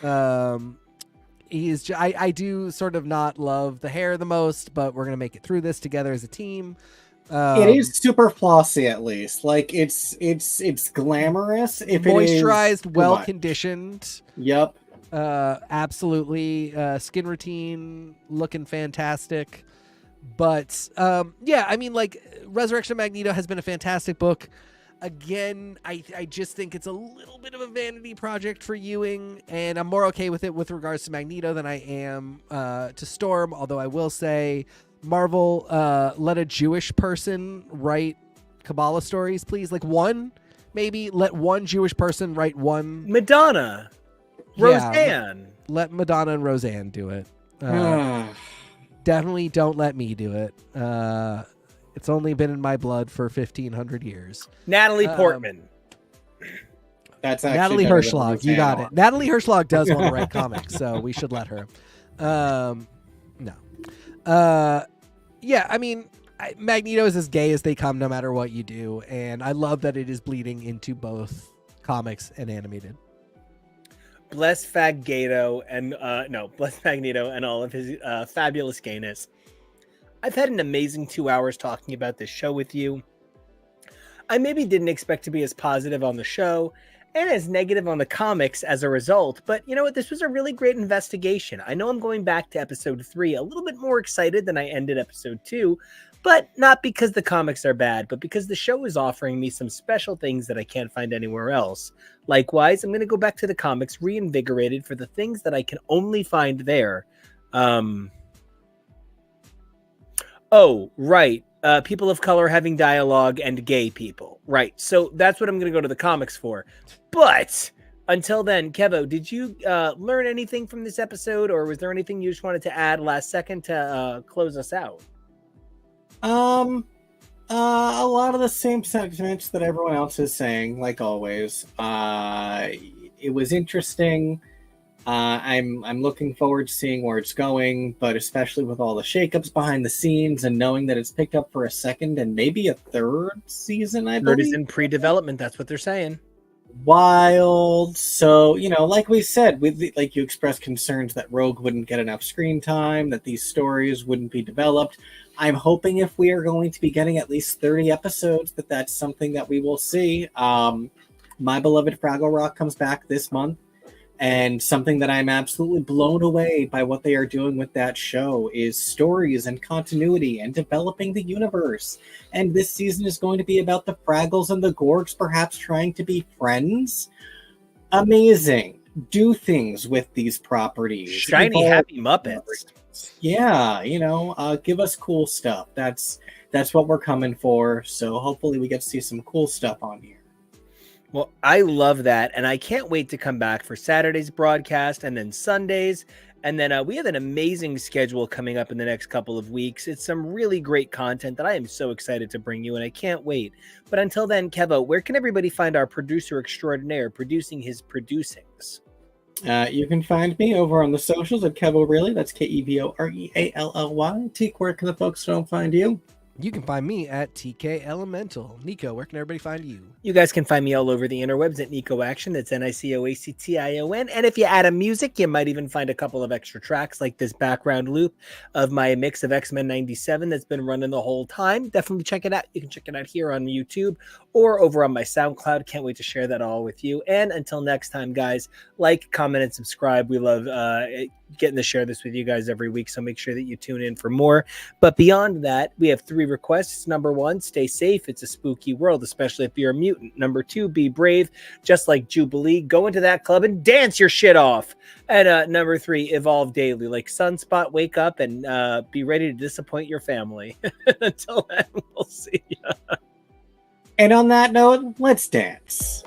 C: I do sort of not love the hair the most, but we're gonna make it through this together as a team.
A: It is super flossy, at least. Like it's glamorous. If
C: moisturized,
A: it is
C: well conditioned.
A: Yep.
C: Absolutely. Skin routine looking fantastic. But yeah, I mean, like, Resurrection of Magneto has been a fantastic book. Again, I just think it's a little bit of a vanity project for Ewing, and I'm more okay with it with regards to Magneto than I am to Storm, although I will say, Marvel, let a Jewish person write Kabbalah stories, please. Like, one, maybe let one Jewish person write one.
B: Madonna. Roseanne.
C: Let Madonna and Roseanne do it. Definitely don't let me do it. It's only been in my blood for 1,500 years.
B: Natalie Portman.
A: That's
C: Natalie Hirschlag. You got it. Natalie Hirschlag does want to write comics, so we should let her. No. Yeah, I mean, Magneto is as gay as they come no matter what you do, and I love that it is bleeding into both comics and animated.
B: Bless Faggato and bless Magneto and all of his fabulous gayness. I've had an amazing 2 hours talking about this show with you. I maybe didn't expect to be as positive on the show and as negative on the comics as a result, but you know what? This was a really great investigation. I know I'm going back to episode 3 a little bit more excited than I ended episode 2, but not because the comics are bad, but because the show is offering me some special things that I can't find anywhere else. Likewise, I'm going to go back to the comics reinvigorated for the things that I can only find there. Oh, right. People of color having dialogue and gay people. Right. So that's what I'm going to go to the comics for. But until then, Kevo, did you learn anything from this episode, or was there anything you just wanted to add last second to close us out?
A: A lot of the same sentiments that everyone else is saying, like always. It was interesting. I'm looking forward to seeing where it's going, but especially with all the shakeups behind the scenes and knowing that it's picked up for a second and maybe a third season, I believe.
B: Third is in pre-development. That's what they're saying.
A: Wild. So, you know, like we said, like you expressed concerns that Rogue wouldn't get enough screen time, that these stories wouldn't be developed. I'm hoping if we are going to be getting at least 30 episodes, that's something that we will see. My Beloved Fraggle Rock comes back this month. And something that I'm absolutely blown away by what they are doing with that show is stories and continuity and developing the universe. And this season is going to be about the Fraggles and the Gorgs perhaps trying to be friends. Amazing. Do things with these properties.
B: Shiny, happy Muppets.
A: Yeah, you know, give us cool stuff. That's what we're coming for. So hopefully we get to see some cool stuff on here.
B: Well, I love that, and I can't wait to come back for Saturday's broadcast and then Sundays, and then we have an amazing schedule coming up in the next couple of weeks. It's some really great content that I am so excited to bring you, and I can't wait. But until then, Kevo, where can everybody find our producer extraordinaire producing his producings?
A: You can find me over on the socials at Kevo Really. That's KEVOREALLY. Teak, where can the folks don't find you?
C: You can find me at TK Elemental. Nico, where can everybody find you?
B: You guys can find me all over the interwebs at Nico Action. That's NICOACTION. And if you add a music, you might even find a couple of extra tracks like this background loop of my mix of X-Men 97 that's been running the whole time. Definitely check it out. You can check it out here on YouTube or over on my SoundCloud. Can't wait to share that all with you. And until next time, guys, like, comment, and subscribe. We love getting to share this with you guys every week, so make sure that you tune in for more. But beyond that, we have 3 requests. Number 1, stay safe. It's a spooky world, especially if you're a mutant. Number 2, be brave. Just like Jubilee, go into that club and dance your shit off. And number 3, evolve daily. Like Sunspot, wake up and be ready to disappoint your family. Until then, we'll see ya.
A: And on that note, let's dance.